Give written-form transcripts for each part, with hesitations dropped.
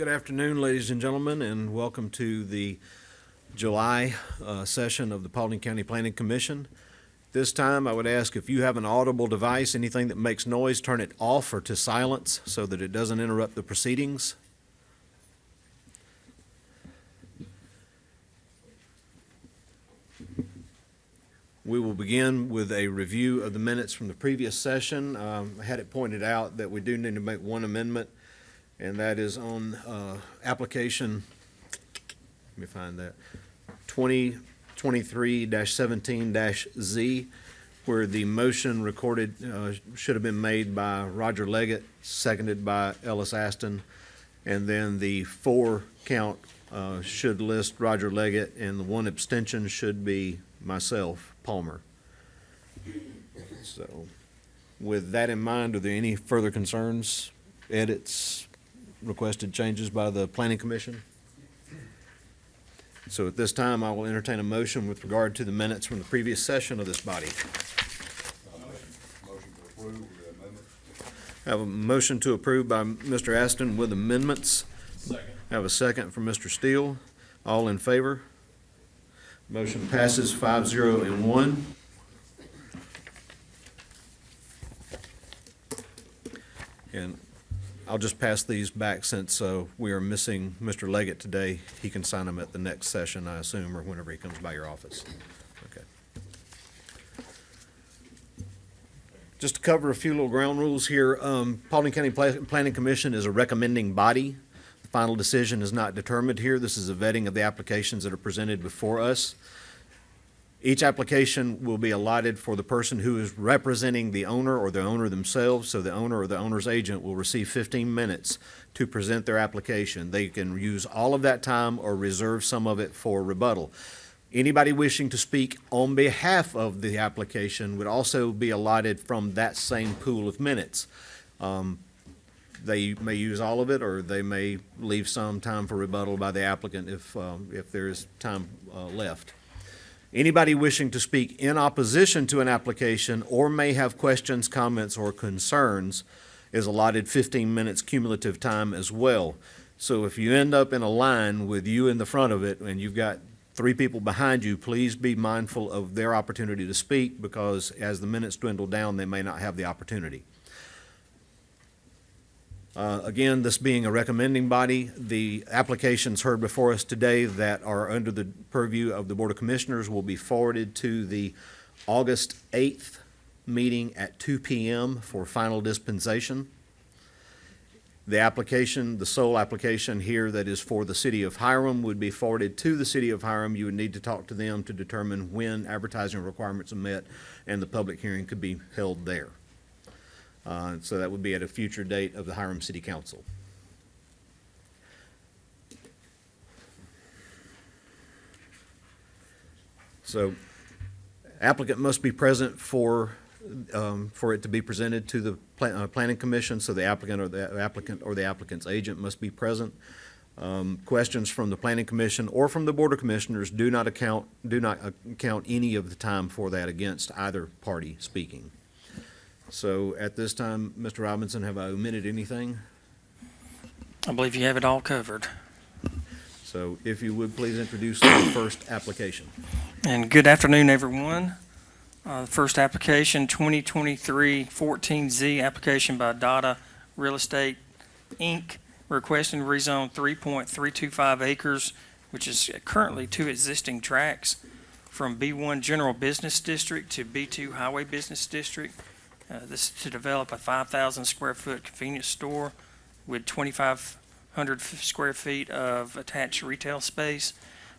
Good afternoon, ladies and gentlemen, and welcome to the July session of the Paulding County Planning Commission. This time, I would ask if you have an audible device, anything that makes noise, turn it off or to silence so that it doesn't interrupt the proceedings. We will begin with a review of the minutes from the previous session. I had it pointed out that we do need to make one amendment, and that is on application, let me find that, 2023-17-Z, where the motion recorded should have been made by Roger Leggett, seconded by Ellis Aston, and then the 4 count should list Roger Leggett, and the 1 abstention should be myself, Palmer. So with that in mind, are there any further concerns, edits, requested changes by the Planning Commission? So at this time, I will entertain a motion with regard to the minutes from the previous session of this body. Motion to approve with the amendment. I have a motion to approve by Mr. Aston with amendments. Second. I have a second from Mr. Steele. All in favor? Motion passes 5-0 and 1. And I'll just pass these back since we are missing Mr. Leggett today. He can sign them at the next session, I assume, or whenever he comes by your office. Okay. Just to cover a few little ground rules here, Paulding County Planning Commission is a recommending body. The final decision is not determined here. This is a vetting of the applications that are presented before us. Each application will be allotted for the person who is representing the owner or the owner themselves, so the owner or the owner's agent will receive 15 minutes to present their application. They can use all of that time or reserve some of it for rebuttal. Anybody wishing to speak on behalf of the application would also be allotted from that same pool of minutes. They may use all of it, or they may leave some time for rebuttal by the applicant if there is time left. Anybody wishing to speak in opposition to an application or may have questions, comments, or concerns is allotted 15 minutes cumulative time as well. So if you end up in a line with you in the front of it and you've got 3 people behind you, please be mindful of their opportunity to speak, because as the minutes dwindle down, they may not have the opportunity. Again, this being a recommending body, the applications heard before us today that are under the purview of the Board of Commissioners will be forwarded to the August 8th meeting at 2 p.m. for final dispensation. The application, the sole application here that is for the City of Hiram, would be forwarded to the City of Hiram. You would need to talk to them to determine when advertising requirements are met and the public hearing could be held there. So that would be at a future date of the Hiram City Council. So applicant must be present for it to be presented to the Planning Commission, so the applicant or the applicant's agent must be present. Questions from the Planning Commission or from the Board of Commissioners do not count any of the time for that against either party speaking. So at this time, Mr. Robinson, have I omitted anything? I believe you have it all covered. So if you would please introduce the first application. And good afternoon, everyone. First application, 2023-14Z, application by Dada Real Estate, Inc., requesting rezone 3.325 acres, which is currently 2 existing tracts, from B1 General Business District to B2 Highway Business District. This is to develop a 5,000 square foot convenience store with 2,500 square feet of attached retail space.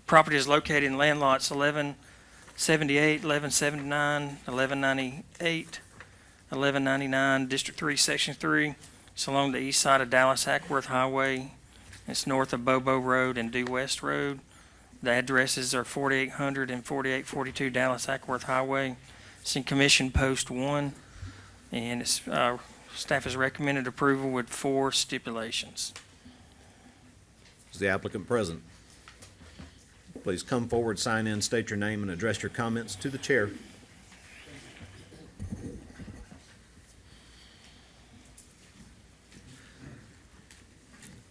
Property is located in land lots 1178, 1179, 1198, 1199, District 3, Section 3. It's along the east side of Dallas-Hackworth Highway. It's north of Bobo Road and Due West Road. The addresses are 4800 and 4842 Dallas-Hackworth Highway. It's in Commission Post 1. And staff has recommended approval with 4 stipulations. Is the applicant present? Please come forward, sign in, state your name, and address your comments to the chair.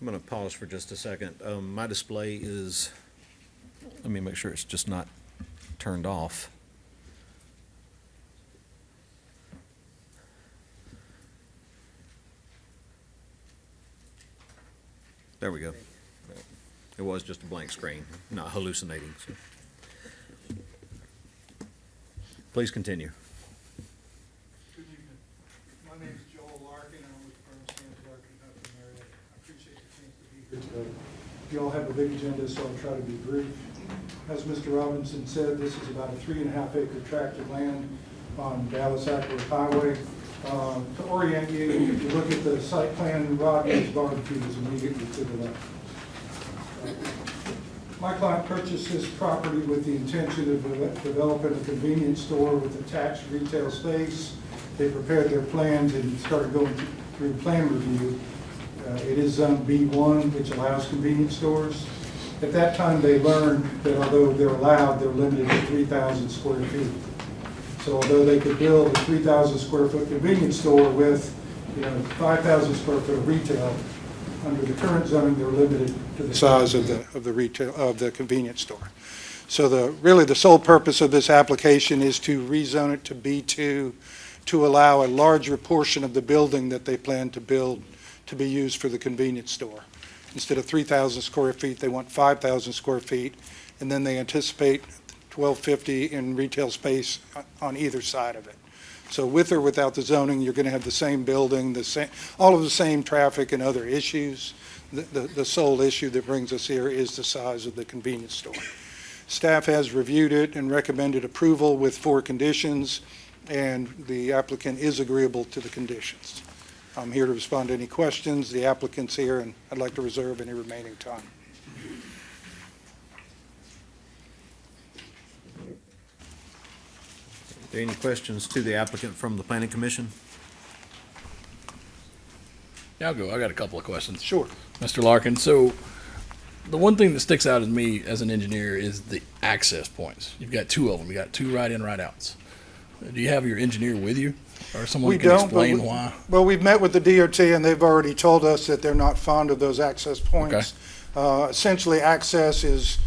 I'm going to pause for just a second. My display is, let me make sure it's just not turned off. There we go. It was just a blank screen, not hallucinating. So. Please continue. Good evening. My name is Joel Larkin. I'm with the firm Sands Larkin, Huff and Marriott. I appreciate the chance to be here today. You all have a big agenda, so I'll try to be brief. As Mr. Robinson said, this is about a 3.5 acre tract of land on Dallas-Ackworth Highway. To orient you, if you look at the site plan, Rodney's Barbecue is immediately to the left. My client purchased this property with the intention of developing a convenience store with attached retail space. They prepared their plans and started going through plan review. It is zone B1, which allows convenience stores. At that time, they learned that although they're allowed, they're limited to 3,000 square feet. So although they could build a 3,000 square foot convenience store with, 5,000 square foot of retail, under the current zoning, they're limited to the size of the retail, of the convenience store. So really the sole purpose of this application is to rezone it to B2 to allow a larger portion of the building that they plan to build to be used for the convenience store. Instead of 3,000 square feet, they want 5,000 square feet, and then they anticipate 1,250 in retail space on either side of it. So with or without the zoning, you're going to have the same building, all of the same traffic and other issues. The sole issue that brings us here is the size of the convenience store. Staff has reviewed it and recommended approval with 4 conditions, and the applicant is agreeable to the conditions. I'm here to respond to any questions. The applicant's here, and I'd like to reserve any remaining time. Are there any questions to the applicant from the Planning Commission? Yeah, I'll go. I got a couple of questions. Sure. Mr. Larkin, so the one thing that sticks out to me as an engineer is the access points. You've got 2 of them. You got 2 right-in, right-outs. Do you have your engineer with you, or someone We who can don't, explain why? Well, we've met with the DOT, and they've already told us that they're not fond of those access points. Essentially, access is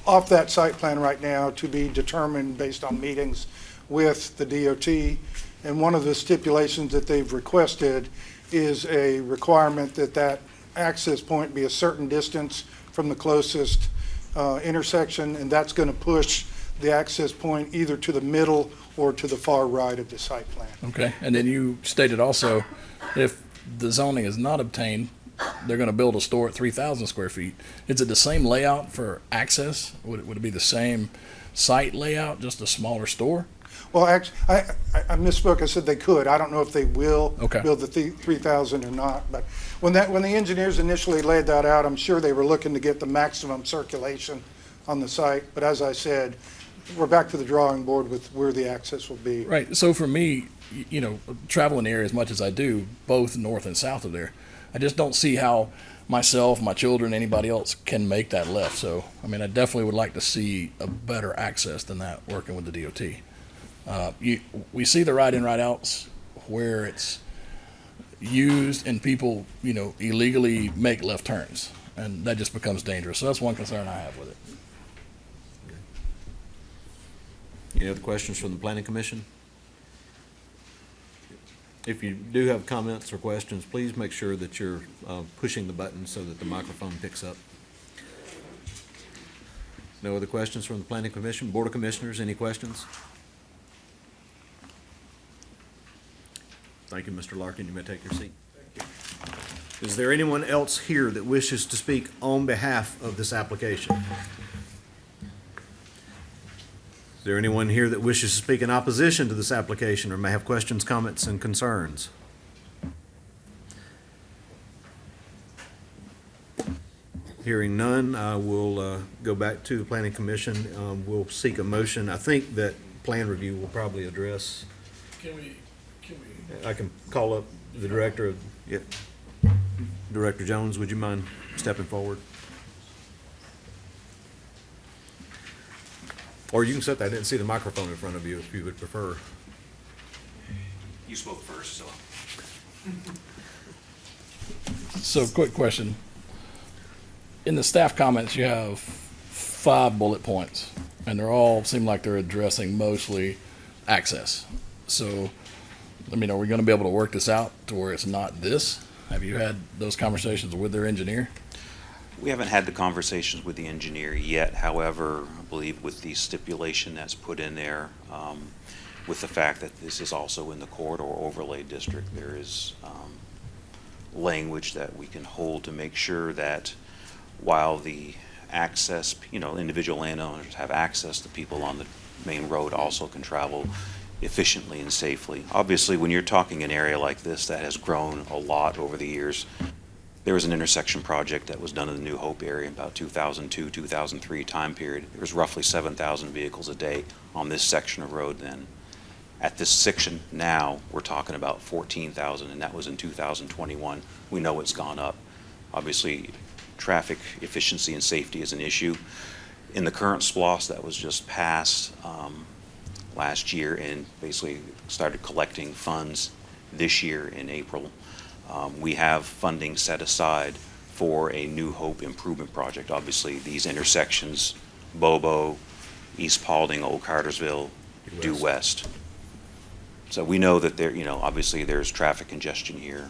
off that site plan right now to be determined based on meetings with the DOT. And one of the stipulations that they've requested is a requirement that that access point be a certain distance from the closest intersection, and that's going to push the access point either to the middle or to the far right of the site plan. Okay, and then you stated also, if the zoning is not obtained, they're going to build a store at 3,000 square feet. Is it the same layout for access? Would it be the same site layout, just a smaller store? Well, actually, I misspoke. I said they could. I don't know if they will Okay. build the 3,000 or not. But when the engineers initially laid that out, I'm sure they were looking to get the maximum circulation on the site. But as I said, we're back to the drawing board with where the access will be. Right, so for me, traveling the area as much as I do, both north and south of there, I just don't see how myself, my children, anybody else can make that left. So, I definitely would like to see a better access than that working with the DOT. We see the right-in, right-outs where it's used and people, illegally make left turns, and that just becomes dangerous. So that's one concern I have with it. Any other questions from the Planning Commission? If you do have comments or questions, please make sure that you're pushing the button so that the microphone picks up. No other questions from the Planning Commission? Board of Commissioners, any questions? Thank you, Mr. Larkin. You may take your seat. Thank you. Is there anyone else here that wishes to speak on behalf of this application? Is there anyone here that wishes to speak in opposition to this application or may have questions, comments, and concerns? Hearing none, I will go back to the Planning Commission. We'll seek a motion. I think that plan review will probably address. I can call up the director of, Director Jones, would you mind stepping forward? Or you can set that, I didn't see the microphone in front of you if you would prefer. You spoke first, so. So quick question. in the staff comments, you have 5 bullet points, and they're all seem like they're addressing mostly access. So, I mean, are we going to be able to work this out to where it's not this? Have you had those conversations with their engineer? We haven't had the conversations with the engineer yet. However, I believe with the stipulation that's put in there, with the fact that this is also in the corridor overlay district, there is language that we can hold to make sure that while the access, individual landowners have access, the people on the main road also can travel efficiently and safely. Obviously, when you're talking an area like this that has grown a lot over the years, there was an intersection project that was done in the New Hope area in about 2002, 2003 time period. There was roughly 7,000 vehicles a day on this section of road then. At this section now, we're talking about 14,000, and that was in 2021. We know it's gone up. Obviously, traffic efficiency and safety is an issue. In the current SPLOST that was just passed last year and basically started collecting funds this year in April, we have funding set aside for a New Hope improvement project. Obviously, these intersections, Bobo, East Paulding, Old Cartersville, due west. So we know that there, obviously there's traffic congestion here.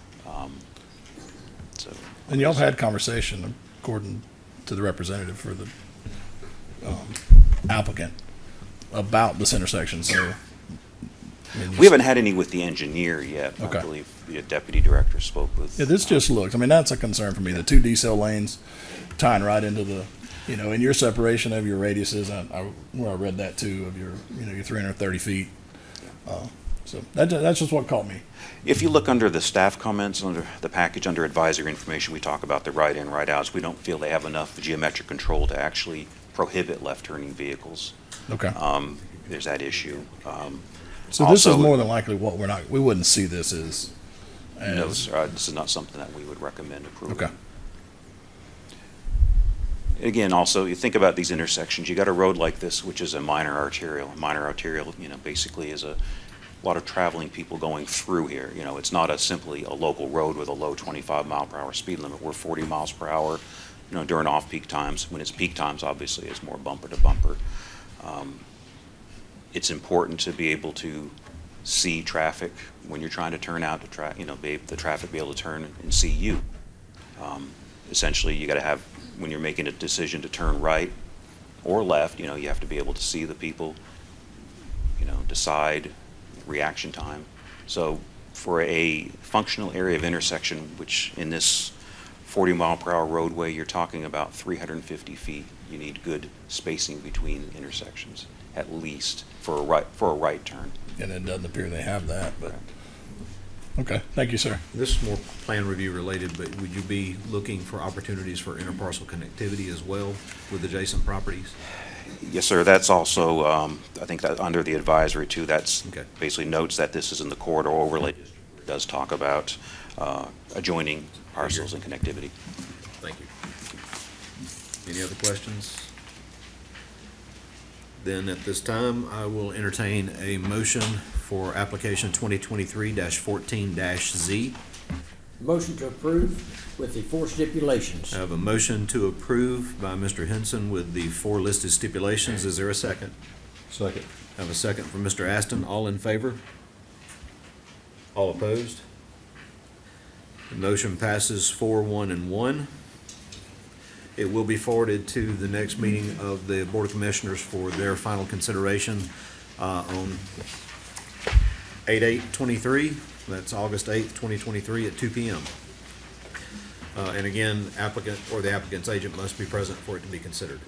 So. And y'all have had conversation, according to the representative for the applicant, about this intersection, so. I mean, We haven't had any with the engineer yet. Okay. I believe the deputy director spoke with. Yeah, this just looks, I mean, that's a concern for me, the 2 decel lanes tying right into the, in your separation of your radiuses, where I read that too, of your, your 330 feet. So that's just what caught me. If you look under the staff comments, under the package, under advisory information, we talk about the right-in, right-outs. We don't feel they have enough geometric control to actually prohibit left-turning vehicles. Okay. There's that issue. So this is also- more than likely what we wouldn't see this as. No, sir, this is not something that we would recommend approving. Okay. Again, also, you think about these intersections, you got a road like this, which is a minor arterial. Minor arterial, basically is a lot of traveling people going through here. It's not simply a local road with a low 25-mile-per-hour speed limit. We're 40 miles per hour, during off-peak times. When it's peak times, obviously, it's more bumper to bumper. It's important to be able to see traffic when you're trying to turn out to the traffic be able to turn and see you. Essentially, you got to have, when you're making a decision to turn right or left, you have to be able to see the people, decide reaction time. So for a functional area of intersection, which in this 40-mile-per-hour roadway, you're talking about 350 feet. You need good spacing between intersections, at least for a right turn. And it doesn't appear they have that, but, okay, thank you, sir. This is more plan review related, but would you be looking for opportunities for interparcel connectivity as well with adjacent properties? Yes, sir. That's also, I think that under the advisory too, that's Okay. basically notes that this is in the corridor overlay. It does talk about adjoining parcels and connectivity. Thank you. Any other questions? Then at this time, I will entertain a motion for application 2023-14-Z. Motion to approve with the 4 stipulations. I have a motion to approve by Mr. Henson with the 4 listed stipulations. Is there a second? Second. I have a second from Mr. Aston. All in favor? All opposed? The motion passes 4-1 and 1. It will be forwarded to the next meeting of the Board of Commissioners for their final consideration on 8/8/23. That's August 8th, 2023 at 2 p.m. And again, applicant or the applicant's agent must be present for it to be considered.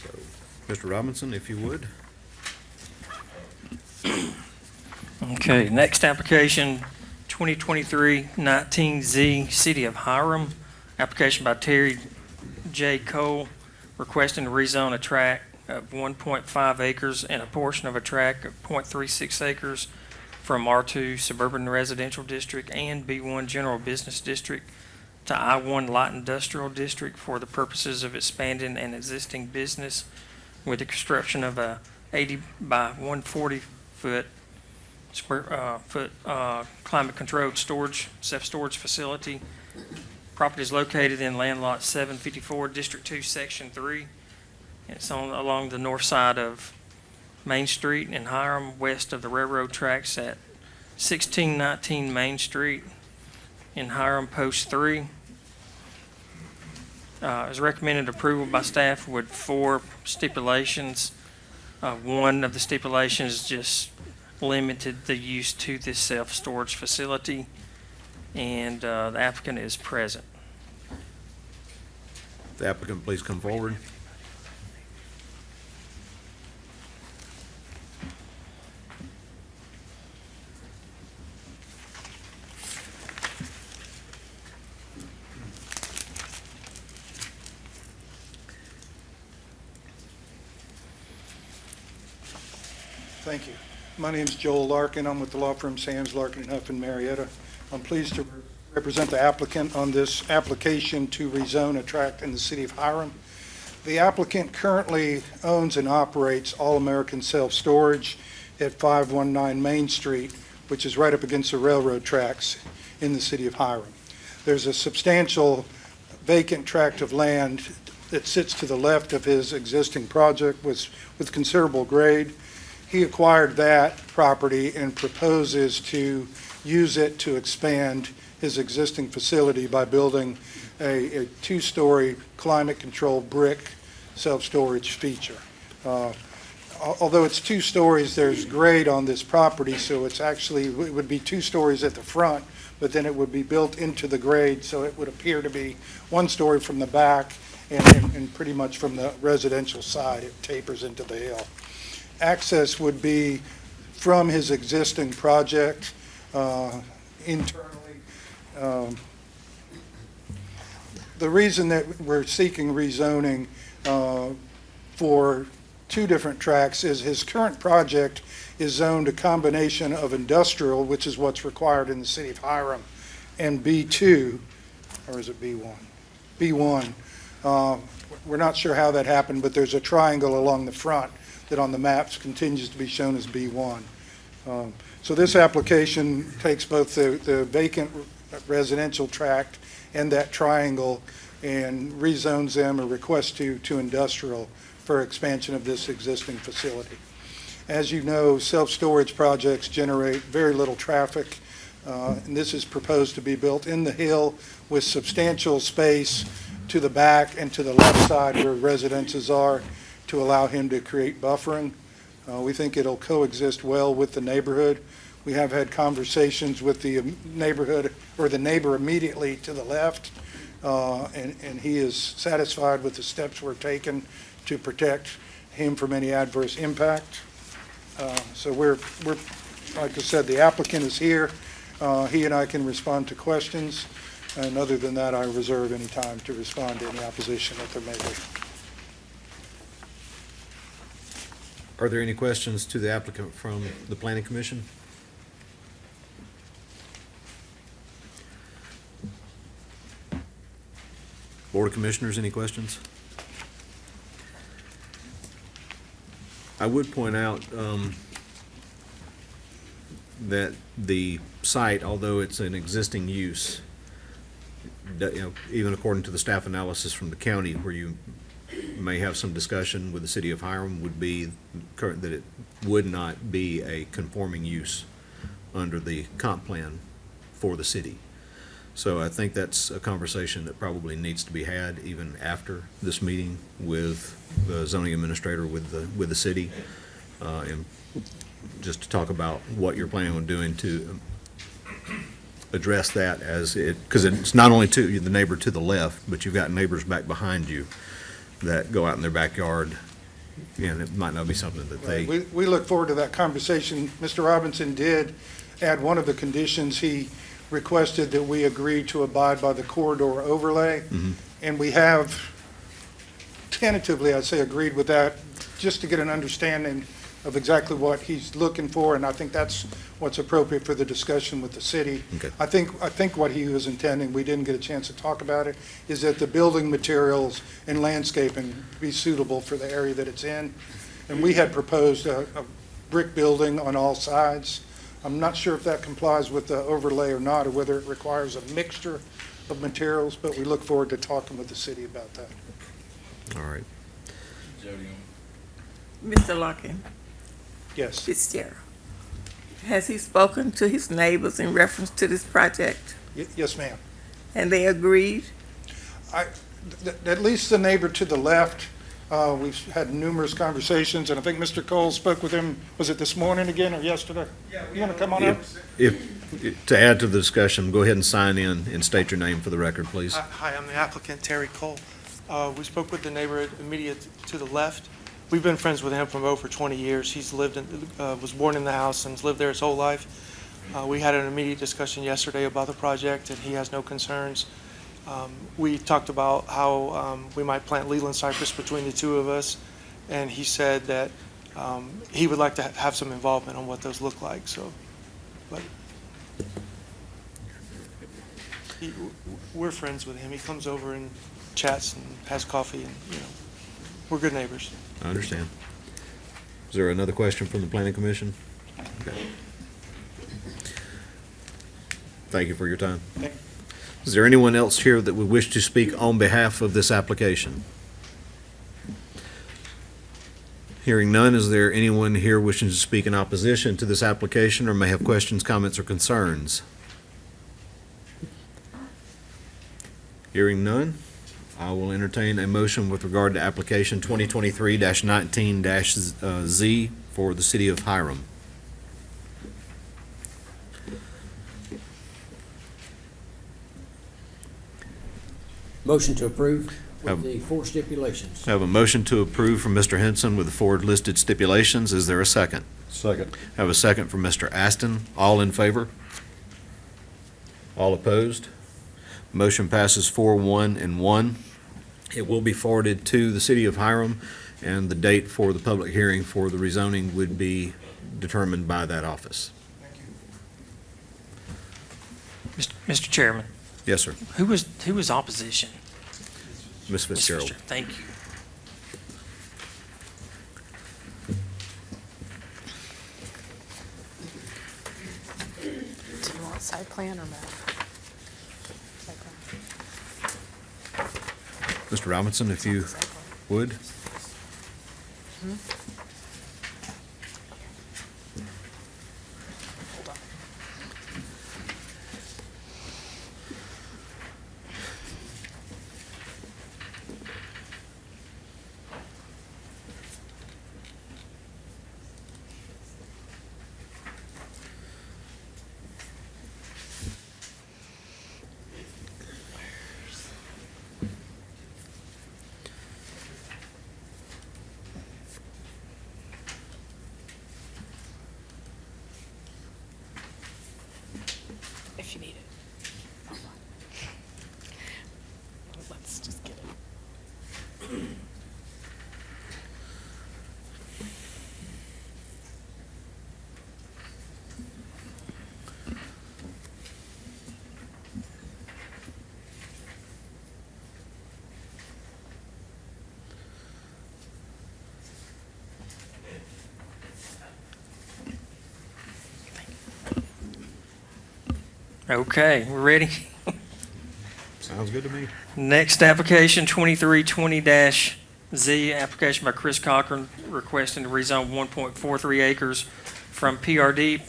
So, Mr. Robinson, if you would. Okay, next application, 2023-19Z, City of Hiram. Application by Terry J. Cole, requesting to rezone a tract of 1.5 acres and a portion of a tract of 0.36 acres from R2 Suburban Residential District and B1 General Business District to I1 Light Industrial District for the purposes of expanding an existing business with the construction of a 80 by 140 foot climate-controlled storage, self-storage facility. Property is located in land lot 754, District 2, Section 3. It's along the north side of Main Street in Hiram, west of the railroad tracks at 1619 Main Street in Hiram, Post 3. Is recommended approval by staff with 4 stipulations. One of the stipulations just limited the use to this self-storage facility, and the applicant is present. The applicant, please come forward. Thank you. My name is Joel Larkin. I'm with the law firm Sands, Larkin and Huff in Marietta. I'm pleased to represent the applicant on this application to rezone a tract in the city of Hiram. The applicant currently owns and operates All American Self-Storage at 519 Main Street, which is right up against the railroad tracks in the city of Hiram. There's a substantial vacant tract of land that sits to the left of his existing project with considerable grade. He acquired that property and proposes to use it to expand his existing facility by building a 2-story climate-controlled brick self-storage feature. Although it's 2 stories, there's grade on this property, so it would be 2 stories at the front, but then it would be built into the grade, so it would appear to be 1 story from the back and pretty much from the residential side. It tapers into the hill. Access would be from his existing project internally. The reason that we're seeking rezoning for 2 different tracts is his current project is zoned a combination of industrial, which is what's required in the city of Hiram, and B2, or is it B1? B1. We're not sure how that happened, but there's a triangle along the front that on the maps continues to be shown as B1. So this application takes both the vacant residential tract and that triangle and rezones them or requests to industrial for expansion of this existing facility. As you know, self-storage projects generate very little traffic, and this is proposed to be built in the hill with substantial space to the back and to the left side where residences are, to allow him to create buffering. We think it'll coexist well with the neighborhood. We have had conversations with the neighborhood, or the neighbor immediately to the left, and he is satisfied with the steps we're taking to protect him from any adverse impact. So we're, like I said, the applicant is here. He and I can respond to questions, and other than that, I reserve any time to respond to any opposition that there may be. Are there any questions to the applicant from the Planning Commission? Board of Commissioners, any questions? I would point out that the site, although it's an existing use, even according to the staff analysis from the county, where you may have some discussion with the city of Hiram, would be that it would not be a conforming use under the comp plan for the city. So I think that's a conversation that probably needs to be had even after this meeting with the zoning administrator, with the city, and just to talk about what you're planning on doing to address that, because it's not only to the neighbor to the left, but you've got neighbors back behind you that go out in their backyard, and it might not be something that they... We look forward to that conversation. Mr. Robinson did add one of the conditions. He requested that we agree to abide by the corridor overlay, and we have tentatively, I'd say, agreed with that, just to get an understanding of exactly what he's looking for, and I think that's what's appropriate for the discussion with the city. Okay. I think what he was intending, we didn't get a chance to talk about it, is that the building materials and landscaping be suitable for the area that it's in. And we had proposed a brick building on all sides. I'm not sure if that complies with the overlay or not, or whether it requires a mixture of materials, but we look forward to talking with the city about that. All right. Mr. Larkin, Yes. Fitzgerald, has he spoken to his neighbors in reference to this project? Yes, ma'am. And they agreed? At least the neighbor to the left, we've had numerous conversations, and I think Mr. Cole spoke with him, was it this morning again or yesterday? You want to come on up? To add to the discussion, go ahead and sign in and state your name for the record, please. Hi, I'm the applicant, Terry Cole. We spoke with the neighbor immediate to the left. We've been friends with him for over 20 years. He's lived in, was born in the house and has lived there his whole life. We had an immediate discussion yesterday about the project, and he has no concerns. We talked about how we might plant Leland cypress between the two of us, and he said that he would like to have some involvement on what those look like. So, but we're friends with him. He comes over and chats and has coffee, and we're good neighbors. I understand. Is there another question from the planning commission? Okay. Thank you for your time. Thank you. Is there anyone else here that would wish to speak on behalf of this application? Hearing none, is there anyone here wishing to speak in opposition to this application or may have questions, comments, or concerns? Hearing none, I will entertain a motion with regard to application 2023-19-Z for the city of Hiram. Motion to approve Have- with the four stipulations. I have a motion to approve from Mr. Henson with the forward listed stipulations. Is there a second? Second. I have a second from Mr. Aston. All in favor? All opposed? Motion passes 4-1 and 1. It will be forwarded to the city of Hiram, and the date for the public hearing for the rezoning would be determined by that office. Mr. Chairman, Yes, sir. who was opposition? Ms. Ms. Fitzgerald. Thank you. Do you want site plan or map? Site plan. Mr. Robinson, if you Site plan. would. Hold on. If you need it. Hold on. Let's just get it. Okay, we're ready. Sounds good to me. Next application, 2320-Z, application by Chris Cochran requesting to rezone 1.43 acres from PRD,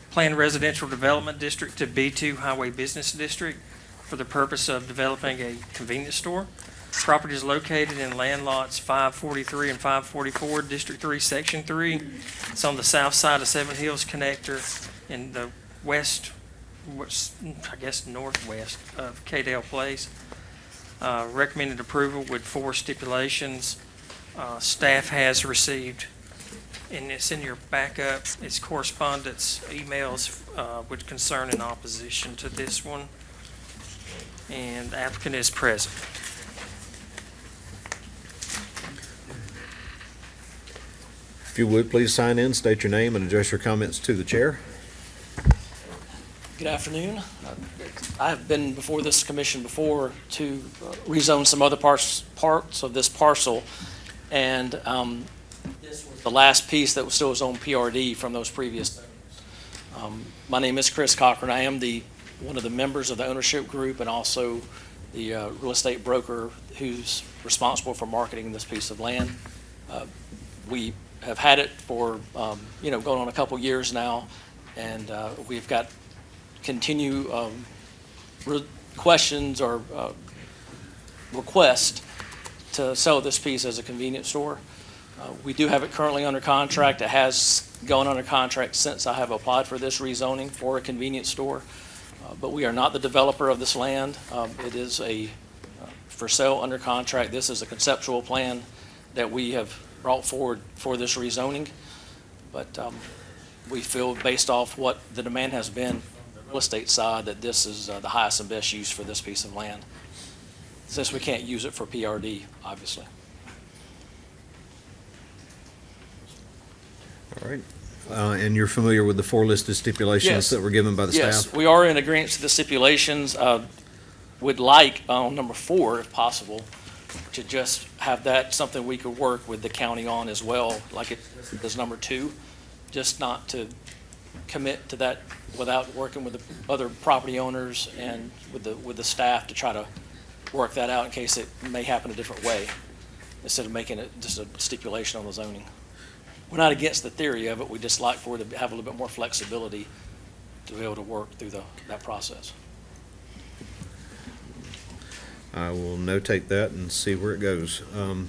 Planned Residential Development District, to B2 Highway Business District for the purpose of developing a convenience store. Property is located in land lots 543 and 544, District 3, Section 3. It's on the south side of Seven Hills Connector in the I guess northwest of Cadale Place. Recommended approval with 4 stipulations. Staff has received, and it's in your backup, it's correspondence, emails with concern and opposition to this one. And the applicant is present. If you would, please sign in, state your name, and address your comments to the chair. Good afternoon. I've been before this commission before to rezone some other parts of this parcel. And this was the last piece that was still was on PRD from those previous owners. My name is Chris Cochran. I am one of the members of the ownership group and also the real estate broker who's responsible for marketing this piece of land. We have had it for, going on a couple years now, and we've got questions or request to sell this piece as a convenience store. We do have it currently under contract. It has gone under contract since I have applied for this rezoning for a convenience store. But we are not the developer of this land. It is for sale under contract. This is a conceptual plan that we have brought forward for this rezoning. But we feel, based off what the demand has been from the real estate side, that this is the highest and best use for this piece of land, since we can't use it for PRD, obviously. All right. And you're familiar with the four listed stipulations Yes. that were given by the staff? Yes, we are in agreement to the stipulations. Would like, on number 4, if possible, to just have that something we could work with the county on as well, like it is number 2, just not to commit to that without working with the other property owners and with the staff to try to work that out in case it may happen a different way, instead of making it just a stipulation on the zoning. We're not against the theory of it, we just like for it to have a little bit more flexibility to be able to work through that process. I will notate that and see where it goes. Is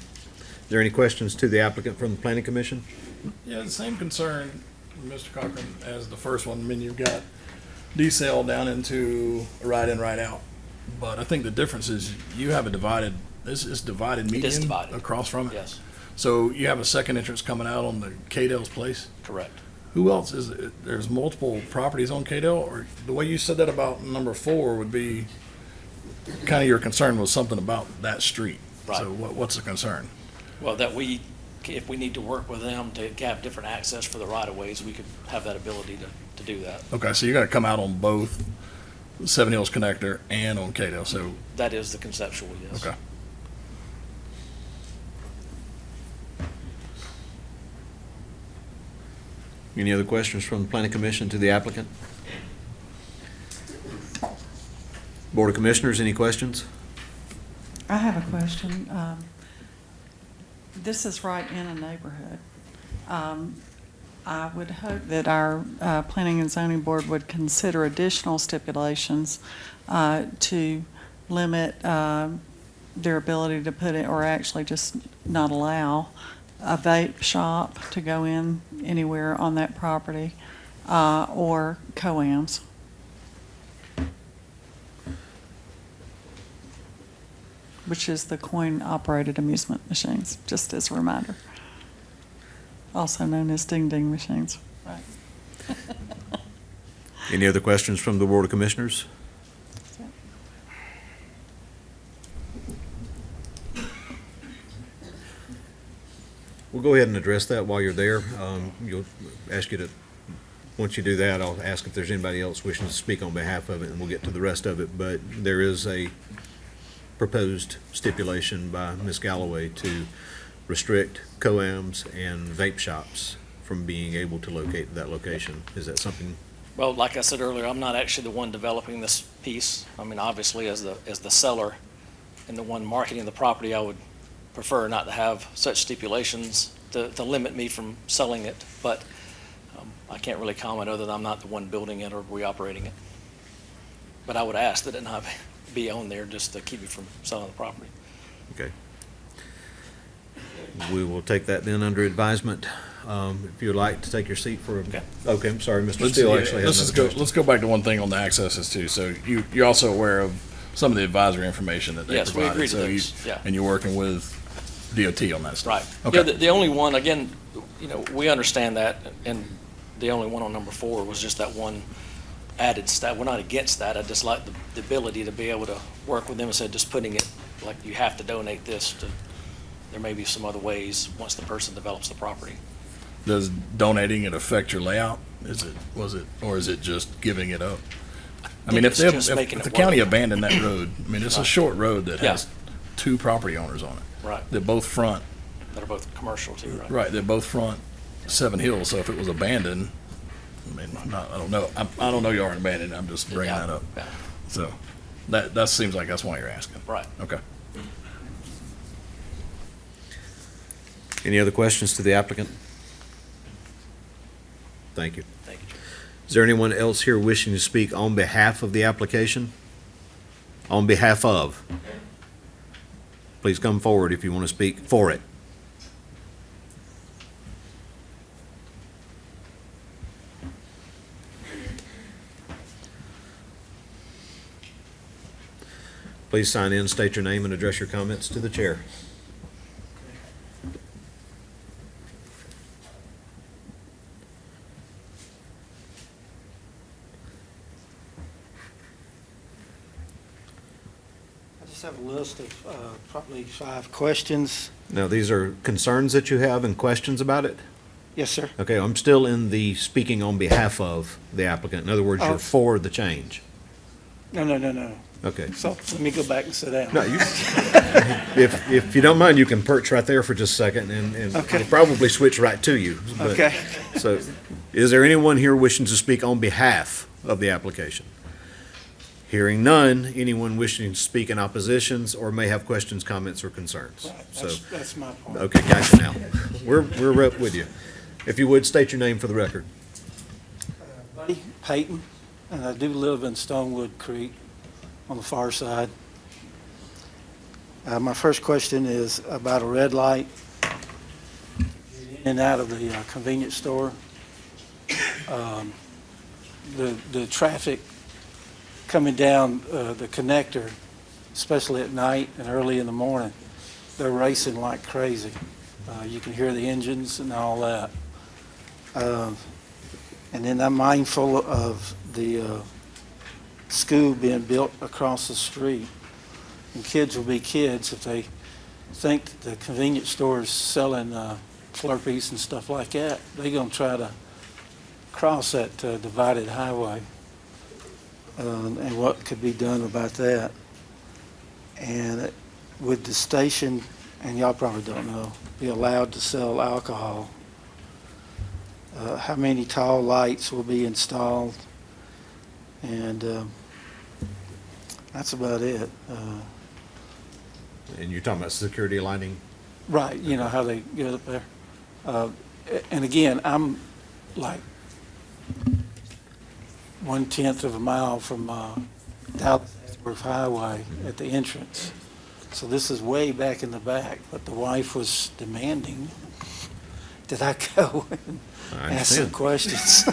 there any questions to the applicant from the planning commission? Yeah, the same concern, Mr. Cochran, as the first one. I mean, you've got decel down into a right in, right out. But I think the difference is you have this is divided It is median divided. across from it. Yes, So you have a second entrance coming out on the Cadell's place. correct. Who else is it? There's multiple properties on Cadell, or the way you said that about number 4 would be kind of your concern was something about that street. Right. So what's the concern? Well, that if we need to work with them to have different access for the right-of-ways, we could have that ability to do that. Okay, so you got to come out on both Seven Hills Connector and on Cadell. So That is the conceptual, yes. okay. Any other questions from the planning commission to the applicant? Board of Commissioners, any questions? I have a question. This is right in a neighborhood. I would hope that our Planning and Zoning Board would consider additional stipulations to limit their ability to put it, or actually just not allow a vape shop to go in anywhere on that property, or co-ams. Which is the coin-operated amusement machines, just as a reminder. Also known as ding-ding machines. Right. Any other questions from the Board of Commissioners? We'll go ahead and address that while you're there. Once you do that, I'll ask if there's anybody else wishing to speak on behalf of it, and we'll get to the rest of it. But there is a proposed stipulation by Ms. Galloway to restrict co-ams and vape shops from being able to locate that location. Is that something? Well, like I said earlier, I'm not actually the one developing this piece. I mean, obviously, as the seller and the one marketing the property, I would prefer not to have such stipulations to limit me from selling it. But I can't really comment other than I'm not the one building it or reoperating it. But I would ask that it not be on there just to keep me from selling the property. Okay. We will take that then under advisement. If you would like to take your seat for Okay. Okay, I'm sorry, Mr. Steele actually has another question. Let's go back to one thing on the accesses too. So you're also aware of some of the advisory information that they Yes, we provided. agree to So those, yeah. And you're working with DOT on that stuff. Right. Okay. Yeah, the only one, again, we understand that, and the only one on number 4 was just that one added stat. We're not against that. I just like the ability to be able to work with them instead of just putting it like you have to donate this to, there may be some other ways once the person develops the property. Does donating it affect your layout? Or is it just giving it up? I mean, if it's just if making the it county work. abandoned that road, I mean, it's a Right. short road that Yeah. has 2 property owners on it. Right. That both front that are both commercial too, right? Right, they're both front Seven Hills, so if it was abandoned, I mean, I don't know, I don't know you aren't abandoned, I'm just bringing Yeah, that up. yeah. So, that seems like that's why you're asking. Right. Okay. Any other questions to the applicant? Thank you. Thank you. Is there anyone else here wishing to speak on behalf of the application? On behalf of? Please come forward if you want to speak for it. Please sign in, state your name, and address your comments to the chair. I just have a list of probably 5 questions. Now, these are concerns that you have and questions about it? Yes, sir. Okay, I'm still in the speaking on behalf of the applicant. In other words, you're Oh. for the change. No. Okay. So let me go back and sit down. No, you, if you don't mind, you can perch right there for just a second and Okay. we'll probably switch right to you. But- Okay. So, is there anyone here wishing to speak on behalf of the application? Hearing none, anyone wishing to speak in oppositions or may have questions, comments, or concerns? Right, So, that's my point. okay, gotcha now. We're up with you. If you would, state your name for the record. Buddy Payton, and I do live in Stonewood Creek on the far side. My first question is about a red light in and out of the convenience store. The traffic coming down the connector, especially at night and early in the morning, they're racing like crazy. You can hear the engines and all that. And then I'm mindful of the school being built across the street. And kids will be kids if they think that the convenience store is selling Slurpees and stuff like that. They're going to try to cross that divided highway. And what could be done about that. And would the station, and y'all probably don't know, be allowed to sell alcohol? How many tall lights will be installed? And that's about it. And you're talking about security lighting? Right, you know how they get up there. And again, I'm like 1/10 of a mile from Dallas Highway at the entrance. So this is way back in the back, but the wife was demanding that I go and I ask some understand. questions.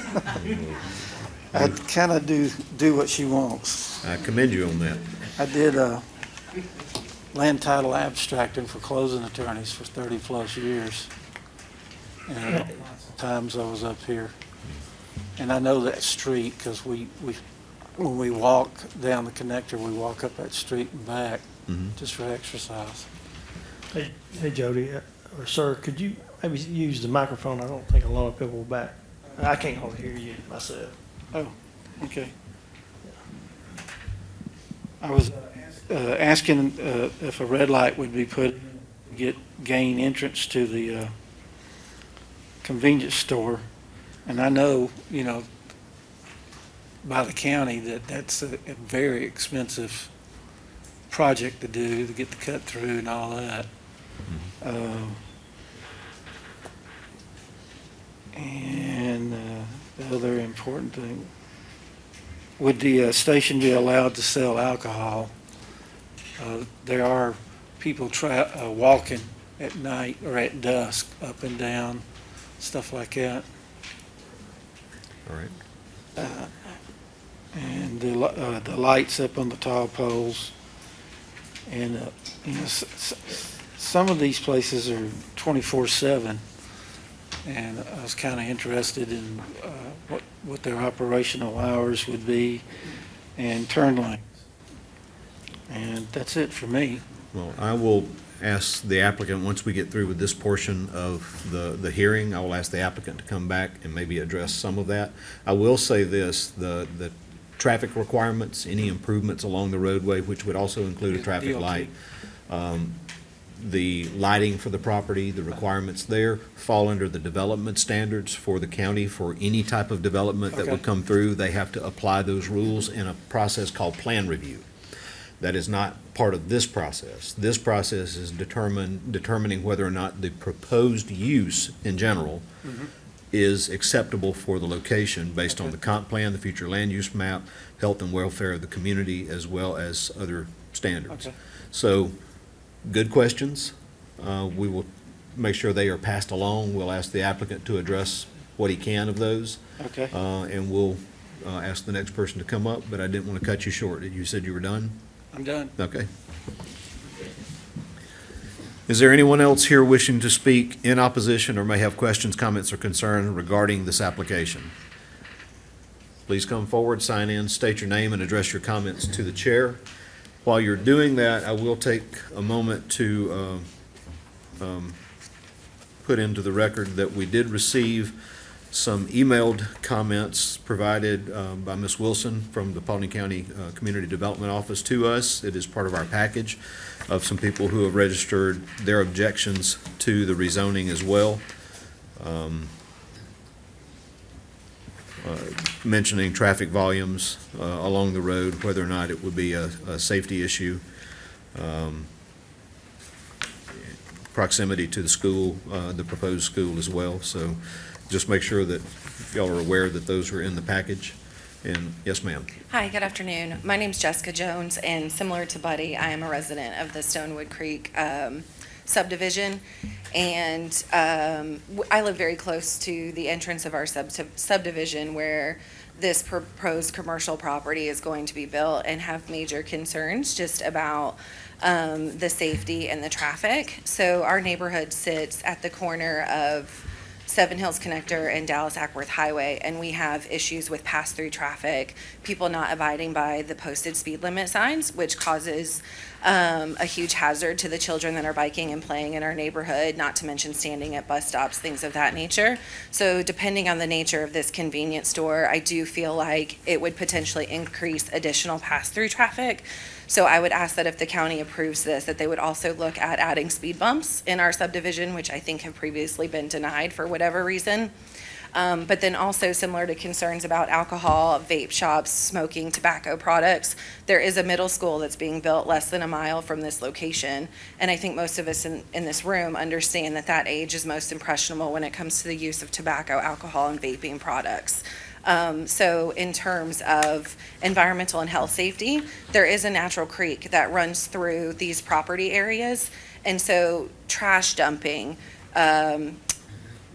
I kind of do what she wants. I commend you on that. I did land title abstracting for closing attorneys for 30-plus years. And lots of times I was up here. And I know that street because when we walk down the connector, we walk up that street and back just for exercise. Hey Jody, or sir, could you maybe use the microphone? I don't think a lot of people will back. I can't hardly hear you myself. Oh, okay. I was asking if a red light would be put to gain entrance to the convenience store. And I know, you know, by the county that's a very expensive project to do, to get the cut through and all that. And the other important thing, would the station be allowed to sell alcohol? There are people walking at night or at dusk, up and down, stuff like that. All right. And the lights up on the tall poles. And, you know, some of these places are 24/7. And I was kind of interested in what their operational hours would be and turn lanes. And that's it for me. Well, I will ask the applicant, once we get through with this portion of the hearing, I will ask the applicant to come back and maybe address some of that. I will say this, the traffic requirements, any improvements along the roadway, which would also include a traffic DOT. light, the lighting for the property, the requirements there fall under the development standards for the county for any type of development that would Okay. come through. They have to apply those rules in a process called plan review. That is not part of this process. This process is determining whether or not the proposed use in general is acceptable for the location based on the comp plan, the future land use map, health and welfare of the community, as well as other standards. Okay. So, good questions. We will make sure they are passed along. We'll ask the applicant to address what he can of those. Okay. And we'll ask the next person to come up, but I didn't want to cut you short. You said you were done? I'm done. Okay. Is there anyone else here wishing to speak in opposition or may have questions, comments, or concerns regarding this application? Please come forward, sign in, state your name, and address your comments to the chair. While you're doing that, I will take a moment to put into the record that we did receive some emailed comments provided by Ms. Wilson from the Paulding County Community Development Office to us. It is part of our package of some people who have registered their objections to the rezoning as well. Mentioning traffic volumes along the road, whether or not it would be a safety issue. Proximity to the school, the proposed school as well. So just make sure that y'all are aware that those are in the package. And yes, ma'am. Hi, good afternoon. My name's Jessica Jones, and similar to Buddy, I am a resident of the Stonewood Creek subdivision. And I live very close to the entrance of our subdivision where this proposed commercial property is going to be built, and have major concerns just about the safety and the traffic. So our neighborhood sits at the corner of Seven Hills Connector and Dallas Ackworth Highway, and we have issues with pass-through traffic, people not abiding by the posted speed limit signs, which causes a huge hazard to the children that are biking and playing in our neighborhood, not to mention standing at bus stops, things of that nature. So depending on the nature of this convenience store, I do feel like it would potentially increase additional pass-through traffic. So I would ask that if the county approves this, that they would also look at adding speed bumps in our subdivision, which I think have previously been denied for whatever reason. But then also similar to concerns about alcohol, vape shops, smoking, tobacco products, there is a middle school that's being built less than a mile from this location. And I think most of us in this room understand that that age is most impressionable when it comes to the use of tobacco, alcohol, and vaping products. So in terms of environmental and health safety, there is a natural creek that runs through these property areas. And so trash dumping,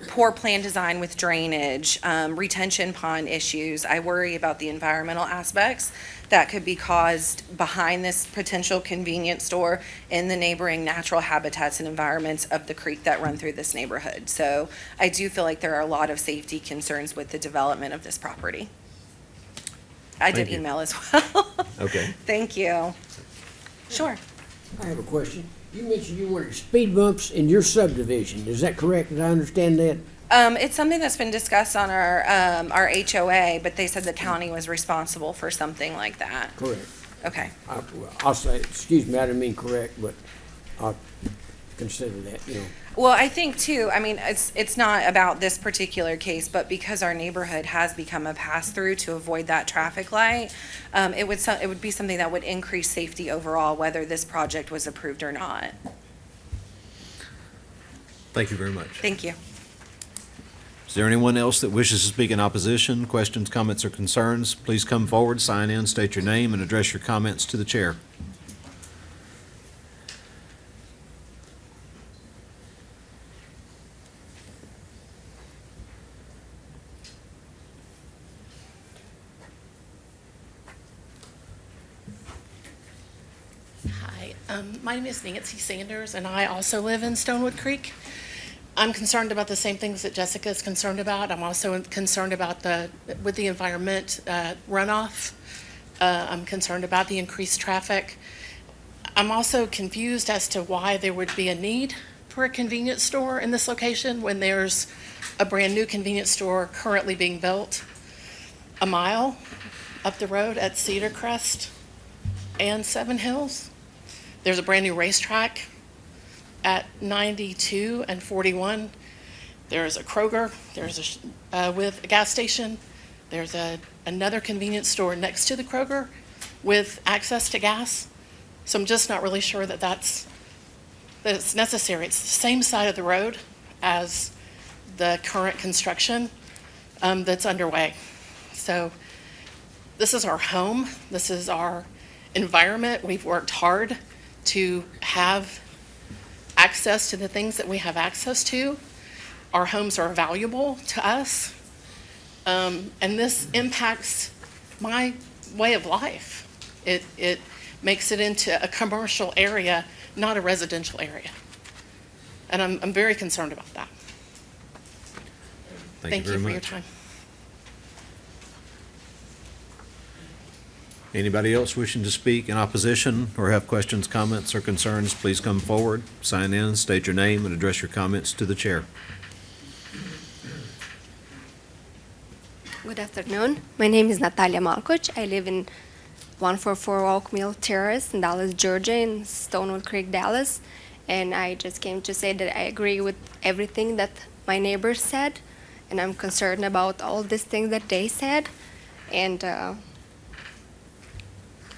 poor plan design with drainage, retention pond issues. I worry about the environmental aspects that could be caused behind this potential convenience store in the neighboring natural habitats and environments of the creek that run through this neighborhood. So I do feel like there are a lot of safety concerns with the development of this property. I did Thank you. email as well. Okay. Thank you. Sure. I have a question. You mentioned you wanted speed bumps in your subdivision. Is that correct? Did I understand that? It's something that's been discussed on our HOA, but they said the county was responsible for something like that. Correct. Okay. I'll say, excuse me, I didn't mean correct, but I'll consider that, you know. Well, I think too, I mean, it's not about this particular case, but because our neighborhood has become a pass-through to avoid that traffic light, it would be something that would increase safety overall, whether this project was approved or not. Thank you very much. Thank you. Is there anyone else that wishes to speak in opposition? Questions, comments, or concerns? Please come forward, sign in, state your name, and address your comments to the chair. Hi, My name is Nancy Sanders, and I also live in Stonewood Creek. I'm concerned about the same things that Jessica is concerned about. I'm also concerned about with the environment runoff. I'm concerned about the increased traffic. I'm also confused as to why there would be a need for a convenience store in this location when there's a brand-new convenience store currently being built a mile up the road at Cedar Crest and Seven Hills. There's a brand-new racetrack at 92 and 41, there's a Kroger, with a gas station, there's another convenience store next to the Kroger with access to gas. So I'm just not really sure that it's necessary. It's the same side of the road as the current construction that's underway. So this is our home. This is our environment. We've worked hard to have access to the things that we have access to. Our homes are valuable to us. And this impacts my way of life. It makes it into a commercial area, not a residential area. And I'm very concerned about that. Thank you for your time. Anybody else wishing to speak in opposition or have questions, comments, or concerns, please come forward, sign in, state your name, and address your comments to the chair. Good afternoon. My name is Natalia Malkoch. I live in 144 Oak Mill Terrace in Dallas, Georgia, in Stonewood Creek, Dallas. And I just came to say that I agree with everything that my neighbors said, and I'm concerned about all these things that they said. And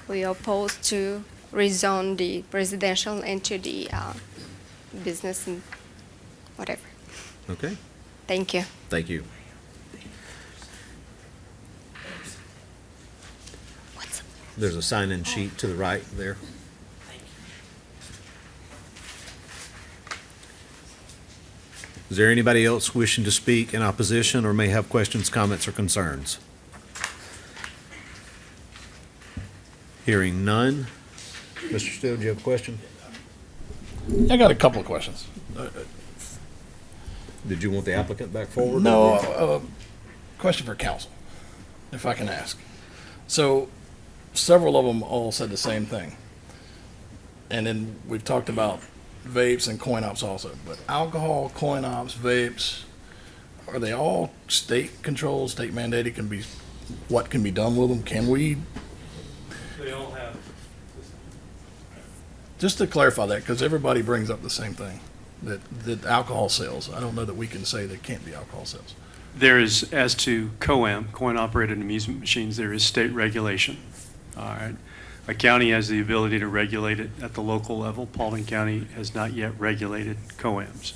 we are opposed to rezone the residential into the business and whatever. Okay, Thank you. thank you. There's a sign-in sheet to the right there. Is there anybody else wishing to speak in opposition or may have questions, comments, or concerns? Hearing none. Mr. Steele, do you have a question? I got a couple of questions. Did you want the applicant back forward? No, question for council, if I can ask. So, several of them all said the same thing. And then we've talked about vapes and coin ops also, but alcohol, coin ops, vapes, are they all state controlled, state mandated? What can be done with them? Can we? They all have. Just to clarify that, because everybody brings up the same thing, that alcohol sales, I don't know that we can say there can't be alcohol sales. There is, as to COAM, coin-operated amusement machines, there is state regulation. All right. A county has the ability to regulate it at the local level. Paulding County has not yet regulated COAMs.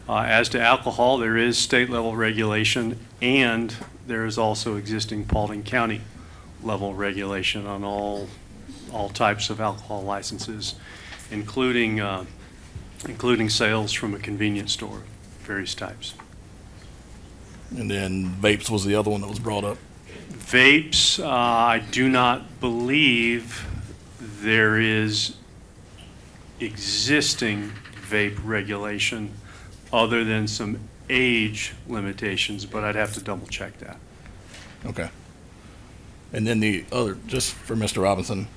As to alcohol, there is state-level regulation, and there is also existing Paulding County level regulation on all types of alcohol licenses, including sales from a convenience store, various types. And then vapes was the other one that was brought up. Vapes, I do not believe there is existing vape regulation other than some age limitations, but I'd have to double check that. Okay. And then the other, just for Mr. Robinson,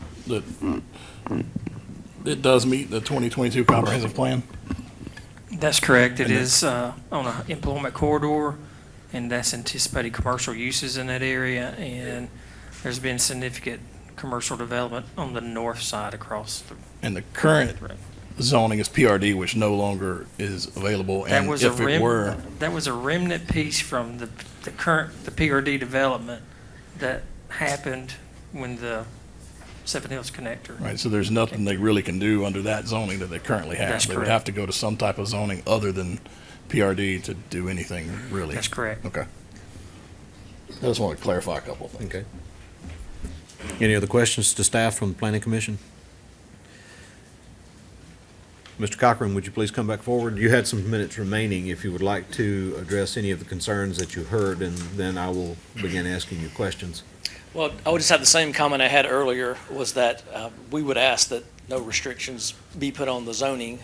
it does meet the 2022 comprehensive plan? That's correct. It And is on an employment corridor, and that's anticipating commercial uses in that area, and there's been significant commercial development on the north side across the. And the current zoning is PRD, which no longer is available, and if it were. That was a remnant piece from the PRD development that happened when the Seven Hills Connector. Right, so there's nothing they really can do under that zoning that they currently have. That's They would correct. have to go to some type of zoning other than PRD to do anything, really. That's correct. Okay. I just want to clarify a couple of things. Okay. Any other questions to staff from the Planning Commission? Mr. Cochran, would you please come back forward? You had some minutes remaining if you would like to address any of the concerns that you heard, and then I will begin asking you questions. Well, I would just have the same comment I had earlier, was that we would ask that no restrictions be put on the zoning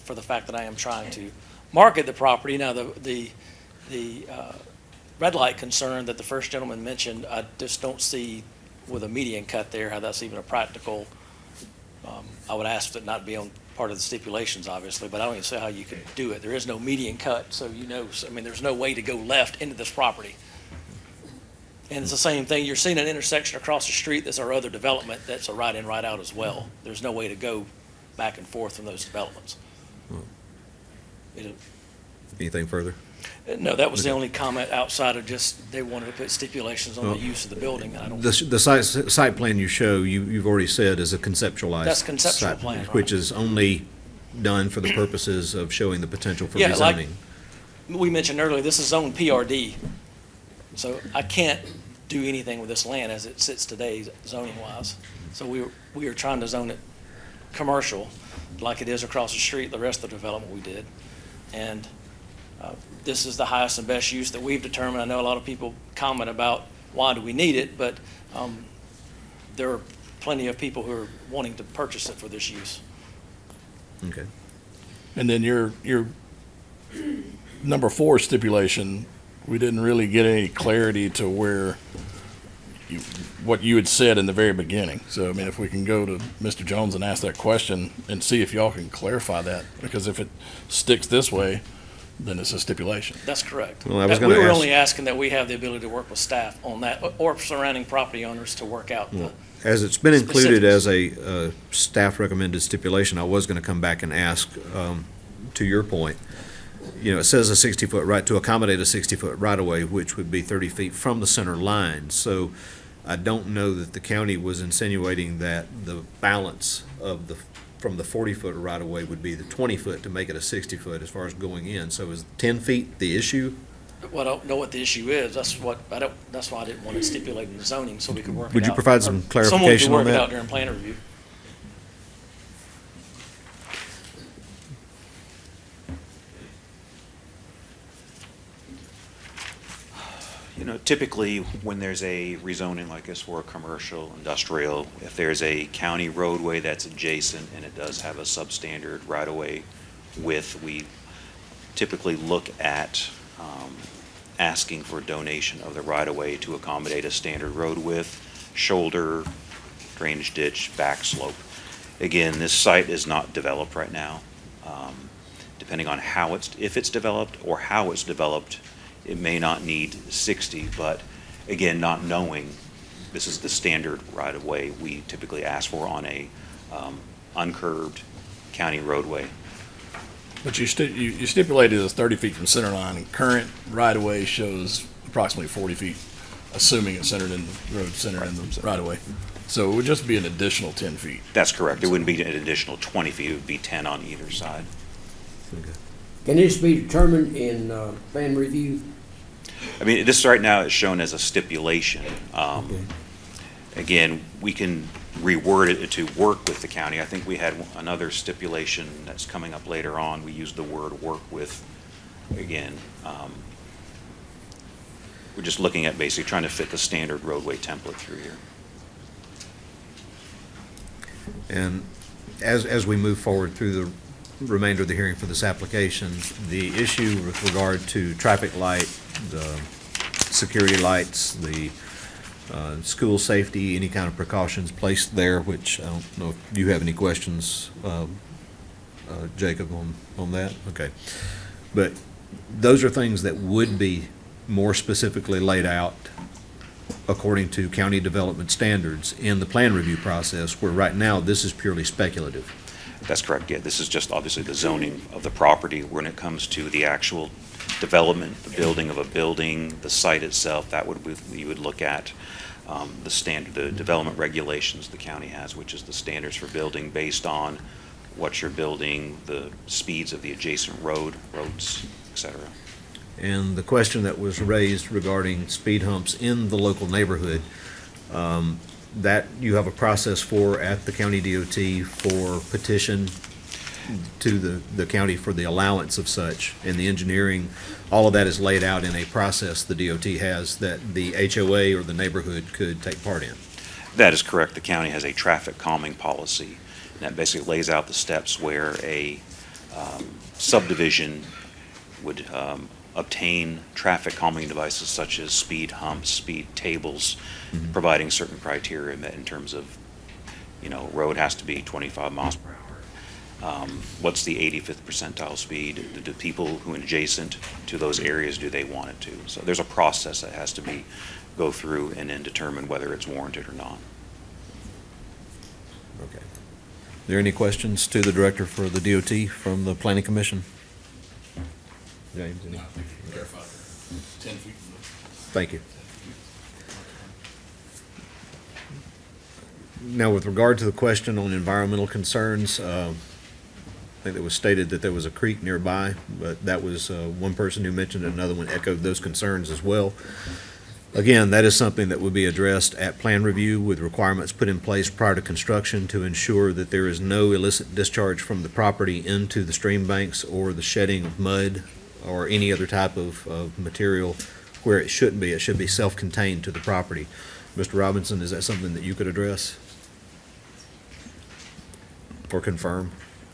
for the fact that I am trying to market the property. Now, the red light concern that the first gentleman mentioned, I just don't see with a median cut there how that's even a practical. I would ask that not be on part of the stipulations, obviously, but I don't even see how you could do it. There is no median cut, so there's no way to go left into this property. And it's the same thing, you're seeing an intersection across the street, that's our other development, that's a right in, right out as well. There's no way to go back and forth from those developments. It'll- Anything further? No, that was the Okay. only comment outside of just they wanted to put stipulations on the Well, use of the building. And I don't. The site plan you show, you've already said is a conceptualized. That's conceptual site plan, Which right. is only done for the purposes of showing the potential for Yeah, like- rezoning. We mentioned earlier, this is zone PRD, so I can't do anything with this land as it sits today zoning wise. So we are trying to zone it commercial, like it is across the street, the rest of the development we did. And this is the highest and best use that we've determined. I know a lot of people comment about why do we need it, but there are plenty of people who are wanting to purchase it for this use. Okay. And then your number 4 stipulation, we didn't really get any clarity to where what you had said in the very beginning. So, I mean, if we can go to Mr. Jones and ask that question and see if y'all can clarify that, because if it sticks this way, then it's a stipulation. That's correct. Well, I was We gonna were ask- only asking that we have the ability to work with staff on that, or surrounding property owners to work out the. As it's been included Specifics. as a staff recommended stipulation, I was going to come back and ask, to your point, you know, it says a 60-foot right, to accommodate a 60-foot right-of-way, which would be 30 feet from the center line. So I don't know that the county was insinuating that the balance of from the 40-foot right-of-way would be the 20-foot to make it a 60-foot as far as going in. So is 10 feet the issue? Well, I don't know what the issue is. That's why I didn't want to stipulate in the zoning so we could work it out. Would you provide some Or clarification Someone on could work it that? out during plan review. You know, typically, when there's a rezoning like this for a commercial, industrial, if there's a county roadway that's adjacent and it does have a substandard right-of-way width, we typically look at asking for donation of the right-of-way to accommodate a standard road width, shoulder, drainage ditch, back slope. Again, this site is not developed right now. Depending on if it's developed or how it's developed, it may not need 60, but again, not knowing, this is the standard right-of-way we typically ask for on a uncurbed county roadway. But you stipulated as 30 feet from center line, and current right-of-way shows approximately 40 feet, assuming it's centered in the road, centered in the right-of-way. So it would just be an additional 10 feet. That's correct. It wouldn't be an additional 20 feet, it would be 10 on either side. Can this be determined in plan review? I mean, this right now is shown as a stipulation. Again, we can reword it to work with the county. I think we had another stipulation that's coming up later on. We used the word work with again. We're just looking at basically trying to fit the standard roadway template through here. And as we move forward through the remainder of the hearing for this application, the issue with regard to traffic light, the security lights, the school safety, any kind of precautions placed there, which I don't know if you have any questions, Jacob, on that? Okay. But those are things that would be more specifically laid out according to county development standards in the plan review process, where right now this is purely speculative. That's correct, yeah. This is just obviously the zoning of the property. When it comes to the actual development, the building of a building, the site itself, you would look at the development regulations the county has, which is the standards for building based on what you're building, the speeds of the adjacent roads, et cetera. And the question that was raised regarding speed humps in the local neighborhood, that you have a process for at the county DOT for petition to the county for the allowance of such, and the engineering, all of that is laid out in a process the DOT has that the HOA or the neighborhood could take part in. That is correct. The county has a traffic calming policy, and that basically lays out the steps where a subdivision would obtain traffic calming devices such as speed humps, speed tables, providing certain criteria met in terms of, road has to be 25 miles per hour. What's the 85th percentile speed? Do people who are adjacent to those areas, do they want it to? So there's a process that has to go through and then determine whether it's warranted or not. Okay. there any questions to the director for the DOT from the Planning Commission? James, any? 10 feet. Thank you. Now, with regard to the question on environmental concerns, I think it was stated that there was a creek nearby, but that was one person who mentioned it, another one echoed those concerns as well. Again, that is something that would be addressed at plan review with requirements put in place prior to construction to ensure that there is no illicit discharge from the property into the stream banks or the shedding of mud or any other type of material where it shouldn't be. It should be self-contained to the property. Mr. Robinson, is that something that you could address? Or confirm?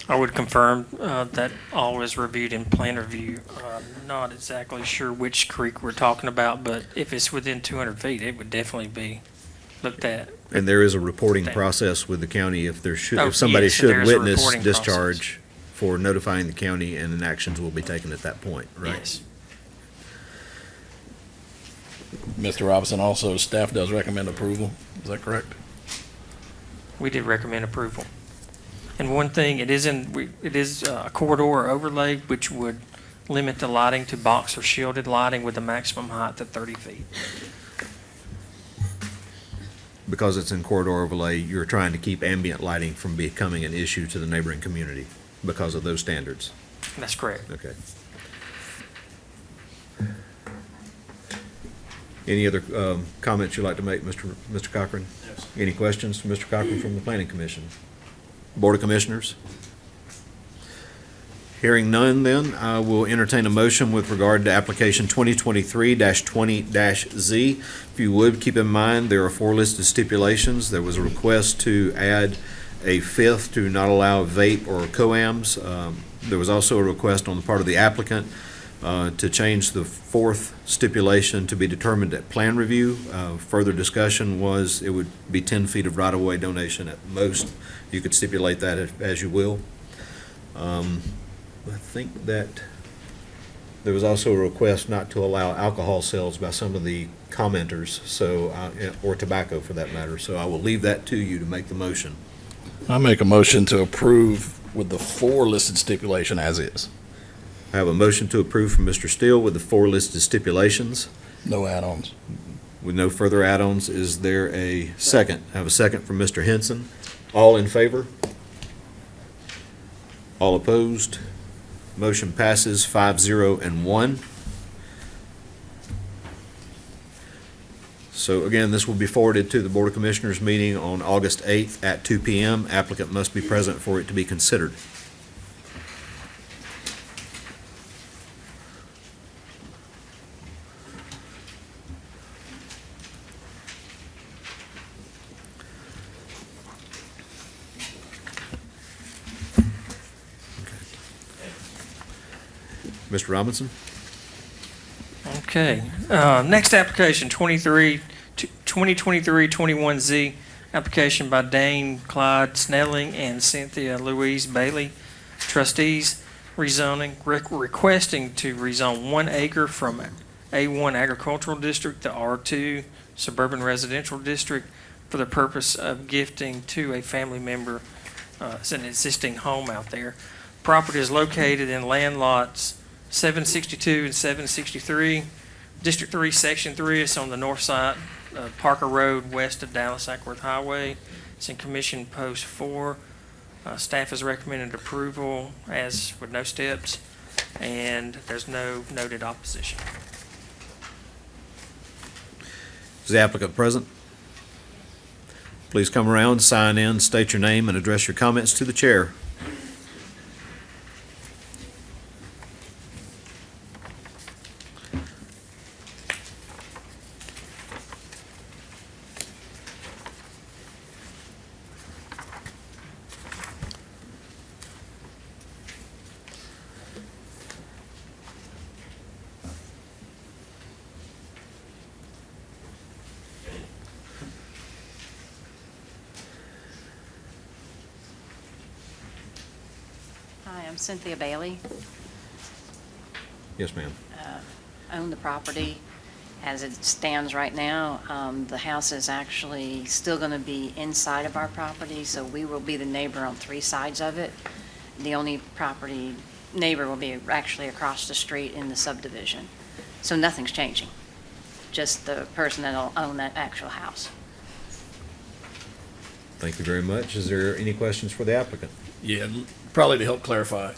I would confirm that all is reviewed in plan review. Not exactly sure which creek we're talking about, but if it's within 200 feet, it would definitely be looked at. And there is a reporting process with the county if there should, Oh, if somebody yes, should there is a witness reporting discharge for notifying the county, and then actions will be taken at that point, right? Yes. Mr. Robinson, also, staff does recommend approval. Is that correct? We did recommend approval. And one thing, it is a corridor overlay, which would limit the lighting to box or shielded lighting with a maximum height of 30 feet. Because it's in corridor overlay, you're trying to keep ambient lighting from becoming an issue to the neighboring community because of those standards. That's correct. Okay. Any other comments you'd like to make, Mr. Cochran? Yes. Any questions to Mr. Cochran from the Planning Commission? Board of Commissioners? Hearing none, then, I will entertain a motion with regard to application 2023-20-Z. If you would, keep in mind, there are 4 listed stipulations. There was a request to add a 5th to not allow vape or coams. There was also a request on the part of the applicant to change the 4th stipulation to be determined at plan review. Further discussion was it would be 10 feet of right-of-way donation at most. You could stipulate that as you will. I think that there was also a request not to allow alcohol sales by some of the commenters, so or tobacco for that matter. So I will leave that to you to make the motion. I make a motion to approve with the 4 listed stipulation as is. I have a motion to approve from Mr. Steele with the 4 listed stipulations. No add-ons. With no further add-ons, is there a second? I have a second from Mr. Henson. All in favor? All opposed? Motion passes 5-0 and 1. So again, this will be forwarded to the Board of Commissioners meeting on August 8th at 2 p.m. Applicant must be present for it to be considered. Mr. Robinson? Okay. Next application, 2023-21Z, application by Dane Clyde Snelling and Cynthia Louise Bailey, trustees, rezoning, requesting to rezone 1 acre from A1 Agricultural District to R2 Suburban Residential District for the purpose of gifting to a family member. It's an existing home out there. Property is located in land lots 762 and 763. District 3, Section 3, it's on the north side of Parker Road, west of Dallas-Ackworth Highway. It's in Commission Post 4. Staff has recommended approval as with no steps, and there's no noted opposition. Is the applicant present? Please come around, sign in, state your name, and address your comments to the chair. Hi, I'm Cynthia Bailey. Yes, ma'am. Own the property, As it stands right now, the house is actually still going to be inside of our property, so we will be the neighbor on 3 sides of it. The only property neighbor will be actually across the street in the subdivision. So nothing's changing, just the person that'll own that actual house. Thank you very much. Is there any questions for the applicant? Yeah, probably to help clarify,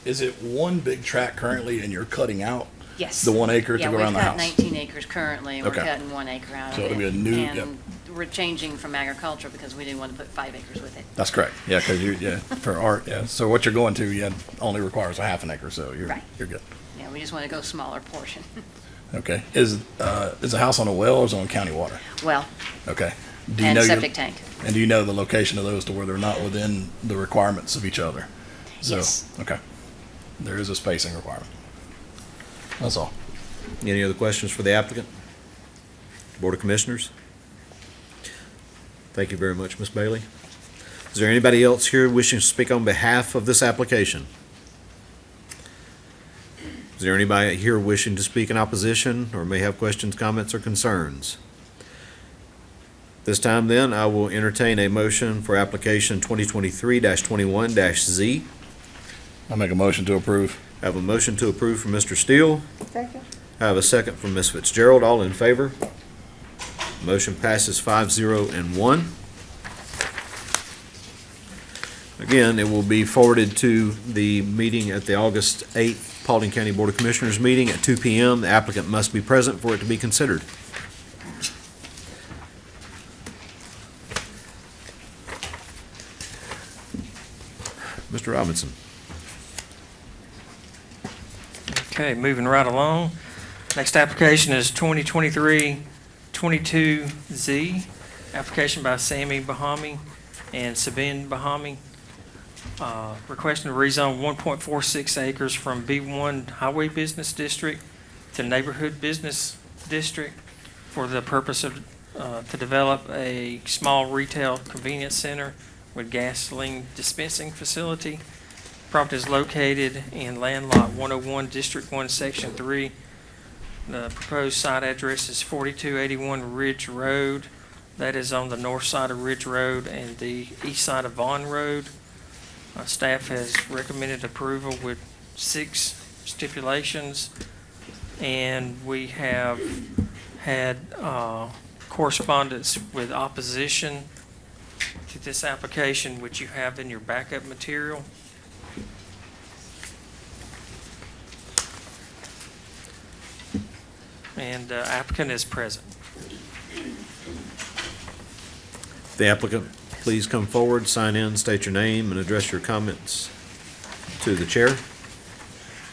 is it one big tract currently and you're cutting out Yes. the 1 acre to go around the house? Yeah, we've got 19 acres currently, and we're Okay. cutting 1 acre out of So it. it'll be a new- yep. And we're changing from agriculture because we didn't want to put 5 acres with it. That's correct. Yeah, because for art, yeah. So what you're going to, only requires a half an acre, so you're Right. good. Yeah, we just want to go smaller portion. Okay. Is the house on a well or is it on county water? Well, Okay. Do you and know septic tank. And do you know the location of those to where they're not within the requirements of each other? So, Yes. okay. There is a spacing requirement. That's all. Any other questions for the applicant? Board of Commissioners? Thank you very much, Ms. Bailey. Is there anybody else here wishing to speak on behalf of this application? Is there anybody here wishing to speak in opposition or may have questions, comments, or concerns? This time then, I will entertain a motion for application 2023-21-Z. I'll make a motion to approve. I have a motion to approve from Mr. Steele. Second. I have a second from Ms. Fitzgerald. All in favor? Motion passes 5-0 and 1. Again, it will be forwarded to the meeting at the August 8th Paulding County Board of Commissioners meeting at 2 p.m. The applicant must be present for it to be considered. Mr. Robinson. Okay, moving right along. Next application is 2023-22Z, application by Sammy Bahami and Sabine Bahami, requesting to rezone 1.46 acres from B1 Highway Business District to Neighborhood Business District for the purpose of, to develop a small retail convenience center with gasoline dispensing facility. Property is located in land lot 101, District 1, Section 3. The proposed site address is 4281 Ridge Road. That is on the north side of Ridge Road and the east side of Vaughn Road. Staff has recommended approval with 6 stipulations, and we have had correspondence with opposition to this application, which you have in your backup material. And applicant is present. The applicant, please come forward, sign in, state your name, and address your comments to the chair.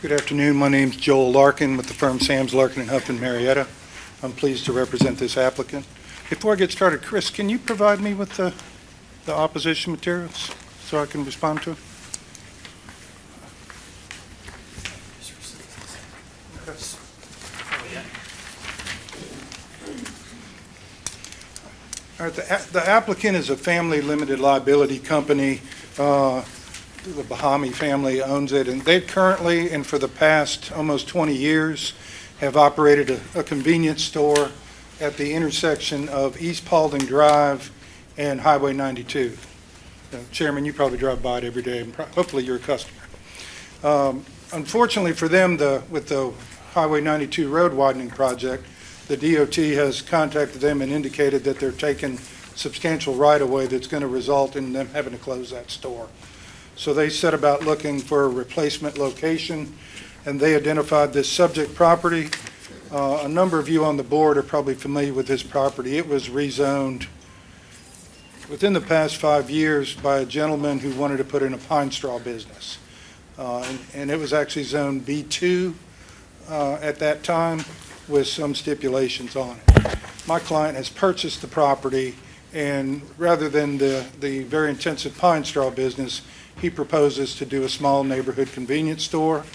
Good afternoon. My name's Joel Larkin with the firm Sams Larkin and Huff in Marietta. I'm pleased to represent this applicant. Before I get started, Chris, can you provide me with the opposition materials so I can respond to them? All right, the applicant is a family limited liability company. The Bahami family owns it, and they currently, and for the past almost 20 years, have operated a convenience store at the intersection of East Paulding Drive and Highway 92. Chairman, you probably drive by it every day, and hopefully you're a customer. Unfortunately for them, with the Highway 92 road widening project, the DOT has contacted them and indicated that they're taking substantial right-of-way that's going to result in them having to close that store. So they set about looking for a replacement location, and they identified this subject property. A number of you on the board are probably familiar with this property. It was rezoned within the past 5 years by a gentleman who wanted to put in a pine straw business. And it was actually zoned B2 at that time, with some stipulations on it. My client has purchased the property, and rather than the very intensive pine straw business, he proposes to do a small neighborhood convenience store.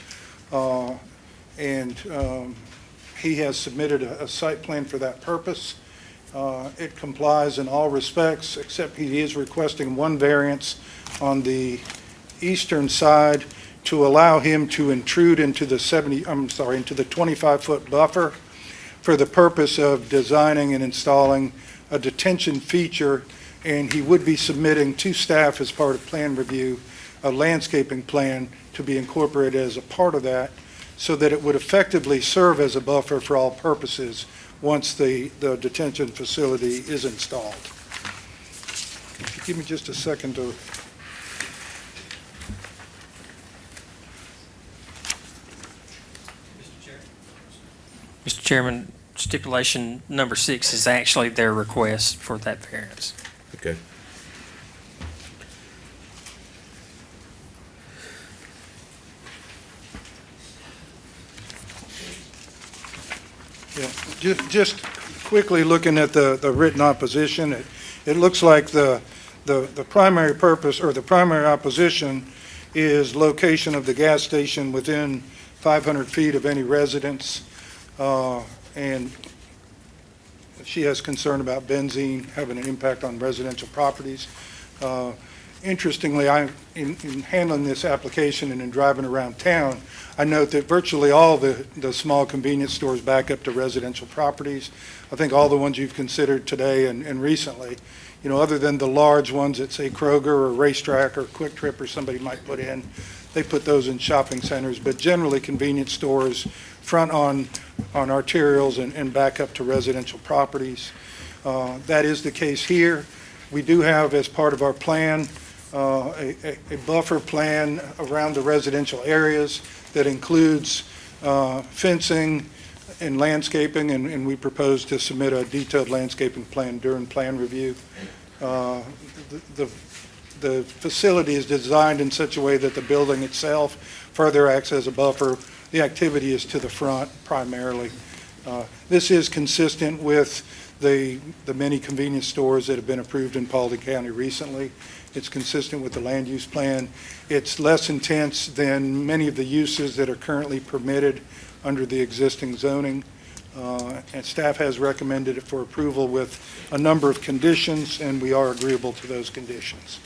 He has submitted a site plan for that purpose. It complies in all respects, except he is requesting one variance on the eastern side to allow him to intrude into the 25-foot buffer for the purpose of designing and installing a detention feature, and he would be submitting to staff as part of plan review a landscaping plan to be incorporated as a part of that, so that it would effectively serve as a buffer for all purposes once the detention facility is installed. If you give me just a second to... Mr. Chairman, stipulation number 6 is actually their request for that variance. Okay. Yeah, just quickly looking at the written opposition, it looks like the primary purpose, or the primary opposition, is location of the gas station within 500 feet of any residence, and she has concern about benzene having an impact on residential properties. Interestingly, in handling this application and in driving around town, I note that virtually all the small convenience stores back up to residential properties. I think all the ones you've considered today and recently, other than the large ones that say Kroger or Racetrack or Quick Trip or somebody might put in, they put those in shopping centers. But generally, convenience stores front on arterials and back up to residential properties. That is the case here. We do have, as part of our plan, a buffer plan around the residential areas that includes fencing and landscaping, and we propose to submit a detailed landscaping plan during plan review. The facility is designed in such a way that the building itself further acts as a buffer. The activity is to the front primarily. This is consistent with the many convenience stores that have been approved in Paulding County recently. It's consistent with the land use plan. It's less intense than many of the uses that are currently permitted under the existing zoning. And staff has recommended it for approval with a number of conditions, and we are agreeable to those conditions.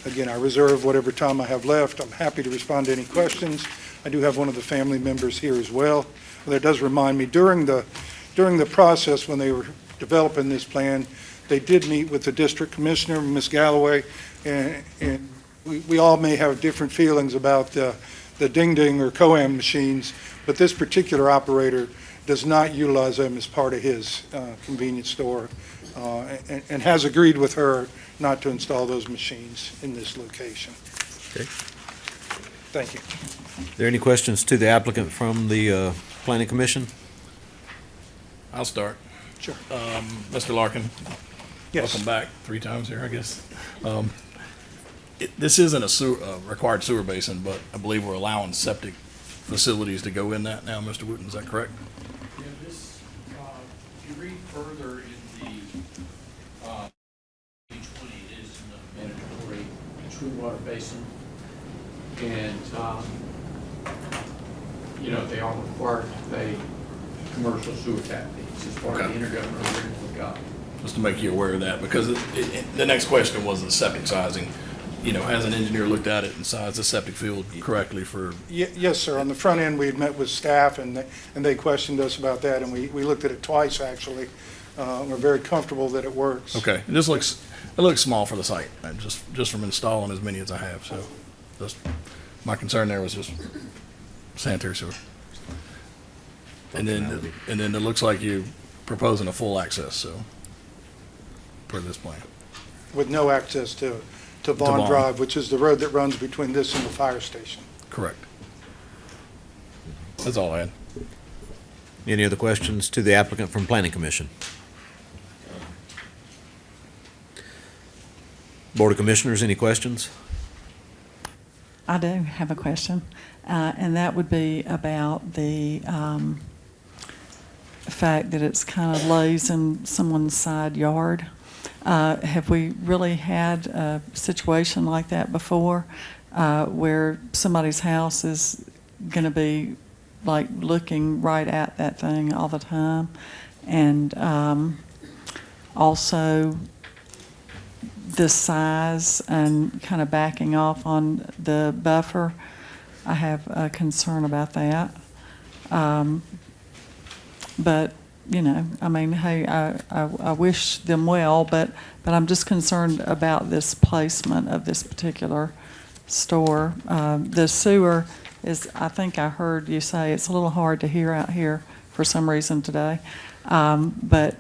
Again, I reserve whatever time I have left. I'm happy to respond to any questions. I do have one of the family members here as well. That does remind me, during the process when they were developing this plan, they did meet with the district commissioner, Ms. Galloway, and we all may have different feelings about the ding-ding or COAM machines, but this particular operator does not utilize them as part of his convenience store, and has agreed with her not to install those machines in this location. Okay. Thank you. Are there any questions to the applicant from the Planning Commission? I'll start. Sure. Mr. Larkin, Yes. welcome back 3 times here, I guess. This isn't a required sewer basin, but I believe we're allowing septic facilities to go in that now, Mr. Wooten, is that correct? Yeah, this, if you read further in the, page 20, it is a mandatory true water basin. And, they are required to pay commercial sewer tap fees as part of the intergovernmental agreement with God. Just to make you aware of that, because the next question was the septic sizing. Has an engineer looked at it and sized the septic field correctly for? Yes, sir. On the front end, we had met with staff, and they questioned us about that, and we looked at it twice, actually. We're very comfortable that it works. Okay, it looks small for the site, just from installing as many as I have, so my concern there was just sanitary sewer. And then it looks like you're proposing a full access, so, per this plan. With no access to Vaughn Drive, which is the road that runs between this and the fire station. Correct. That's all I had. Any other questions to the applicant from Planning Commission? Board of Commissioners, any questions? I do have a question, and that would be about the fact that it's kind of lays in someone's side yard. Have we really had a situation like that before, where somebody's house is going to be like looking right at that thing all the time? And also the size and kind of backing off on the buffer, I have a concern about that. But you know, I mean, hey, I wish them well, but I'm just concerned about this placement of this particular store. The sewer is, I think I heard you say, it's a little hard to hear out here for some reason today. But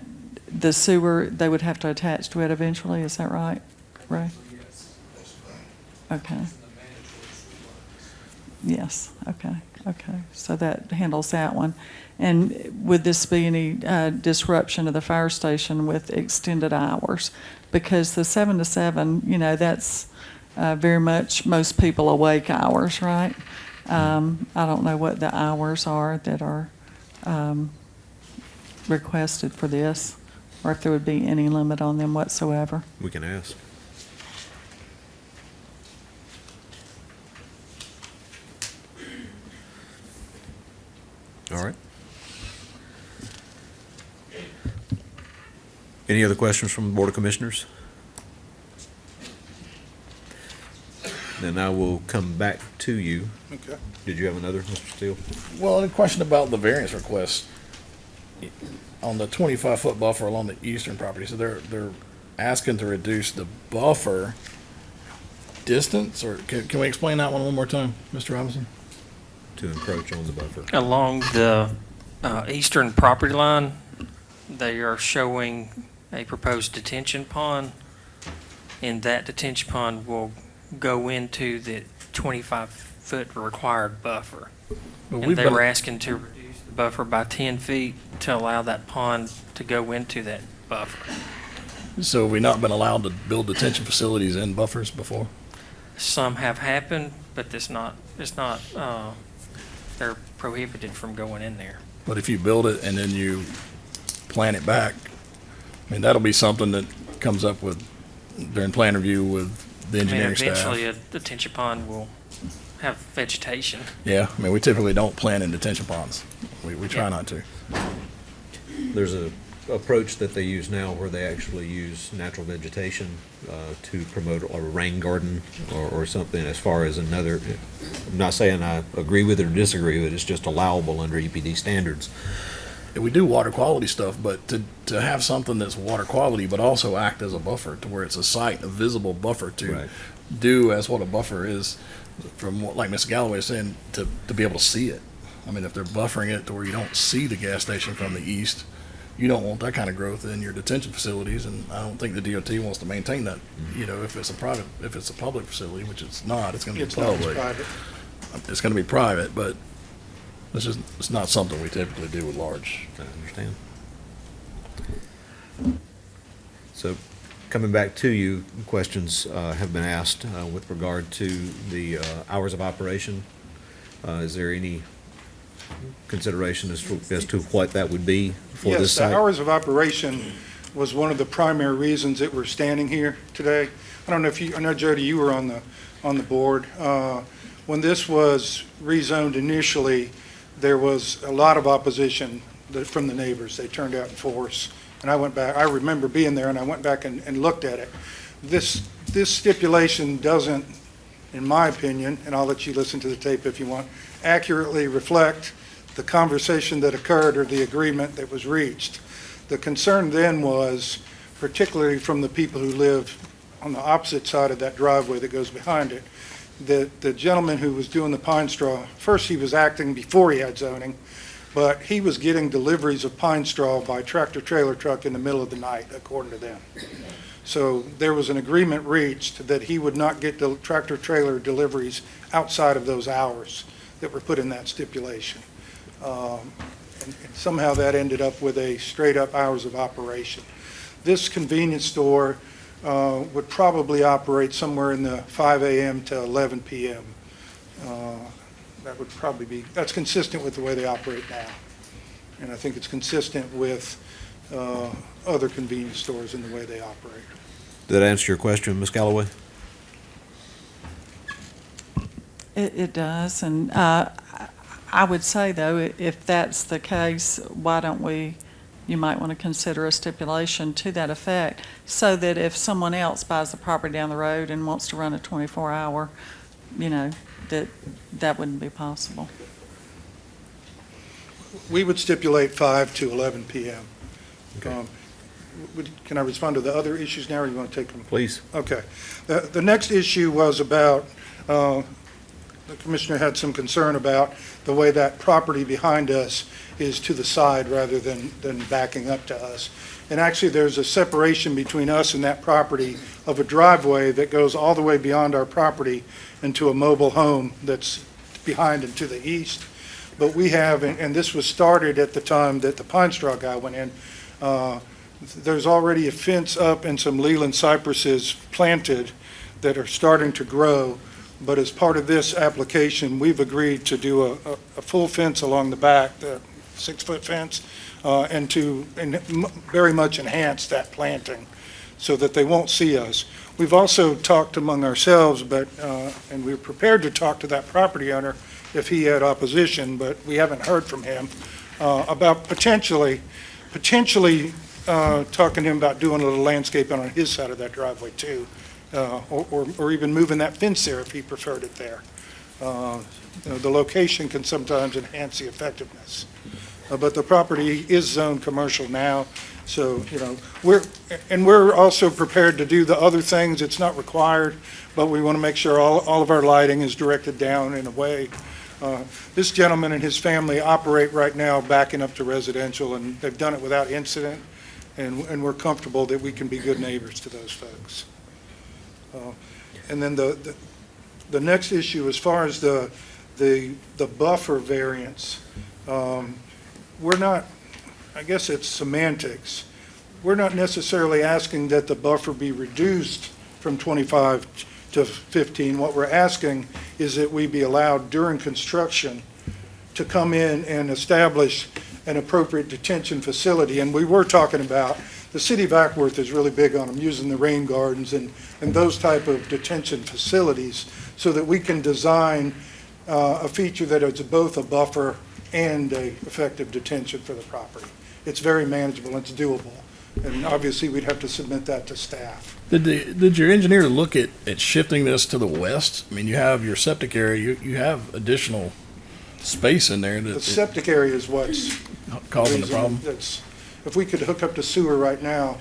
the sewer, they would have to attach to it eventually, is that right, Ray? Okay. Yes, okay, so that handles that one. And would this be any disruption of the fire station with extended hours? Because the 7 to 7, you know, that's very much most people awake hours, right? I don't know what the hours are that are requested for this, or if there would be any limit on them whatsoever. We can ask. All right. Any other questions from the Board of Commissioners? Then I will come back to you. Okay. Did you have another, Mr. Steele? Well, a question about the variance request on the 25-foot buffer along the eastern property. So they're asking to reduce the buffer distance, or can we explain that one one more time, Mr. Robinson? To encroach on the buffer. Along the eastern property line, they are showing a proposed detention pond, and that detention pond will go into the 25-foot required buffer. But And they were asking to reduce the buffer by 10 feet to allow that pond to go into that buffer. So have we not been allowed to build detention facilities in buffers before? Some have happened, but it's not, they're prohibited from going in there. But if you build it and then you plan it back, I mean, that'll be something that comes up with, during plan review with the engineering staff. Eventually, a detention pond will have vegetation. Yeah, I mean, we typically don't plan in detention ponds. We try not to. There's a approach that they use now where they actually use natural vegetation to promote a rain garden or something as far as another. I'm not saying I agree with it or disagree with it, it's just allowable under EPD standards. Yeah, we do water quality stuff, but to have something that's water quality but also act as a buffer to where it's a site, a visible buffer to do as what a buffer is, from what, like Ms. Galloway is saying, to be able to see it. I mean, if they're buffering it to where you don't see the gas station from the east, you don't want that kind of growth in your detention facilities, and I don't think the DOT wants to maintain that. You know, if it's a public facility, which it's not, it's going to be public. It's going to be private, but it's not something we typically do with large. I understand. So, coming back to you, questions have been asked with regard to the hours of operation. Is there any consideration as to what that would be for this site? Yes, the hours of operation was one of the primary reasons that we're standing here today. I don't know if I know, Jody, you were on the board. When this was rezoned initially, there was a lot of opposition from the neighbors. They turned out in force. And I remember being there, and I went back and looked at it. This stipulation doesn't, in my opinion, and I'll let you listen to the tape if you want, accurately reflect the conversation that occurred or the agreement that was reached. The concern then was, particularly from the people who live on the opposite side of that driveway that goes behind it, that the gentleman who was doing the pine straw, first he was acting before he had zoning, but he was getting deliveries of pine straw by tractor-trailer truck in the middle of the night, according to them. So there was an agreement reached that he would not get the tractor-trailer deliveries outside of those hours that were put in that stipulation. And somehow that ended up with a straight-up hours of operation. This convenience store would probably operate somewhere in the 5 a.m. to 11 p.m. That would probably be, that's consistent with the way they operate now. And I think it's consistent with other convenience stores in the way they operate. Did that answer your question, Ms. Galloway? It does, and I would say, though, if that's the case, why don't you might want to consider a stipulation to that effect, so that if someone else buys the property down the road and wants to run a 24-hour, you know, that wouldn't be possible. We would stipulate 5 to 11 p.m. Okay. Can I respond to the other issues now, or you want to take them? Please. Okay. The next issue was about, the commissioner had some concern about the way that property behind us is to the side rather than backing up to us. And actually, there's a separation between us and that property of a driveway that goes all the way beyond our property into a mobile home that's behind and to the east. But we have, and this was started at the time that the pine straw guy went in, there's already a fence up and some Leland cypresses planted that are starting to grow. But as part of this application, we've agreed to do a full fence along the back, the 6-foot fence, and to very much enhance that planting so that they won't see us. We've also talked among ourselves, and we're prepared to talk to that property owner if he had opposition, but we haven't heard from him, about potentially talking to him about doing a little landscaping on his side of that driveway too, or even moving that fence there if he preferred it there. The location can sometimes enhance the effectiveness. But the property is zoned commercial now, so, we're also prepared to do the other things. It's not required, but we want to make sure all of our lighting is directed down in a way. This gentleman and his family operate right now backing up to residential, and they've done it without incident, and we're comfortable that we can be good neighbors to those folks. And then the next issue, as far as the buffer variance, we're not, I guess it's semantics. We're not necessarily asking that the buffer be reduced from 25 to 15. What we're asking is that we be allowed during construction to come in and establish an appropriate detention facility. And we were talking about, the city of Ackworth is really big on them, using the rain gardens and those type of detention facilities so that we can design a feature that is both a buffer and a effective detention for the property. It's very manageable, it's doable, and obviously we'd have to submit that to staff. Did your engineer look at shifting this to the west? I mean, you have your septic area, you have additional space in there. The septic area is what's causing the problem? If we could hook up to sewer right now,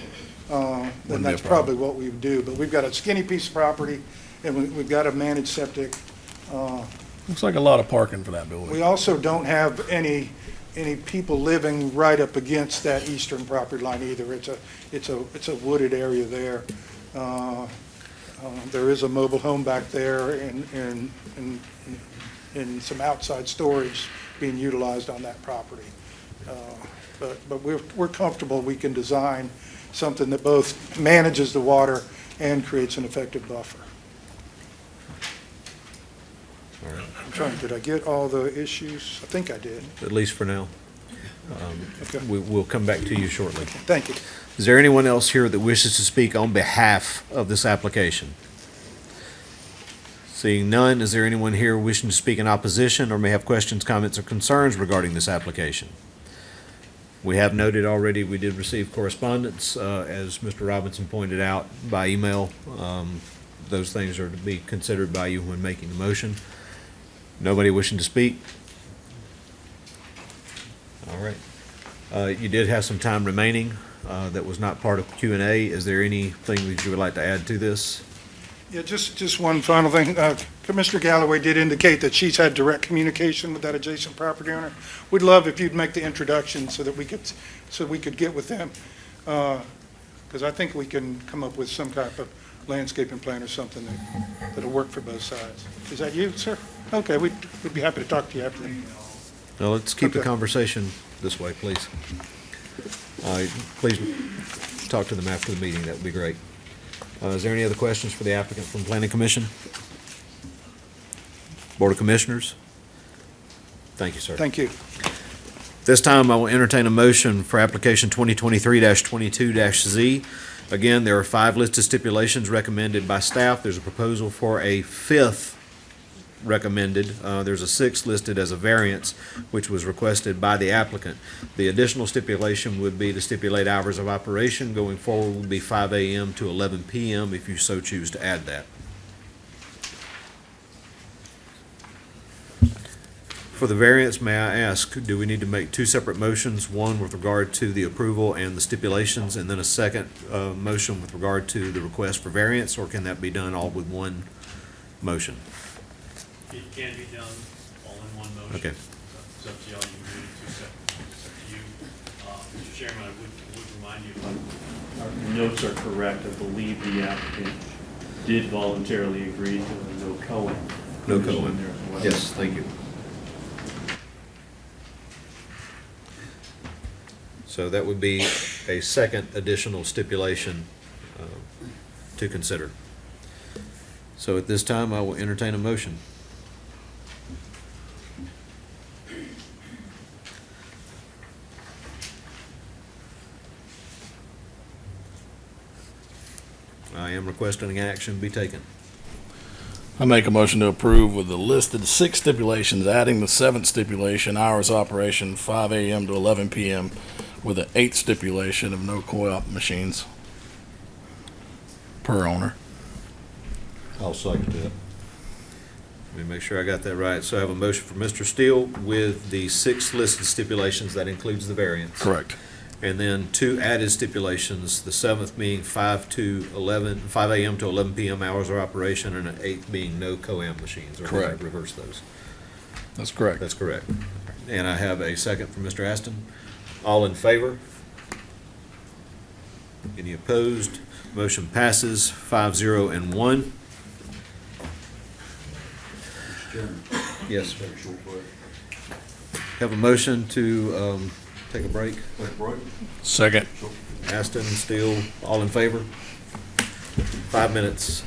then that's probably what we would do. But we've got a skinny piece of property, and we've got a managed septic. Looks like a lot of parking for that building. We also don't have any people living right up against that eastern property line either. It's a wooded area there. There is a mobile home back there and some outside storage being utilized on that property. But we're comfortable we can design something that both manages the water and creates an effective buffer. All right. I'm trying, did I get all the issues? I think I did. At least for now. Okay. We'll come back to you shortly. Thank you. Is there anyone else here that wishes to speak on behalf of this application? Seeing none, is there anyone here wishing to speak in opposition or may have questions, comments, or concerns regarding this application? We have noted already, we did receive correspondence, as Mr. Robinson pointed out, by email. Those things are to be considered by you when making the motion. Nobody wishing to speak? All right. You did have some time remaining that was not part of Q&A. Is there anything that you would like to add to this? Yeah, just one final thing. Commissioner Galloway did indicate that she's had direct communication with that adjacent property owner. We'd love if you'd make the introduction so that we could get with them. Because I think we can come up with some type of landscaping plan or something that'll work for both sides. Is that you, sir? Okay, we'd be happy to talk to you after the meeting. Now, let's keep the Okay. conversation this way, please. Please talk to them after the meeting. That would be great. Is there any other questions for the applicant from Planning Commission? Board of Commissioners? Thank you, sir. Thank you. This time, I will entertain a motion for application 2023-22-Z. Again, there are 5 listed stipulations recommended by staff. There's a proposal for a 5th recommended. There's a 6th listed as a variance, which was requested by the applicant. The additional stipulation would be to stipulate hours of operation. Going forward would be 5 a.m. to 11 p.m. if you so choose to add that. For the variance, may I ask, do we need to make two separate motions, one with regard to the approval and the stipulations, and then a second motion with regard to the request for variance, or can that be done all with one motion? It can be done all in one motion. Okay. It's up to y'all, you can do it two separate, it's up to you. Mr. Chairman, I would remind you, if our notes are correct, I believe the applicant did voluntarily agree to a no COAM. No provision COAM. there as well. Yes, thank you. So that would be a second additional stipulation to consider. So at this time, I will entertain a motion. I am requesting action be taken. I make a motion to approve with the listed 6 stipulations, adding the 7th stipulation, hours of operation 5 a.m. to 11 p.m., with the 8th stipulation of no co-op machines per owner. I'll second that. Let me make sure I got that right. So I have a motion for Mr. Steele with the 6 listed stipulations, that includes the variance. Correct. And then 2 added stipulations, the 7th being 5 a.m. to 11 p.m. hours of operation, and the 8th being no co-am machines. Or did I Correct. reverse those? That's correct. That's correct. And I have a second from Mr. Aston. All in favor? Any opposed? Motion passes 5-0 and 1. Yes. Have a motion to take a break. Second. Aston, Steele, all in favor? 5 minutes.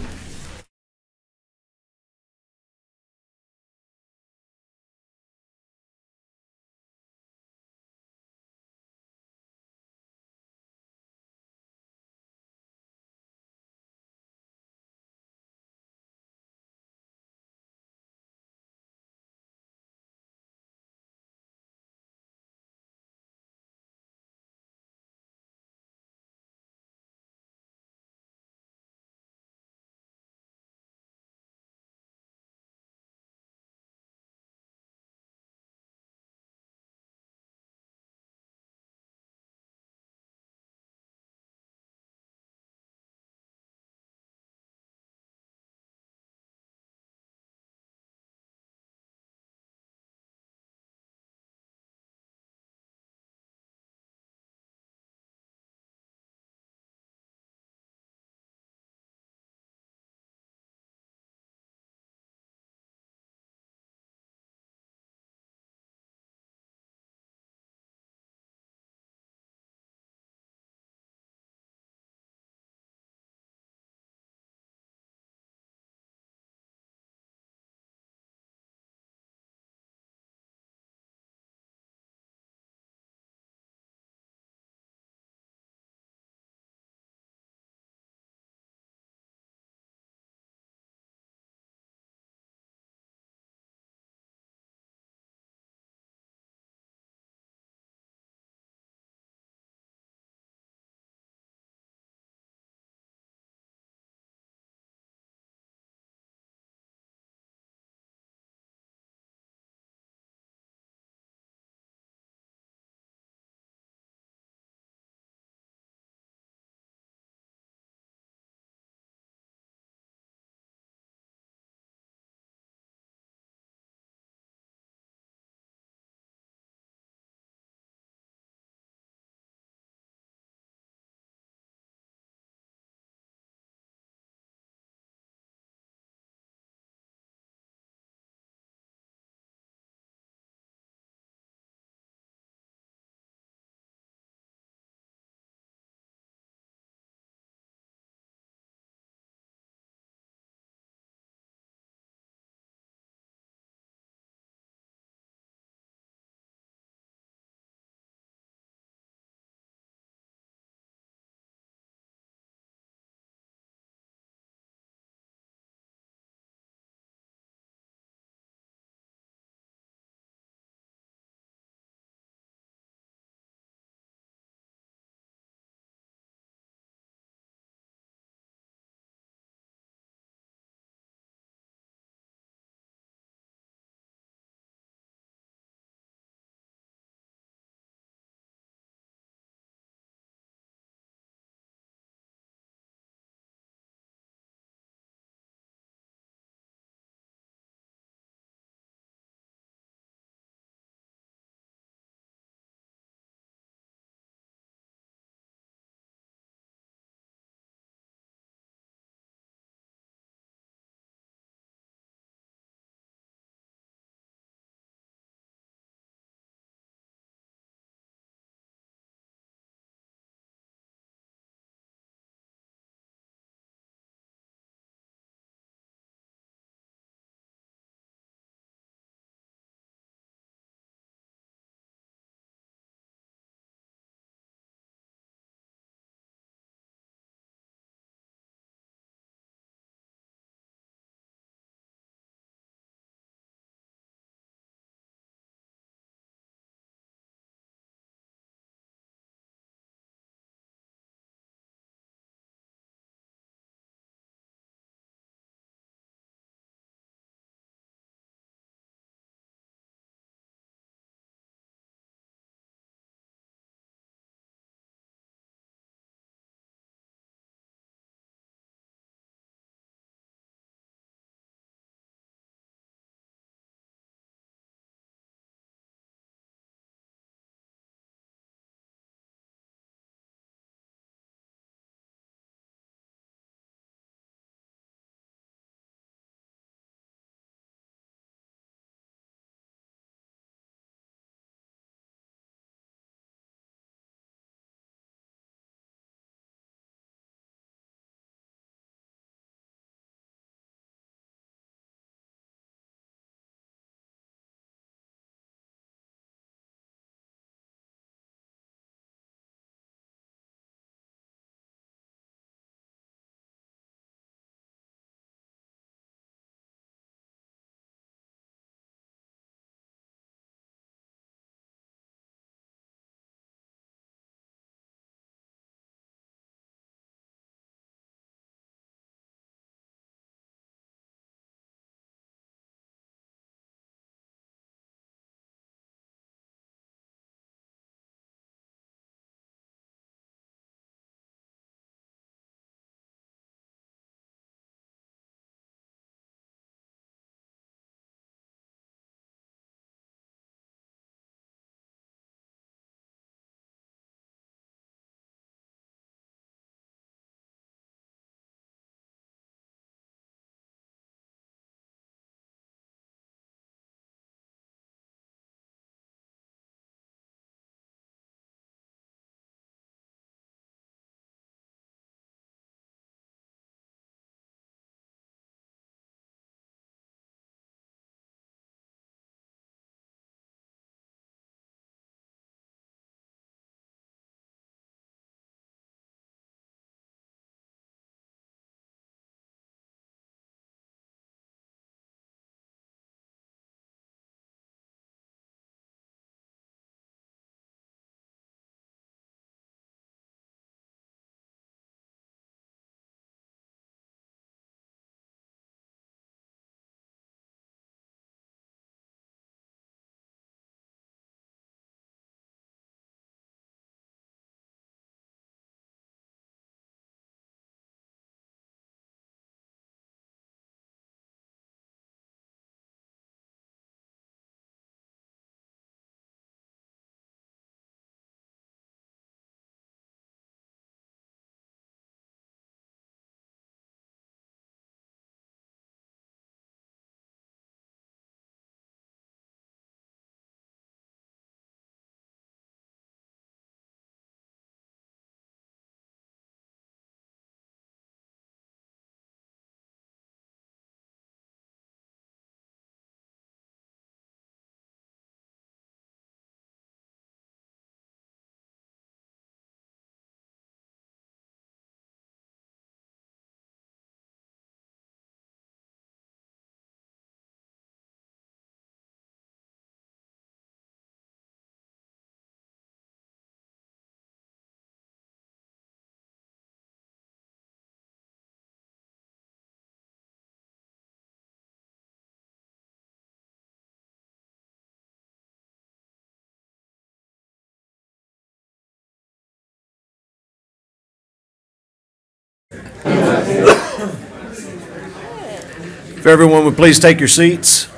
everyone would please take your seats.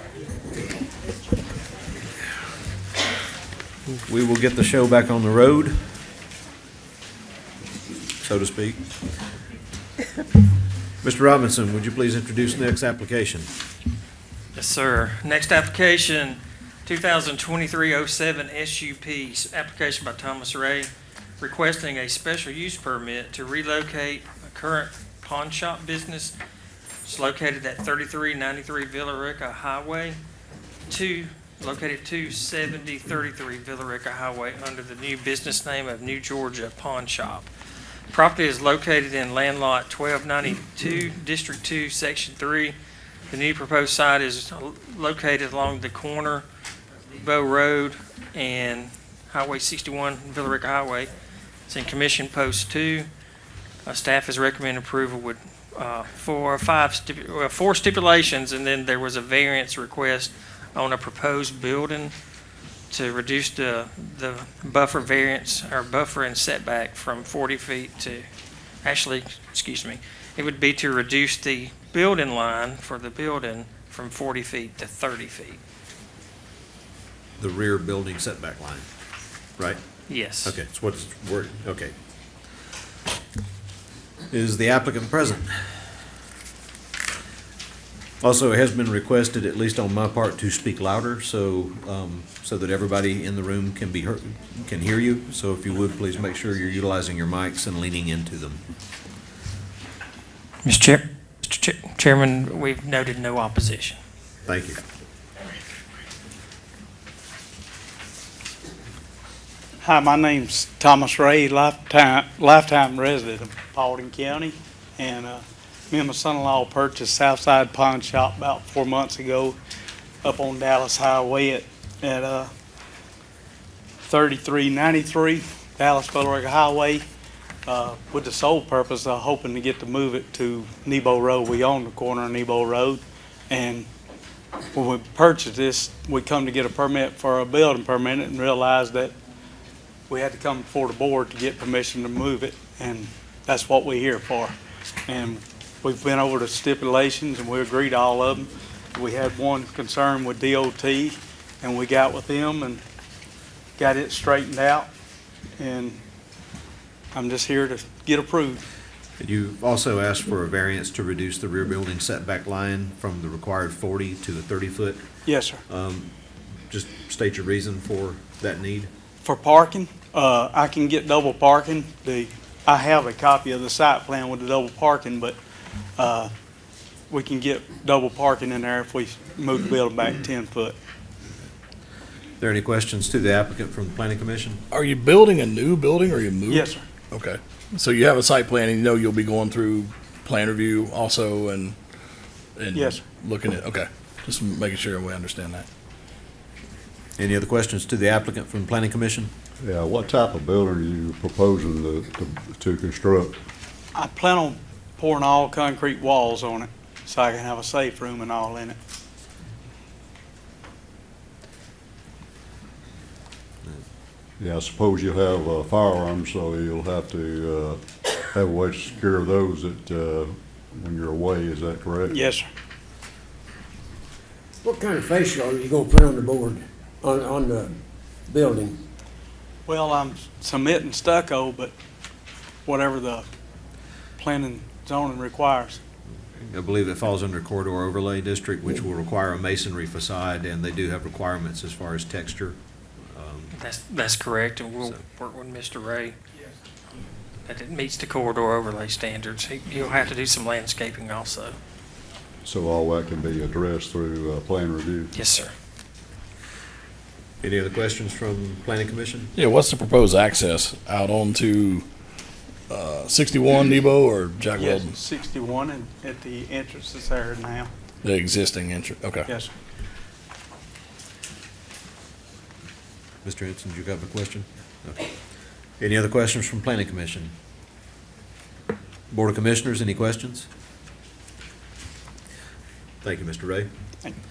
We will get the show back on the road, so to speak. Mr. Robinson, would you please introduce the next application? Yes, sir. Next application, 2023-07 SUP, application by Thomas Ray, requesting a special use permit to relocate a current pawn shop business. It's located at 3393 Villa Rica Highway, located 27033 Villa Rica Highway under the new business name of New Georgia Pawn Shop. Property is located in land lot 1292, District 2, Section 3. The new proposed site is located along the corner Bow Road and Highway 61, Villa Rica Highway. It's in Commission Post 2. Staff has recommended approval with four stipulations, and then there was a variance request on a proposed building to reduce the buffer variance or buffer and setback from 40 feet to, actually, excuse me, it would be to reduce the building line for the building from 40 feet to 30 feet. The rear building setback line, right? Yes. Okay, so what's word, okay. Is the applicant present? Also, it has been requested, at least on my part, to speak louder, so that everybody in the room can be heard, can hear you. So if you would, please make sure you're utilizing your mics and leaning into them. Mr. Chairman, we've noted no opposition. Thank you. Hi, my name's Thomas Ray, lifetime resident of Paulding County, and me and my son-in-law purchased Southside Pawn Shop about 4 months ago up on Dallas Highway at 3393 Dallas Villa Rica Highway, with the sole purpose of hoping to get to move it to Nebo Road. We own the corner of Nebo Road, and when we purchased this, we come to get a permit for a building permit and realized that we had to come before the board to get permission to move it, and that's what we're here for. And we've been over the stipulations, and we agreed to all of them. We had one concern with DOT, and we got with them and got it straightened out, and I'm just here to get approved. You also asked for a variance to reduce the rear building setback line from the required 40 to the 30-foot. Yes, sir. Just state your reason for that need. For parking, I can get double parking. I have a copy of the site plan with the double parking, but we can get double parking in there if we move the building back 10 foot. Are there any questions to the applicant from the planning commission? Are you building a new building or are you moving? Yes, sir. Okay. So you have a site plan and you know you'll be going through plan review also and Yes, sir. looking at, okay. Just making sure we understand that. Any other questions to the applicant from the planning commission? Yeah, what type of building are you proposing to construct? I plan on pouring all concrete walls on it so I can have a safe room and all in it. Yeah, I suppose you'll have firearms, so you'll have to have a way to secure those when you're away, is that correct? Yes, sir. What kind of facial are you gonna put on the board, on the building? Well, I'm submitting stucco, but whatever the planning zoning requires. I believe it falls under corridor overlay district, which will require a masonry facade, and they do have requirements as far as texture. That's correct, and we'll work with Mr. Ray. That it meets the corridor overlay standards. He'll have to do some landscaping also. So all that can be addressed through plan review? Yes, sir. Any other questions from planning commission? Yeah, what's the proposed access out onto 61 Nebo or Jack Yes, Weldon? 61 and at the entrance that's there now. The existing entrance, okay. Yes, sir. Mr. Henson, did you have a question? Okay. Any other questions from planning commission? Board of Commissioners, any questions? Thank you, Mr. Ray. Thank you.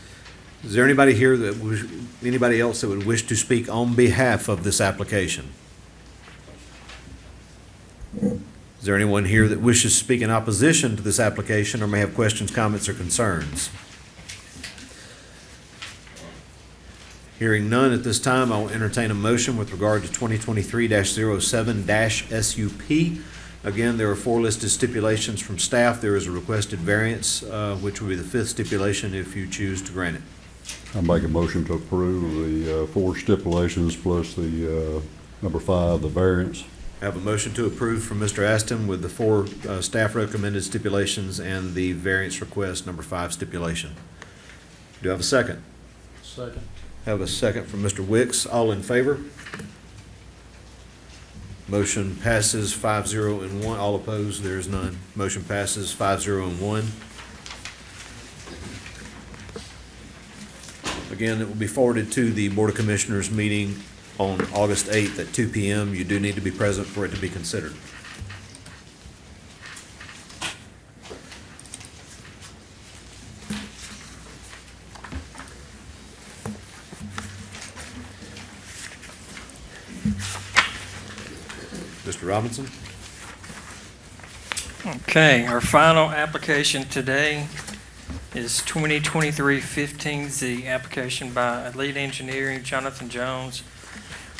Is there anybody here anybody else that would wish to speak on behalf of this application? Is there anyone here that wishes to speak in opposition to this application or may have questions, comments, or concerns? Hearing none at this time, I will entertain a motion with regard to 2023-07-SUP. Again, there are 4 listed stipulations from staff. There is a requested variance, which will be the 5th stipulation if you choose to grant it. I make a motion to approve the 4 stipulations plus the number 5, the variance. I have a motion to approve from Mr. Aston with the 4 staff recommended stipulations and the variance request number 5 stipulation. Do I have a second? Second. Have a second from Mr. Wicks. All in favor? Motion passes 5-0 and 1. All opposed? There is none. Motion passes 5-0 and 1. Again, it will be forwarded to the Board of Commissioners meeting on August 8th at 2 p.m. You do need to be present for it to be considered. Mr. Robinson? Okay, our final application today is 2023-15Z, application by Elite Engineering, Jonathan Jones,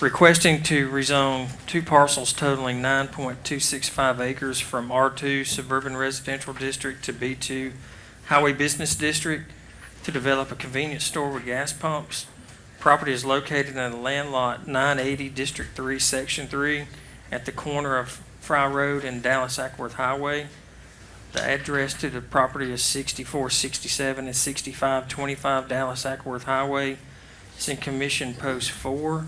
requesting to rezone 2 parcels totaling 9.265 acres from R2 Suburban Residential District to B2 Highway Business District to develop a convenience store with gas pumps. Property is located in the land lot 980, District 3, Section 3, at the corner of Fry Road and Dallas-Ackworth Highway. The address to the property is 6467 and 6525 Dallas-Ackworth Highway. It's in Commission Post 4.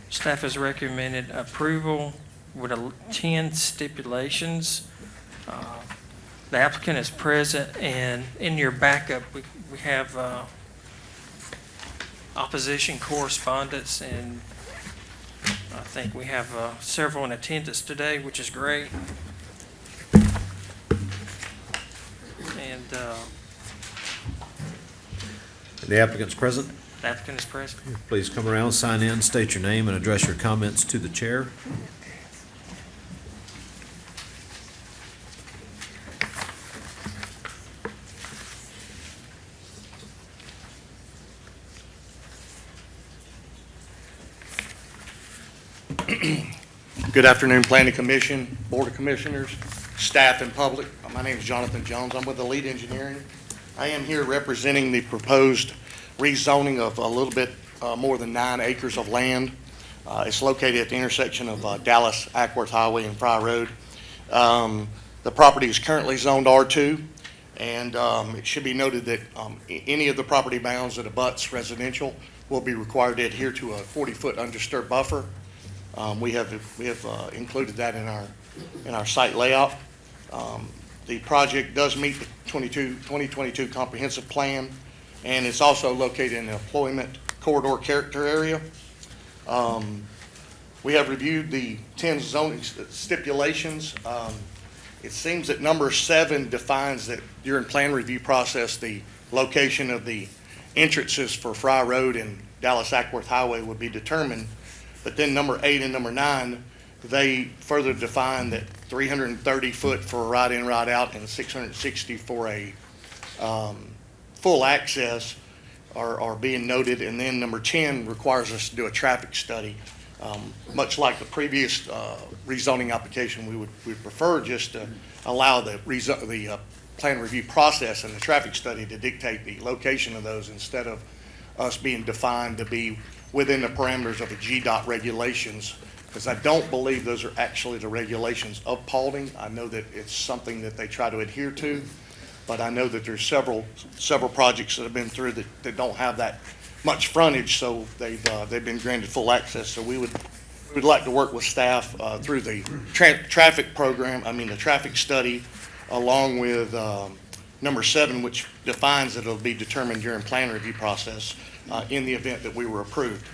Staff has recommended approval with 10 stipulations. The applicant is present, and in your backup, we have opposition correspondence, and I think we have several in attendance today, which is great. And The applicant's present. the applicant is present. Please come around, sign in, state your name, and address your comments to the chair. Good afternoon, Planning Commission, Board of Commissioners, staff and public. My name is Jonathan Jones. I'm with Elite Engineering. I am here representing the proposed rezoning of a little bit more than 9 acres of land. It's located at the intersection of Dallas-Ackworth Highway and Fry Road. The property is currently zoned R2, and it should be noted that any of the property bounds that abuts residential will be required to adhere to a 40-foot undisturbed buffer. We have included that in our site layout. The project does meet the 2022 comprehensive plan, and it's also located in the employment corridor character area. We have reviewed the 10 zoning stipulations. It seems that number 7 defines that during plan review process, the location of the entrances for Fry Road and Dallas-Ackworth Highway would be determined. But then number 8 and number 9, they further define that 330 foot for a ride-in, ride-out, and 660 for a full access are being noted. And then number 10 requires us to do a traffic study. Much like the previous rezoning application, we would prefer just to allow the plan review process and the traffic study to dictate the location of those instead of us being defined to be within the parameters of the GDOT regulations, because I don't believe those are actually the regulations of Paulding. I know that it's something that they try to adhere to, but I know that there's several projects that have been through that don't have that much frontage, so they've been granted full access. So we would like to work with staff through the traffic program, the traffic study, along with number 7, which defines that it'll be determined during plan review process in the event that we were approved.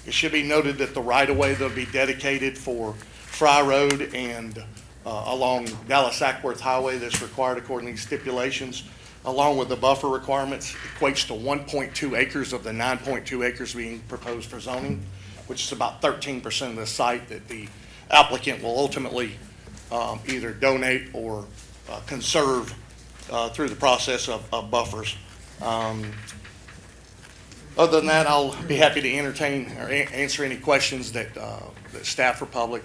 It should be noted that the right-of-way that'll be dedicated for Fry Road and along Dallas-Ackworth Highway that's required according to these stipulations, along with the buffer requirements, equates to 1.2 acres of the 9.2 acres being proposed for zoning, which is about 13% of the site that the applicant will ultimately either donate or conserve through the process of buffers. Other than that, I'll be happy to entertain or answer any questions that staff or public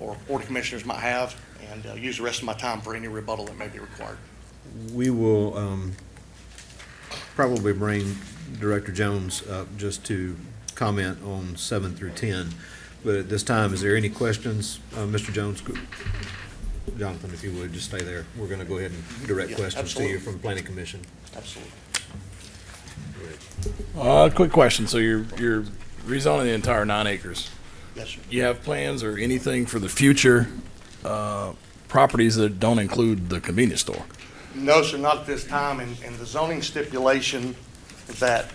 or board of commissioners might have, and use the rest of my time for any rebuttal that may be required. We will probably bring Director Jones up just to comment on 7 through 10. But at this time, is there any questions? Mr. Jones, Jonathan, if you would, just stay there. We're going to go ahead and direct Yeah, questions to you absolutely. from the Planning Commission. Absolutely. Quick question. So you're rezoning the entire 9 acres. Yes, sir. You have plans or anything for the future properties that don't include the convenience store? No, sir, not at this time. And the zoning stipulation that,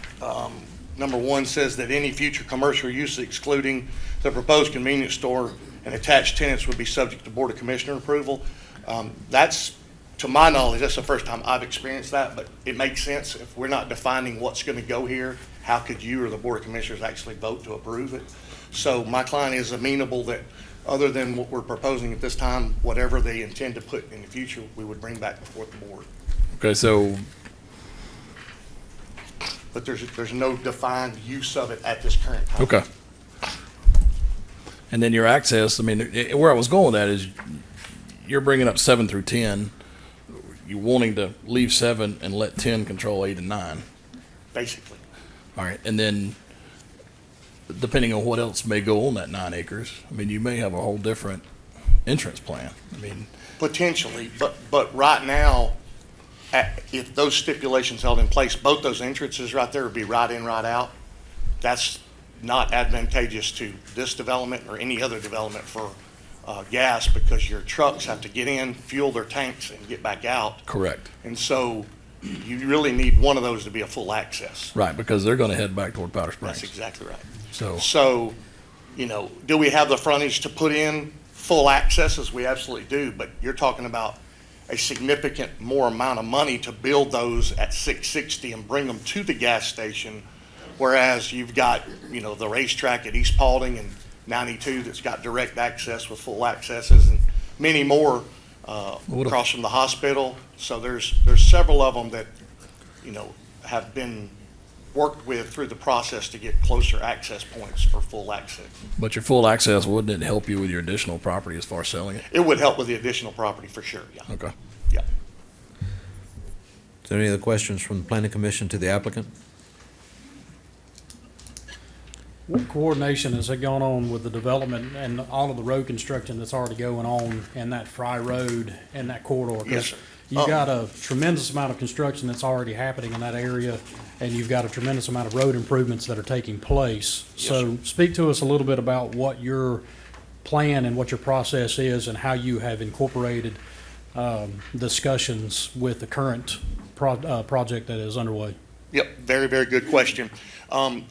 number 1 says that any future commercial use excluding the proposed convenience store and attached tenants would be subject to Board of Commissioner approval. That's, to my knowledge, that's the first time I've experienced that, but it makes sense. If we're not defining what's going to go here, how could you or the Board of Commissioners actually vote to approve it? So my client is amenable that, other than what we're proposing at this time, whatever they intend to put in the future, we would bring back before the board. Okay, so But there's no defined use of it at this current time. okay. And then your access, I mean, where I was going with that is you're bringing up 7 through 10. You wanting to leave 7 and let 10 control 8 and 9. Basically. All right, and then depending on what else may go on that 9 acres, I mean, you may have a whole different entrance plan. I mean, Potentially, but right now, if those stipulations held in place, both those entrances right there would be right in, right out. That's not advantageous to this development or any other development for gas, because your trucks have to get in, fuel their tanks, and get back out. correct. And so you really need one of those to be a full access. Right, because they're going to head back toward Powder Springs. That's exactly right. So, Do we have the frontage to put in full accesses? We absolutely do, but you're talking about a significant more amount of money to build those at 660 and bring them to the gas station, whereas you've got, the racetrack at East Paulding and 92 that's got direct access with full accesses, and many more across from the hospital. So there's several of them that, have been worked with through the process to get closer access points for full access. but your full access, wouldn't it help you with your additional property as far as selling it? It would help with the additional property for sure, yeah. Okay. Yeah. Is there any other questions from the Planning Commission to the applicant? What coordination has gone on with the development and all of the road construction that's already going on in that Fry Road and that corridor? 'Cause Yes, sir. You've got a tremendous amount of construction that's already happening in that area, and you've got a tremendous amount of road improvements that are taking place. Yes, So speak to us a little bit about what your plan and what your process is and how you have incorporated discussions with the current project that is underway. Yep, very, very good question.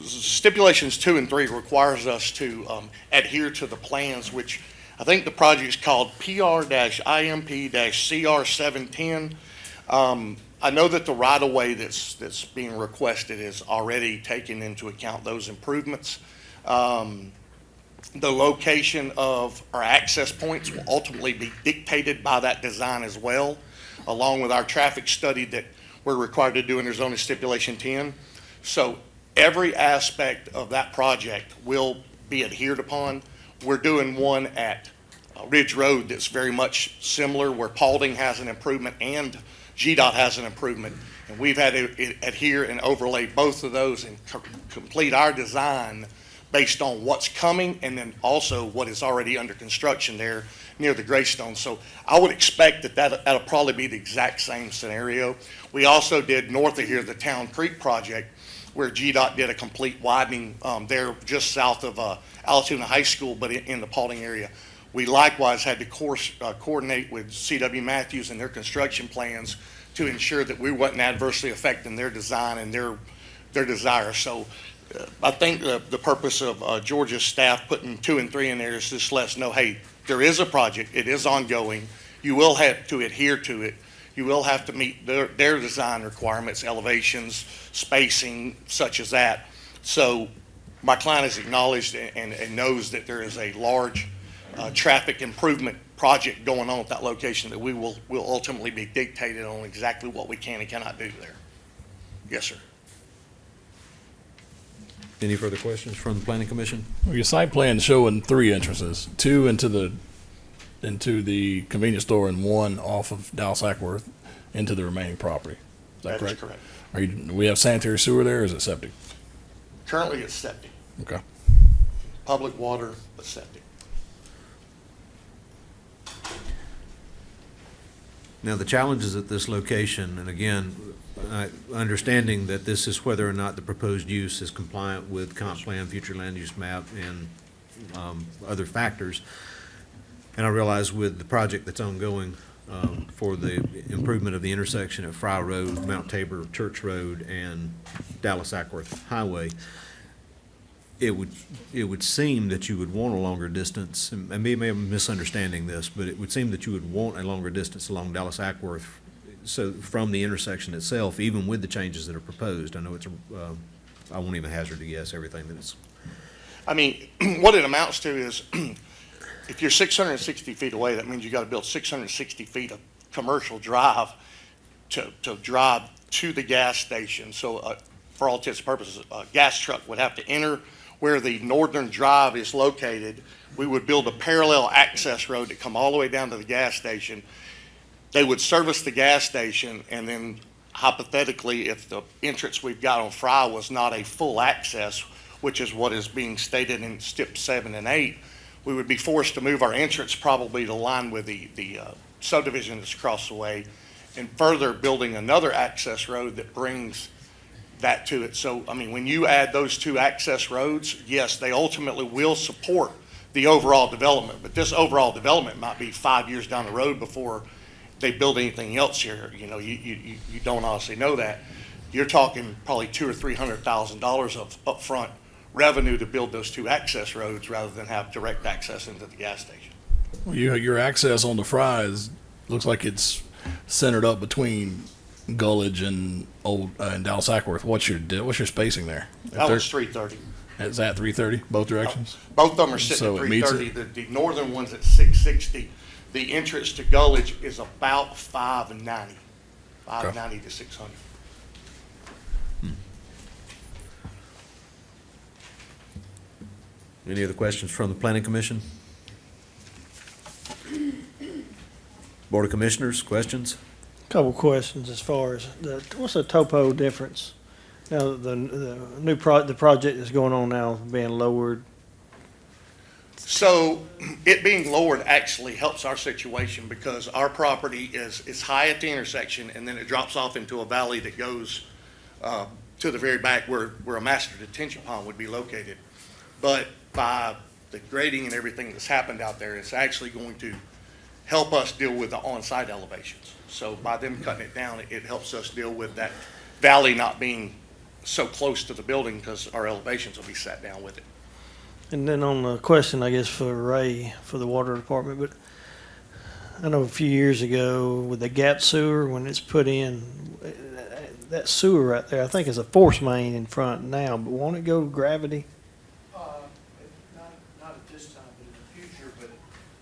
Stipulations 2 and 3 requires us to adhere to the plans, which I think the project is called PR-IMP-CR710. I know that the right-of-way that's being requested is already taking into account those improvements. The location of our access points will ultimately be dictated by that design as well, along with our traffic study that we're required to do under zoning stipulation 10. So every aspect of that project will be adhered upon. We're doing one at Ridge Road that's very much similar, where Paulding has an improvement and GDOT has an improvement. And we've had to adhere and overlay both of those and complete our design based on what's coming and then also what is already under construction there near the Greystone. So I would expect that'll probably be the exact same scenario. We also did north of here, the Town Creek project, where GDOT did a complete widening there just south of Alatoona High School, but in the Paulding area. We likewise had to coordinate with C.W. Matthews and their construction plans to ensure that we wasn't adversely affecting their design and their desire. So I think the purpose of Georgia's staff putting 2 and 3 in there is just let us know, hey, there is a project, it is ongoing, you will have to adhere to it, you will have to meet their design requirements, elevations, spacing, such as that. So my client has acknowledged and knows that there is a large traffic improvement project going on at that location that will ultimately be dictated on exactly what we can and cannot do there. Yes, sir. Any further questions from the planning commission? Well, your site plan showing 3 entrances, 2 into the convenience store and 1 off of Dallas Ackworth into the remaining property. Is that correct? Is correct. Do we have sanitary sewer there, or is it septic? Currently, it's septic. Okay. Public water, but septic. Now, the challenges at this location, and again, understanding that this is whether or not the proposed use is compliant with comp plan, future land use map, and other factors. And I realize with the project that's ongoing for the improvement of the intersection at Fry Road, Mount Tabor Church Road, and Dallas Ackworth Highway, it would seem that you would want a longer distance, and maybe I'm misunderstanding this, but it would seem that you would want a longer distance along Dallas Ackworth, so from the intersection itself, even with the changes that are proposed. I know it's, I won't even hazard to guess everything that it's. I mean, what it amounts to is, if you're 660 feet away, that means you got to build 660 feet of commercial drive to drive to the gas station. So for all intents and purposes, a gas truck would have to enter where the northern drive is located. We would build a parallel access road to come all the way down to the gas station. They would service the gas station, and then hypothetically, if the entrance we've got on Fry was not a full access, which is what is being stated in STIP 7 and 8, we would be forced to move our entrance probably to line with the subdivision that's across the way, and further building another access road that brings that to it. So, I mean, when you add those 2 access roads, yes, they ultimately will support the overall development, but this overall development might be 5 years down the road before they build anything else here. You know, you don't honestly know that. You're talking probably $200,000 or $300,000 of upfront revenue to build those 2 access roads rather than have direct access into the gas station. Well, your access on the Fry looks like it's centered up between Gulledge and and Dallas Ackworth. What's your spacing there? That was 330. Is that 330, both directions? Both of them are sitting So at it meets 330. The northern one's at 660. The entrance to Gulledge is about 590 to 600. Any other questions from the planning commission? Board of Commissioners, questions? Couple questions as far as what's the topo difference? Now, the project that's going on now being lowered. So it being lowered actually helps our situation because our property is high at the intersection, and then it drops off into a valley that goes to the very back where a master detention pond would be located. But by the grading and everything that's happened out there, it's actually going to help us deal with the on-site elevations. So by them cutting it down, it helps us deal with that valley not being so close to the building because our elevations will be set down with it. And then on the question, I guess, for Ray, for the water department, but I know a few years ago with the gap sewer, when it's put in, that sewer right there, I think is a force main in front now, but won't it go to gravity? Not at this time, but in the future, but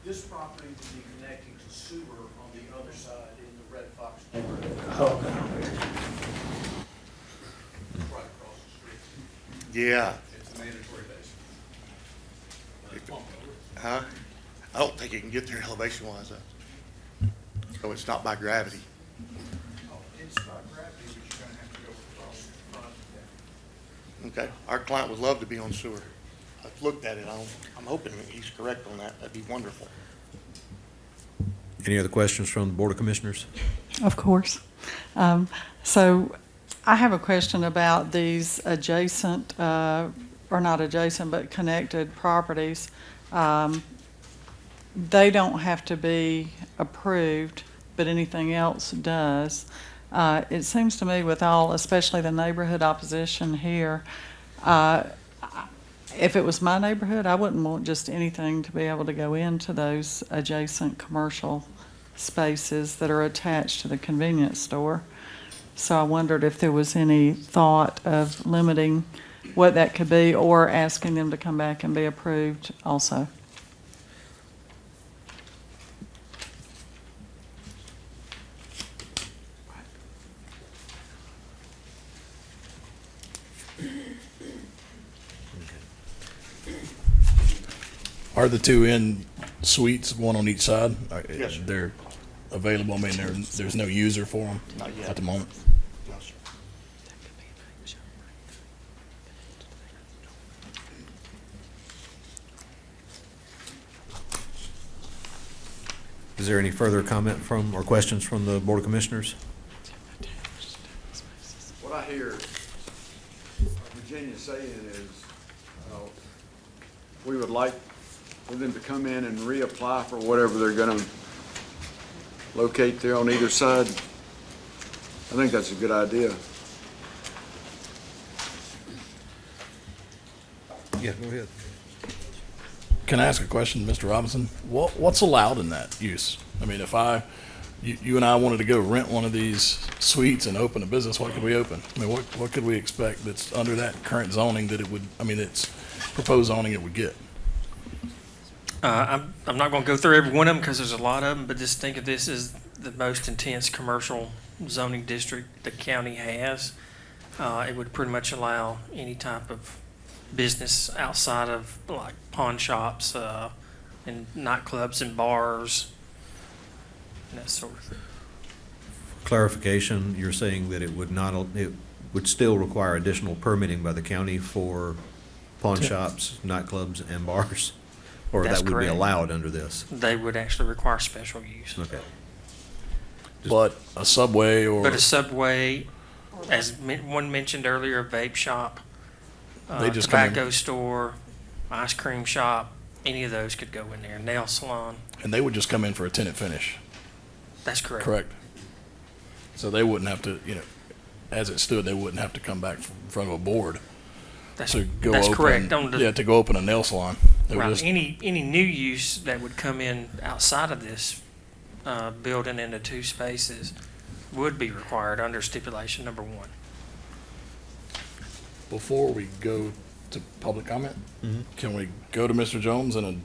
this property will be connecting to sewer on the other side in the Red Fox neighborhood. Right across the street. Yeah. It's a mandatory basin. Huh? I don't think it can get there elevation wise. So it's not by gravity. Oh, it's by gravity, but you're gonna have to go across the front. Okay. Our client would love to be on sewer. I've looked at it. I'm hoping that he's correct on that. That'd be wonderful. Any other questions from the Board of Commissioners? Of course. So I have a question about these adjacent, or not adjacent, but connected properties. They don't have to be approved, but anything else does. It seems to me with all, especially the neighborhood opposition here, if it was my neighborhood, I wouldn't want just anything to be able to go into those adjacent commercial spaces that are attached to the convenience store. So I wondered if there was any thought of limiting what that could be or asking them to come back and be approved also. Are the two in suites, one on each side? Yes, sir. They're available, I mean, there's no user for them Not yet. at the moment? No, sir. Is there any further comment from, or questions from the Board of Commissioners? What I hear Virginia saying is, we would like for them to come in and reapply for whatever they're gonna locate there on either side. I think that's a good idea. Yeah, go ahead. Can I ask a question, Mr. Robinson? What's allowed in that use? I mean, if you and I wanted to go rent one of these suites and open a business, what could we open? I mean, what could we expect that's under that current zoning that it would, I mean, it's proposed zoning it would get? I'm not going to go through every one of them because there's a lot of them, but just think of this as the most intense commercial zoning district the county has. It would pretty much allow any type of business outside of like pawn shops and nightclubs and bars and that sort of thing. Clarification, you're saying that it would still require additional permitting by the county for pawn shops, nightclubs, and bars? Or That's that would be correct. allowed under this? They would actually require special use. Okay. But a Subway or? But a Subway, as one mentioned earlier, a vape shop, They just come in. tobacco store, ice cream shop, any of those could go in there, nail salon. And they would just come in for a tenant finish? That's correct. Correct. So they wouldn't have to, as it stood, they wouldn't have to come back in front of a board to go That's open. correct. To go open a nail salon. They would Right. just- Any new use that would come in outside of this building into two spaces would be required under stipulation number 1. Before we go to public comment, Mhm. can we go to Mr. Jones and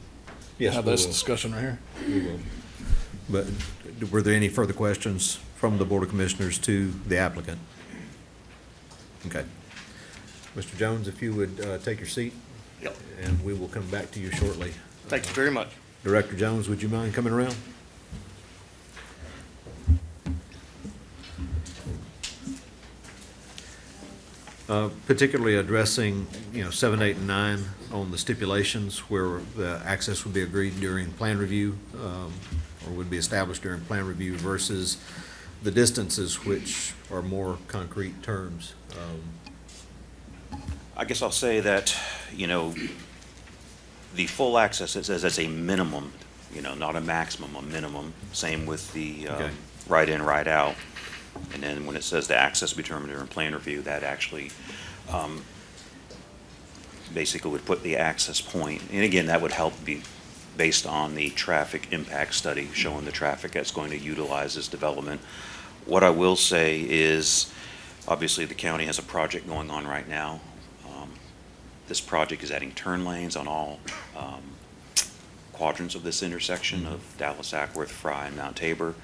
Yes, have we this will. discussion right here? We will. But were there any further questions from the Board of Commissioners to the applicant? Okay. Mr. Jones, if you would take your seat? Yep. And we will come back to you shortly. Thank you very much. Director Jones, would you mind coming around? Particularly addressing, 7, 8, and 9 on the stipulations where the access would be agreed during plan review, or would be established during plan review versus the distances, which are more concrete terms. I guess I'll say that, the full access, it says as a minimum, not a maximum, a minimum. Same with the Okay. right in, right out. And then when it says the access will be determined during plan review, that actually basically would put the access point. And again, that would help be based on the traffic impact study showing the traffic that's going to utilize this development. What I will say is, obviously, the county has a project going on right now. This project is adding turn lanes on all quadrants of this intersection of Dallas, Ackworth, Fry, and Mount Tabor.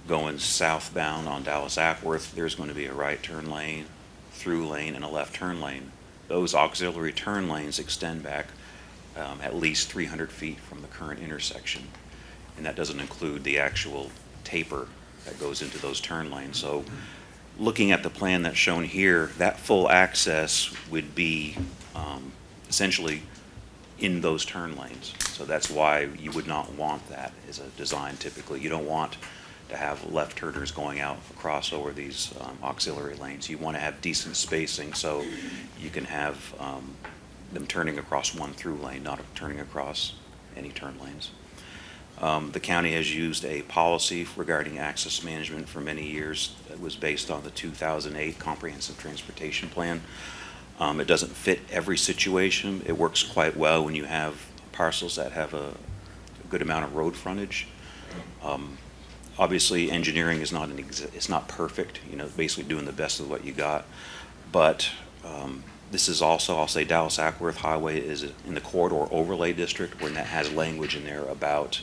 Going southbound on Dallas, Ackworth, there's going to be a right turn lane, through lane, and a left turn lane. Those auxiliary turn lanes extend back at least 300 feet from the current intersection. And that doesn't include the actual taper that goes into those turn lanes. So looking at the plan that's shown here, that full access would be essentially in those turn lanes. So that's why you would not want that as a design typically. You don't want to have left turners going out across over these auxiliary lanes. You want to have decent spacing so you can have them turning across one through lane, not turning across any turn lanes. The county has used a policy regarding access management for many years that was based on the 2008 Comprehensive Transportation Plan. It doesn't fit every situation. It works quite well when you have parcels that have a good amount of road frontage. Obviously, engineering is it's not perfect, basically doing the best of what you got. But this is also, I'll say, Dallas Ackworth Highway is in the corridor overlay district, when that has language in there about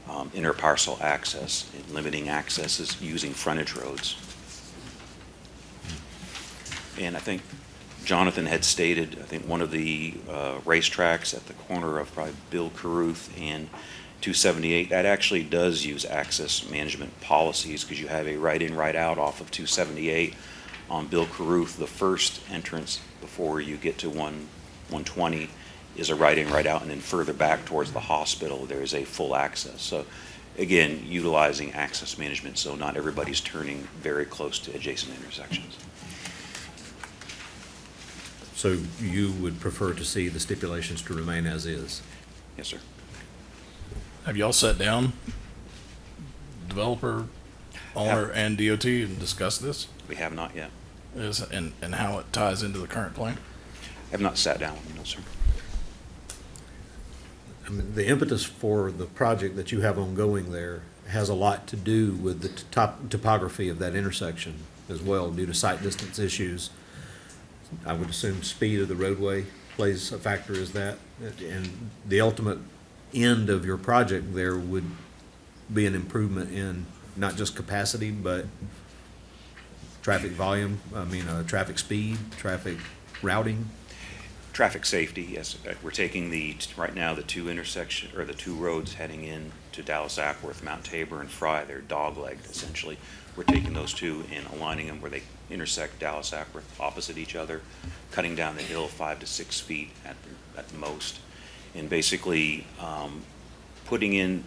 interparcel access and limiting accesses using frontage roads. And I think Jonathan had stated, I think one of the racetracks at the corner of probably Bill Caruth and 278, that actually does use access management policies because you have a right-in, right-out off of 278 on Bill Caruth. The first entrance before you get to 120 is a right-in, right-out, and then further back towards the hospital, there is a full access. So again, utilizing access management so not everybody's turning very close to adjacent intersections. So you would prefer to see the stipulations to remain as is? Yes, sir. Have y'all sat down, developer, owner, and DOT, and discussed this? We have not yet. And how it ties into the current plan? I have not sat down with them, no, sir. I mean, the impetus for the project that you have ongoing there has a lot to do with the topography of that intersection as well, due to sight distance issues. I would assume speed of the roadway plays a factor as that. And the ultimate end of your project there would be an improvement in not just capacity, but traffic volume, traffic speed, traffic routing. Traffic safety, yes. We're taking right now, the two roads heading in to Dallas Ackworth, Mount Tabor and Fry, they're dog-legged essentially. We're taking those two and aligning them where they intersect Dallas Ackworth opposite each other, cutting down the hill 5 to 6 feet at the most, and basically putting in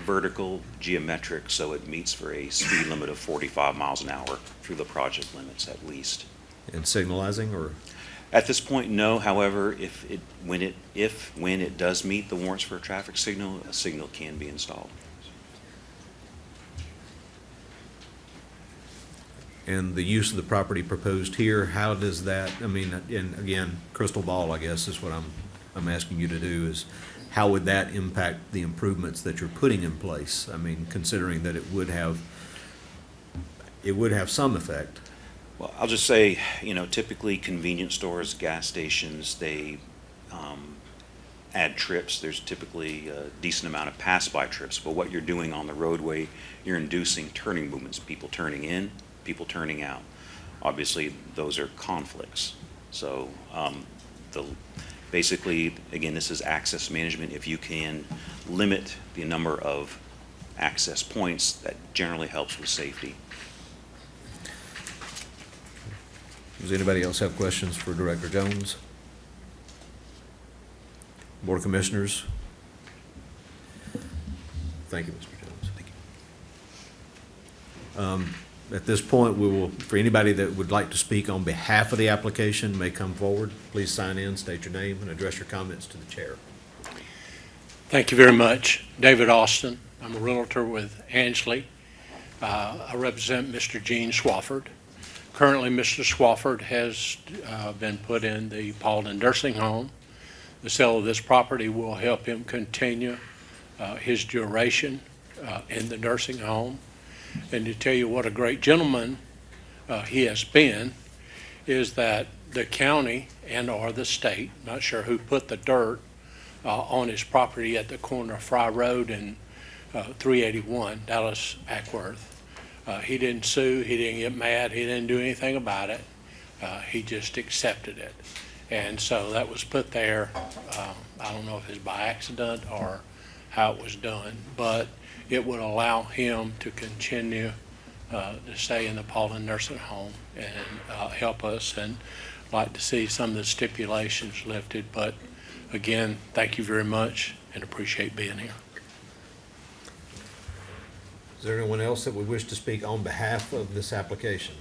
vertical geometric so it meets for a speed limit of 45 miles an hour through the project limits at least. And signalizing, or? At this point, no. However, when it does meet the warrants for a traffic signal, a signal can be installed. And the use of the property proposed here, how does that, and again, crystal ball, I guess, is what I'm asking you to do, is how would that impact the improvements that you're putting in place? I mean, considering that it would have some effect. Well, I'll just say, typically convenience stores, gas stations, they add trips. There's typically a decent amount of pass-by trips, but what you're doing on the roadway, you're inducing turning movements, people turning in, people turning out. Obviously, those are conflicts. So basically, again, this is access management. If you can limit the number of access points, that generally helps with safety. Does anybody else have questions for Director Jones? Board of Commissioners? Thank you, Mr. Jones. Thank you. At this point, we will, for anybody that would like to speak on behalf of the application, may come forward. Please sign in, state your name, and address your comments to the chair. Thank you very much. David Austin. I'm a realtor with Ansley. I represent Mr. Gene Swafford. Currently, Mr. Swafford has been put in the Paulding nursing home. The sale of this property will help him continue his duration in the nursing home. And to tell you what a great gentleman he has been, is that the county and/or the state, not sure who put the dirt on his property at the corner of Fry Road and 381, Dallas Ackworth. He didn't sue, he didn't get mad, he didn't do anything about it. He just accepted it. And so that was put there, I don't know if it's by accident or how it was done, but it would allow him to continue to stay in the Paulding nursing home and help us, and like to see some of the stipulations lifted. But again, thank you very much and appreciate being here. Is there anyone else that would wish to speak on behalf of this application?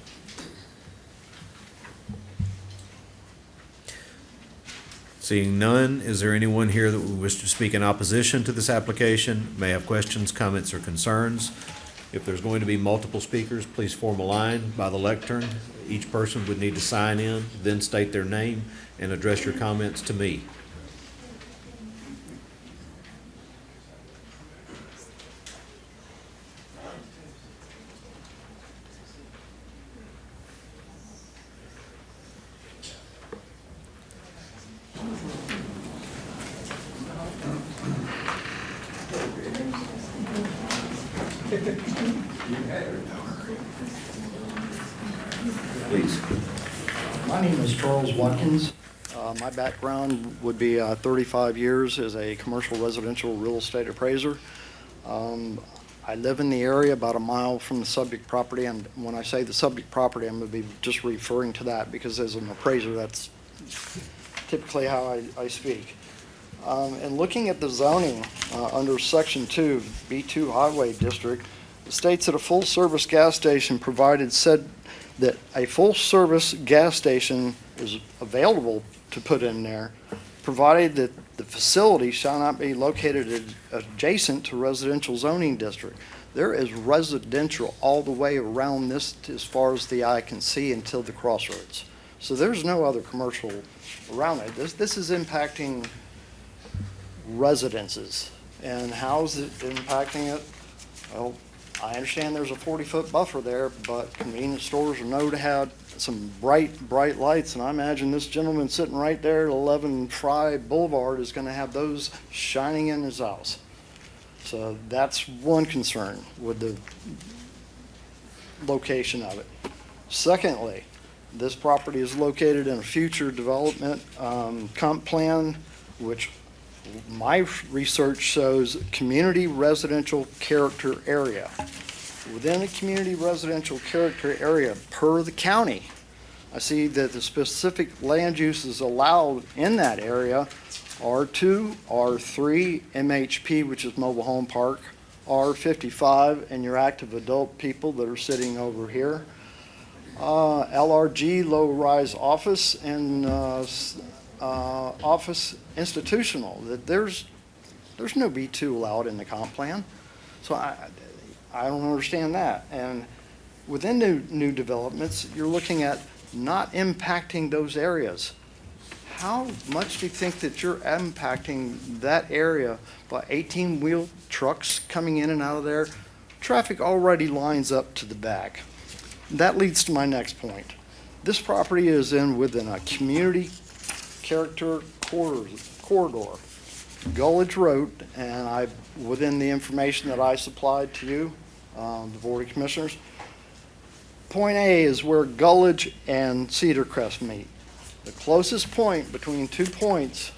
Seeing none, is there anyone here that would wish to speak in opposition to this application, may have questions, comments, or concerns? If there's going to be multiple speakers, please form a line by the lectern. Each person would need to sign in, then state their name, and address your comments to me. Please. My name is Charles Watkins. My background would be 35 years as a commercial residential real estate appraiser. I live in the area about a mile from the subject property, and when I say the subject property, I'm going to be just referring to that because as an appraiser, that's typically how I speak. And looking at the zoning under Section 2, B2 Highway District, it states that a full-service gas station provided said that a full-service gas station is available to put in there, provided that the facility shall not be located adjacent to residential zoning district. There is residential all the way around this as far as the eye can see until the crossroads. So there's no other commercial around it. This is impacting residences. And how's it impacting it? Well, I understand there's a 40-foot buffer there, but convenience stores are known to have some bright lights, and I imagine this gentleman sitting right there at 11 Fry Boulevard is going to have those shining in his house. So that's one concern with the location of it. Secondly, this property is located in a future development comp plan, which my research shows community residential character area. Within a community residential character area per the county, I see that the specific land uses allowed in that area R2, R3, MHP, which is mobile home park, R55, and your active adult people that are sitting over here, LRG, low-rise office, and office institutional. There's no B2 allowed in the comp plan. So I don't understand that. And within new developments, you're looking at not impacting those areas. How much do you think that you're impacting that area by 18-wheel trucks coming in and out of there? Traffic already lines up to the back. That leads to my next point. This property is within a community character corridor, Gulledge Road, and within the information that I supplied to you, the Board of Commissioners, Point A is where Gulledge and Cedar Crest meet. The closest point between 2 points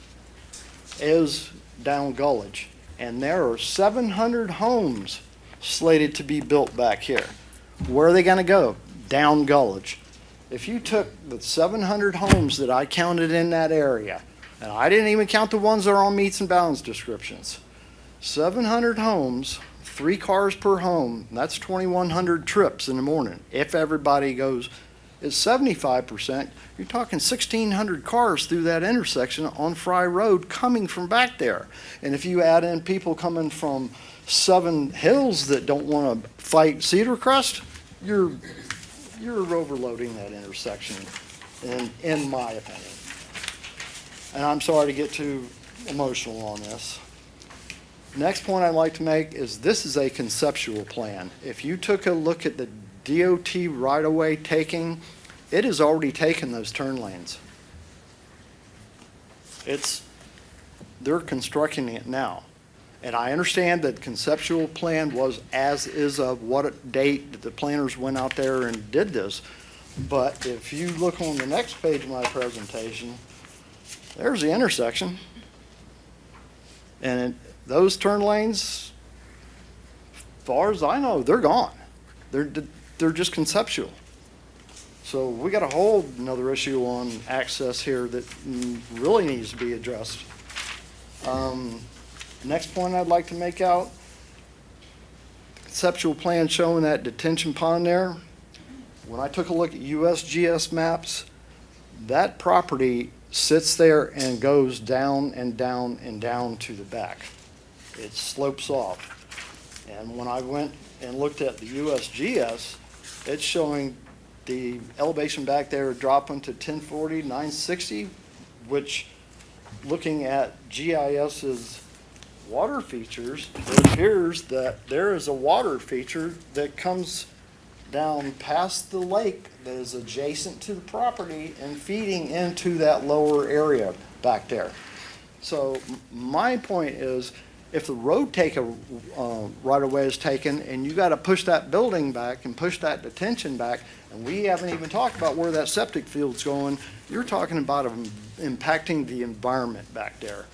is down Gulledge, and there are 700 homes slated to be built back here. Where are they going to go? Down Gulledge. If you took the 700 homes that I counted in that area, and I didn't even count the ones that are on meets and bounds descriptions, 700 homes, 3 cars per home, that's 2,100 trips in the morning. If everybody goes, it's 75%, you're talking 1,600 cars through that intersection on Fry Road coming from back there. And if you add in people coming from Seven Hills that don't want to fight Cedar Crest, you're overloading that intersection, in my opinion. And I'm sorry to get too emotional on this. Next point I'd like to make is this is a conceptual plan. If you took a look at the DOT right-of-way taking, it has already taken those turn lanes. They're constructing it now. And I understand that conceptual plan was as is of what date that the planners went out there and did this. But if you look on the next page of my presentation, there's the intersection. And those turn lanes, as far as I know, they're gone. They're just conceptual. So we got a whole another issue on access here that really needs to be addressed. Next point I'd like to make out, conceptual plan showing that detention pond there. When I took a look at USGS maps, that property sits there and goes down and down and down to the back. It slopes off. And when I went and looked at the USGS, it's showing the elevation back there dropping to 1040, 960, which looking at GIS's water features, it appears that there is a water feature that comes down past the lake that is adjacent to the property and feeding into that lower area back there. So my point is, if the road right of way is taken and you gotta push that building back and push that detention back, and we haven't even talked about where that septic field's going, you're talking about impacting the environment back there.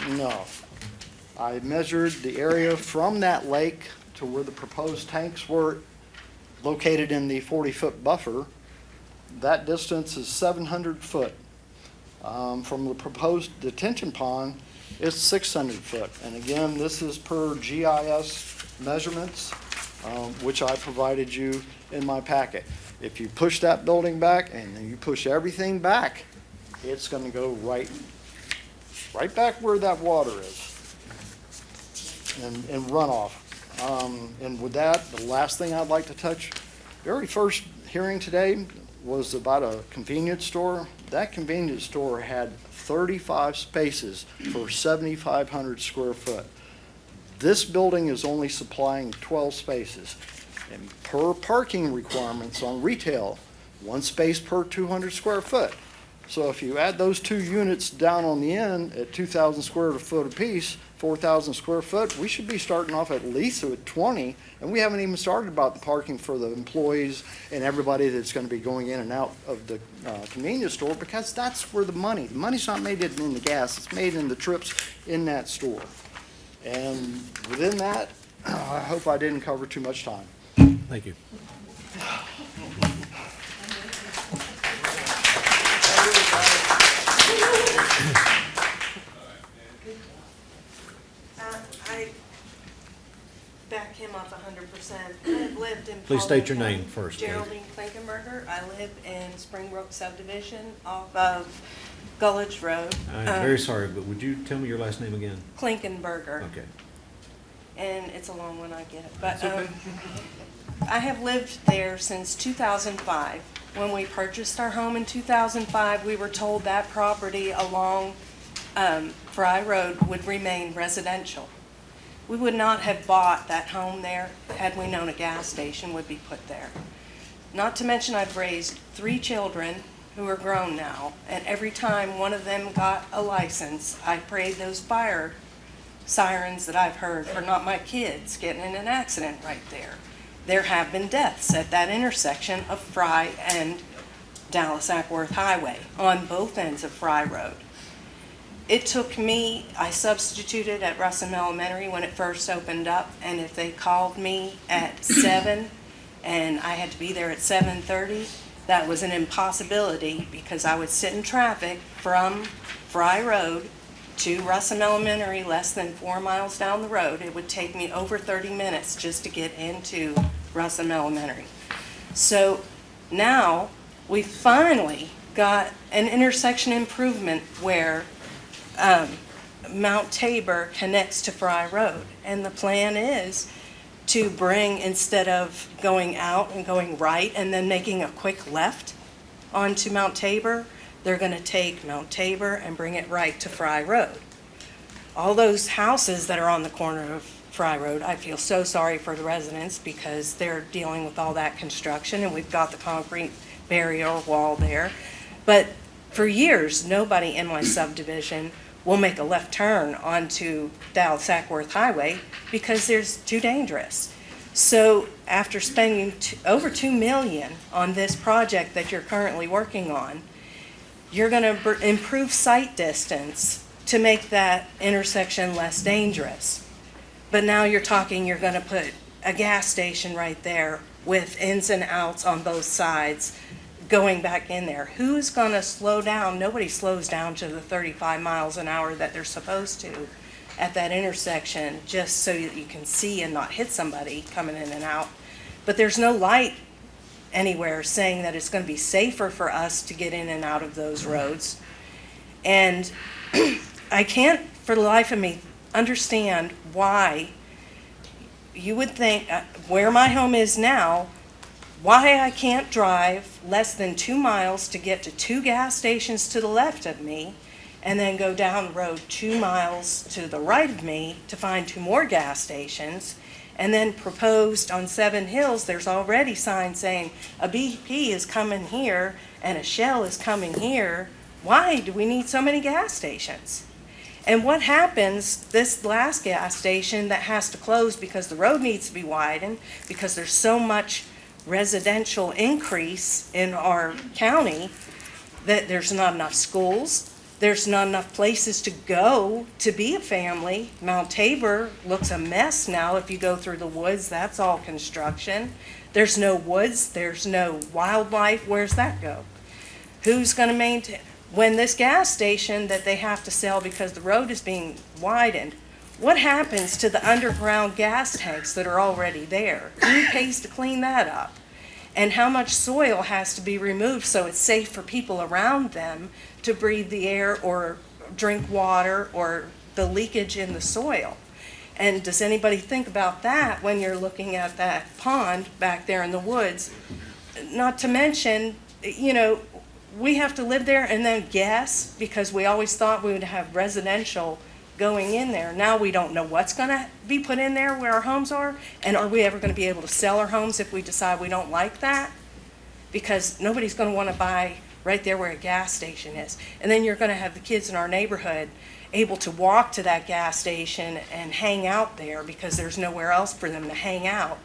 No. I measured the area from that lake to where the proposed tanks were located in the 40-foot buffer. That distance is 700 foot. From the proposed detention pond, it's 600 foot. And again, this is per GIS measurements, which I provided you in my packet. If you push that building back and then you push everything back, it's gonna go right back where that water is and runoff. And with that, the last thing I'd like to touch, very first hearing today was about a convenience store. That convenience store had 35 spaces for 7,500 square foot. This building is only supplying 12 spaces. And per parking requirements on retail, 1 space per 200 square foot. So if you add those two units down on the end at 2,000 square foot apiece, 4,000 square foot, we should be starting off at least at 20. And we haven't even started about the parking for the employees and everybody that's going to be going in and out of the convenience store, the money's not made in the gas, it's made in the trips in that store. And within that, I hope I didn't cover too much time. Thank you. I back him up 100%. I've lived in. Please state your Paulding name first, please. Geraldine Klinkenberger. I live in Springbrook subdivision off of Gulledge Road. I'm very sorry, but would you tell me your last name again? Klinkenberger. Okay. And it's a long one, I get it. But I have lived there since 2005. When we purchased our home in 2005, we were told that property along Fry Road would remain residential. We would not have bought that home there had we known a gas station would be put there. Not to mention I've raised 3 children who are grown now, and every time one of them got a license, I prayed those fire sirens that I've heard for not my kids getting in an accident right there. There have been deaths at that intersection of Fry and Dallas-Ackworth Highway on both ends of Fry Road. It took me, I substituted at Russell Elementary when it first opened up, and if they called me at 7 and I had to be there at 7:30, that was an impossibility because I would sit in traffic from Fry Road to Russell Elementary, less than 4 miles down the road. It would take me over 30 minutes just to get into Russell Elementary. So now we finally got an intersection improvement where Mount Tabor connects to Fry Road. And the plan is to bring, instead of going out and going right and then making a quick left onto Mount Tabor, they're going to take Mount Tabor and bring it right to Fry Road. All those houses that are on the corner of Fry Road, I feel so sorry for the residents because they're dealing with all that construction and we've got the concrete barrier wall there. But for years, nobody in my subdivision will make a left turn onto Dallas-Ackworth Highway because there's too dangerous. So after spending over $2 million on this project that you're currently working on, you're going to improve sight distance to make that intersection less dangerous. But now you're talking you're going to put a gas station right there with ins and outs on both sides going back in there. Who's going to slow down? Nobody slows down to the 35 miles an hour that they're supposed to at that intersection just so that you can see and not hit somebody coming in and out. But there's no light anywhere saying that it's going to be safer for us to get in and out of those roads. And I can't for the life of me understand why you would think where my home is now, why I can't drive less than 2 miles to get to 2 gas stations to the left of me and then go down the road 2 miles to the right of me to find 2 more gas stations. And then proposed on 7 Hills, there's already signs saying a BP is coming here and a Shell is coming here. Why do we need so many gas stations? And what happens, this last gas station that has to close because the road needs to be widened, because there's so much residential increase in our county, that there's not enough schools, there's not enough places to go to be a family. Mount Tabor looks a mess now. If you go through the woods, that's all construction. There's no woods, there's no wildlife. Where's that go? Who's going to maintain? When this gas station that they have to sell because the road is being widened, what happens to the underground gas tanks that are already there? Who pays to clean that up? And how much soil has to be removed so it's safe for people around them to breathe the air or drink water or the leakage in the soil? And does anybody think about that when you're looking at that pond back there in the woods? Not to mention, you know, we have to live there and then guess, because we always thought we would have residential going in there. Now we don't know what's going to be put in there where our homes are, and are we ever going to be able to sell our homes if we decide we don't like that? Because nobody's going to want to buy right there where a gas station is. And then you're going to have the kids in our neighborhood able to walk to that gas station and hang out there because there's nowhere else for them to hang out.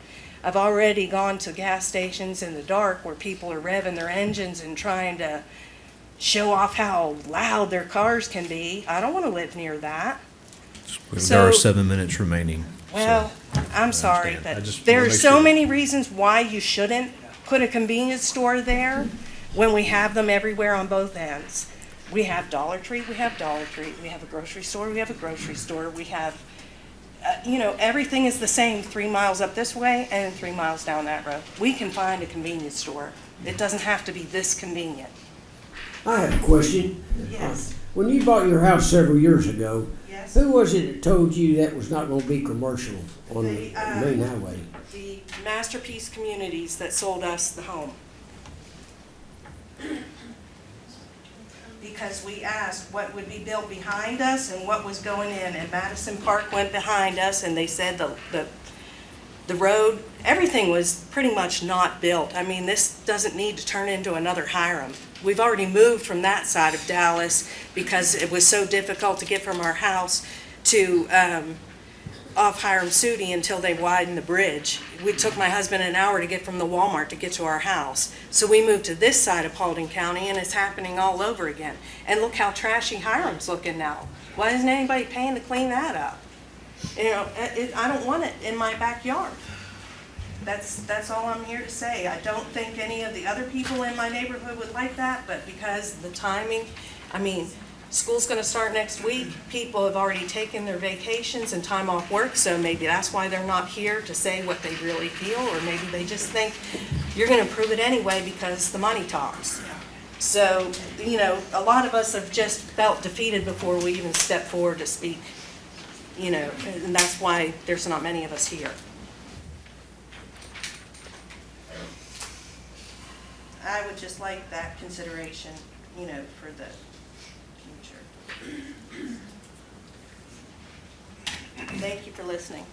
I've already gone to gas stations in the dark where people are revving their engines and trying to show off how loud their cars can be. I don't want to live near that. There are 7 minutes remaining. Well, I'm sorry, understand. I but just there wanna are make so sure. many reasons why you shouldn't put a convenience store there when we have them everywhere on both ends. We have Dollar Tree, we have Dollar Tree. We have a grocery store, we have a grocery store. We have, you know, everything is the same 3 miles up this way and 3 miles down that road. We can find a convenience store. It doesn't have to be this convenient. I have a question. Yes. When you bought your house several years ago, Yes. who was it that told you that was not going to be commercial on the The, main highway? The Masterpiece Communities that sold us the home. Because we asked what would be built behind us and what was going in, and Madison Park went behind us, and they said the road, everything was pretty much not built. I mean, this doesn't need to turn into another Hiram. We've already moved from that side of Dallas because it was so difficult to get from our house to off Hiram Sudi until they widened the bridge. It took my husband an hour to get from the Walmart to get to our house. So we moved to this side of Paulding County, and it's happening all over again. And look how trashy Hiram's looking now. Why isn't anybody paying to clean that up? You know, I don't want it in my backyard. That's all I'm here to say. I don't think any of the other people in my neighborhood would like that, but because the timing, I mean, school's gonna start next week. People have already taken their vacations and time off work, so maybe that's why they're not here to say what they really feel, or maybe they just think you're gonna approve it anyway because the money talks. So, you know, a lot of us have just felt defeated before we even step forward to speak, you know, and that's why there's not many of us here. I would just like that consideration, you know, for the future. Thank you for listening.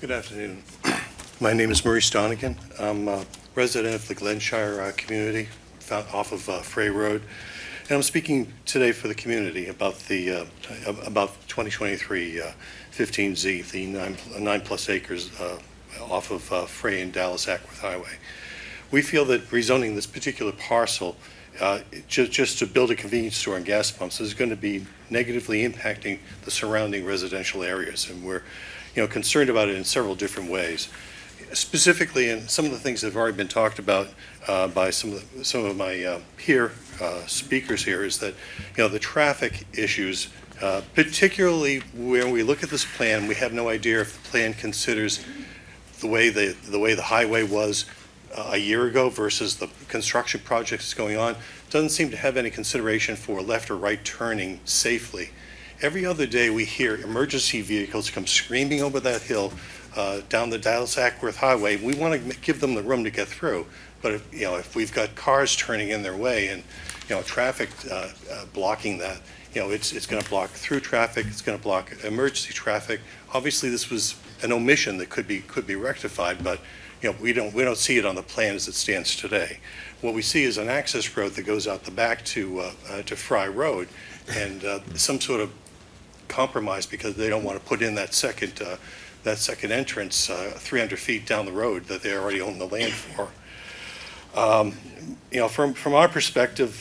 Good afternoon. My name is Maurice Donegan. I'm a resident of the Glenshire community off of Frey Road. And I'm speaking today for the community about the about 2023 15Z, the 9+ acres off of Frey and Dallas Ackworth Highway. We feel that rezoning this particular parcel just to build a convenience store and gas pumps is going to be negatively impacting the surrounding residential areas, and we're concerned about it in several different ways. Specifically, and some of the things that have already been talked about by some of my peer speakers here, is that the traffic issues, particularly when we look at this plan, we have no idea if the plan considers the way the highway was a year ago versus the construction projects going on. Doesn't seem to have any consideration for left or right turning safely. Every other day, we hear emergency vehicles come screaming over that hill down the Dallas-Ackworth Highway. We want to give them the room to get through. But if we've got cars turning in their way and, traffic blocking that, it's going to block through traffic, it's going to block emergency traffic. Obviously, this was an omission that could be rectified, but, we don't see it on the plan as it stands today. What we see is an access road that goes out the back to Fry Road, and some sort of compromise because they don't want to put in that second entrance 300 feet down the road that they already own the land for. From our perspective,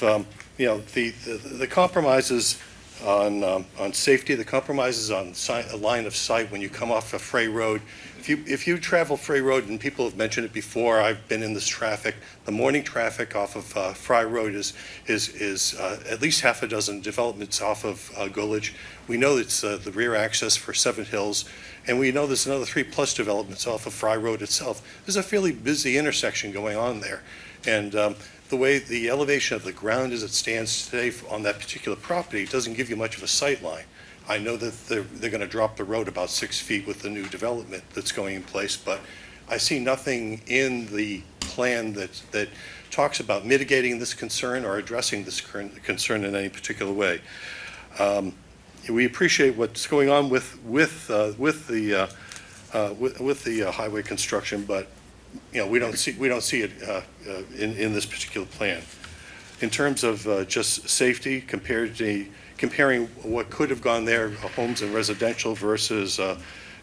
the compromises on safety, the compromises on a line of sight when you come off of Fray Road. If you travel Fray Road, and people have mentioned it before, I've been in this traffic. The morning traffic off of Fry Road is at least half a dozen developments off of Gullidge. We know it's the rear access for Seven Hills, and we know there's another 3+ developments off of Fry Road itself. There's a fairly busy intersection going on there, and the way the elevation of the ground as it stands today on that particular property doesn't give you much of a sight line. I know that they're going to drop the road about 6 feet with the new development that's going in place, but I see nothing in the plan that talks about mitigating this concern or addressing this concern in any particular way. We appreciate what's going on with the highway construction, but we don't see it in this particular plan. In terms of just safety, comparing what could have gone there, homes and residential versus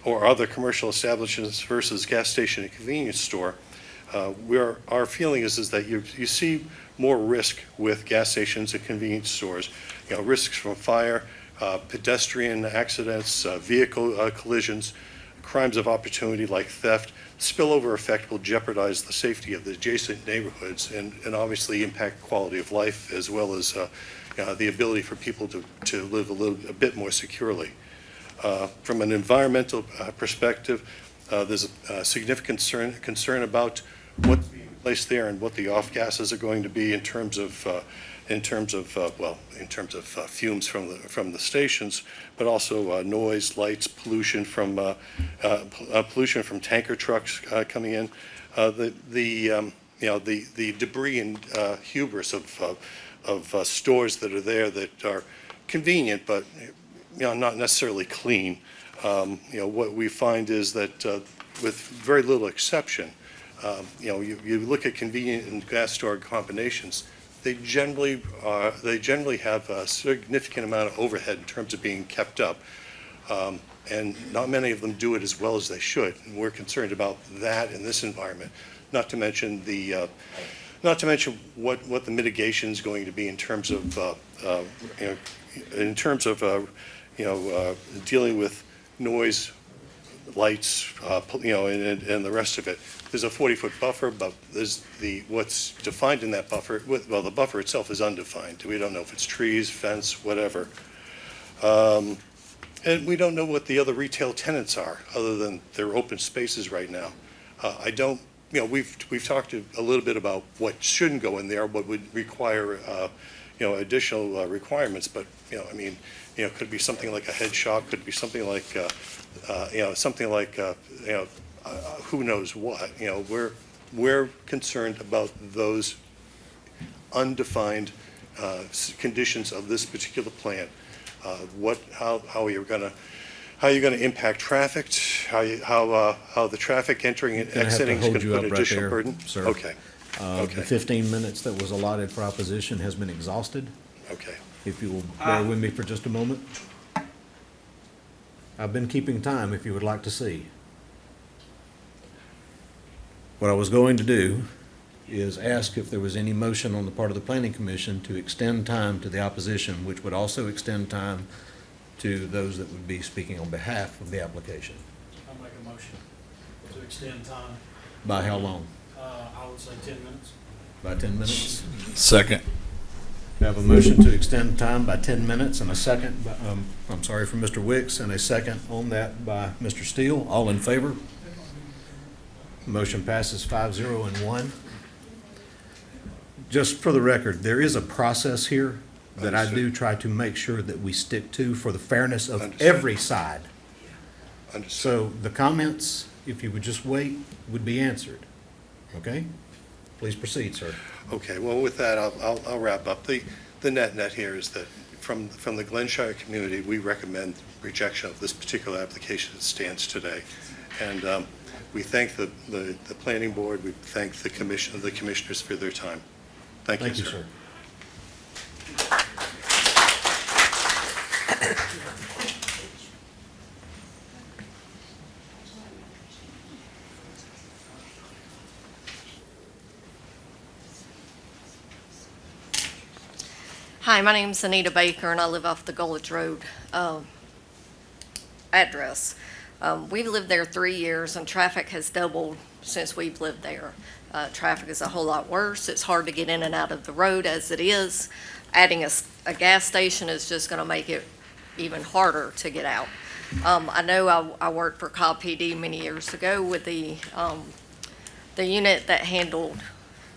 or other commercial establishments versus gas station and convenience store, our feeling is that you see more risk with gas stations and convenience stores. Risks from fire, pedestrian accidents, vehicle collisions, crimes of opportunity like theft. Spillover effect will jeopardize the safety of the adjacent neighborhoods and obviously impact quality of life as well as the ability for people to live a bit more securely. From an environmental perspective, there's a significant concern about what's being placed there and what the off gases are going to be in terms of fumes from the stations, but also noise, lights, pollution from tanker trucks coming in. The debris and hubris of stores that are there that are convenient, but not necessarily clean. What we find is that with very little exception, you look at convenient and gas store combinations, they generally have a significant amount of overhead in terms of being kept up, and not many of them do it as well as they should. And we're concerned about that in this environment. Not to mention what the mitigation is going to be in terms of dealing with noise, lights, and the rest of it. There's a 40-foot buffer, but there's what's defined in that buffer. Well, the buffer itself is undefined. We don't know if it's trees, fence, whatever. And we don't know what the other retail tenants are, other than their open spaces right now. We've talked a little bit about what shouldn't go in there, what would require, additional requirements. But could be something like a head shop, could be something like, who knows what. We're concerned about those undefined conditions of this particular plan. How you're going to impact traffic, how the traffic entering and exiting is going to put additional burden? Sir. Okay. The 15 minutes that was allotted for opposition has been exhausted. Okay. If you will bear with me for just a moment. I've been keeping time if you would like to see. What I was going to do is ask if there was any motion on the part of the Planning Commission to extend time to the opposition, which would also extend time to those that would be speaking on behalf of the application. I'll make a motion to extend time. By how long? I would say 10 minutes. By 10 minutes? Second. We have a motion to extend time by 10 minutes and a second, from Mr. Wicks, and a second on that by Mr. Steele. All in favor? Motion passes 5-0 and 1. Just for the record, there is a process here that I do try to make sure that we stick to for the fairness of every side. So the comments, if you would just wait, would be answered. Okay? Please proceed, sir. Okay, well, with that, I'll wrap up. The net here is that from the Glenshire community, we recommend rejection of this particular application as it stands today. And we thank the planning board, we thank the commissioners for their time. Thank you, sir. Hi, my name's Anita Baker, and I live off the Gulledge Road address. We've lived there 3 years, and traffic has doubled since we've lived there. Traffic is a whole lot worse. It's hard to get in and out of the road as it is. Adding a gas station is just going to make it even harder to get out. I know I worked for Cobb PD many years ago with the unit that handled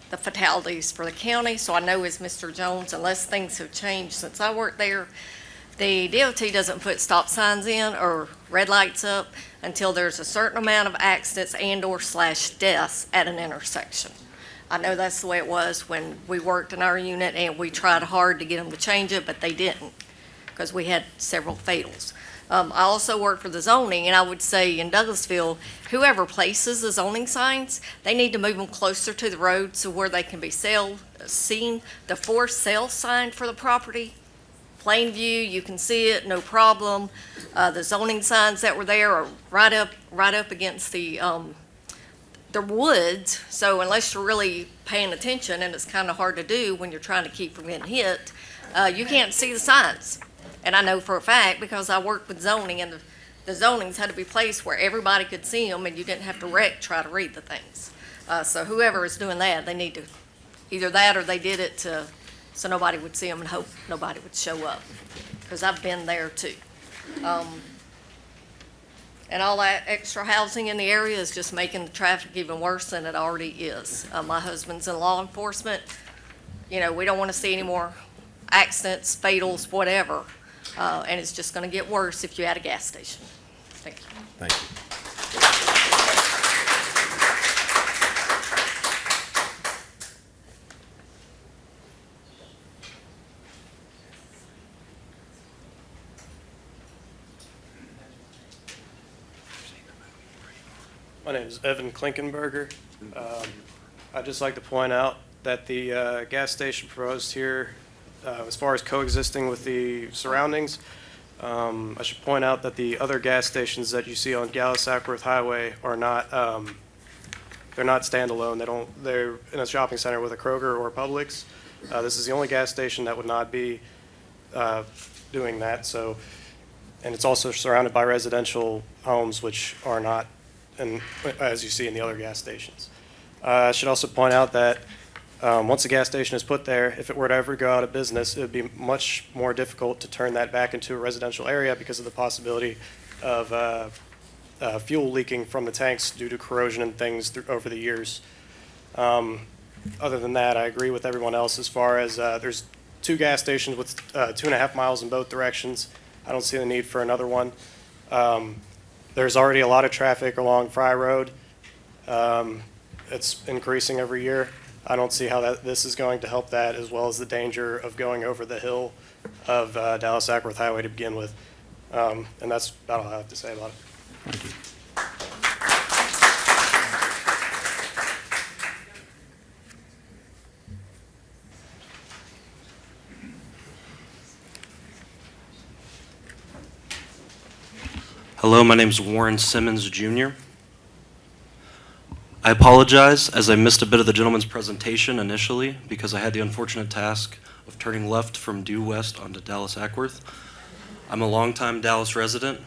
the fatalities for the county, so I know as Mr. Jones, unless things have changed since I worked there, the DOT doesn't put stop signs in or red lights up until there's a certain amount of accidents and/or deaths at an intersection. I know that's the way it was when we worked in our unit, and we tried hard to get them to change it, but they didn't, because we had several fatals. I also work for the zoning, and I would say in Douglasville, whoever places the zoning signs, they need to move them closer to the road so where they can be seen. The for sale sign for the property, plain view, you can see it, no problem. The zoning signs that were there are right up against the woods, so unless you're really paying attention, and it's kind of hard to do when you're trying to keep from getting hit, you can't see the signs. And I know for a fact, because I worked with zoning, and the zonings had to be placed where everybody could see them, and you didn't have to try to read the things. So whoever is doing that, they need to, either that or they did it so nobody would see them and hope nobody would show up, because I've been there too. And all that extra housing in the area is just making the traffic even worse than it already is. My husband's in law enforcement. You know, we don't want to see any more accidents, fatals, whatever. And it's just going to get worse if you add a gas station. Thank you. Thank you. My name is Evan Klinkenberger. I'd just like to point out that the gas station proposed here, as far as coexisting with the surroundings, I should point out that the other gas stations that you see on Gallus-Ackworth Highway are not, they're not standalone. They're in a shopping center with a Kroger or Publix. This is the only gas station that would not be doing that. So, and it's also surrounded by residential homes, which are not, and as you see in the other gas stations. I should also point out that once a gas station is put there, if it were to ever go out of business, it would be much more difficult to turn that back into a residential area because of the possibility of fuel leaking from the tanks due to corrosion and things over the years. Other than that, I agree with everyone else as far as there's 2 gas stations with 2.5 miles in both directions. I don't see the need for another one. There's already a lot of traffic along Fry Road. It's increasing every year. I don't see how this is going to help that, as well as the danger of going over the hill of Dallas-Ackworth Highway to begin with. And that's about all I have to say about it. Thank you. Hello, my name is Warren Simmons, Jr. I apologize as I missed a bit of the gentleman's presentation initially because I had the unfortunate task of turning left from due west onto Dallas-Ackworth. I'm a longtime Dallas resident,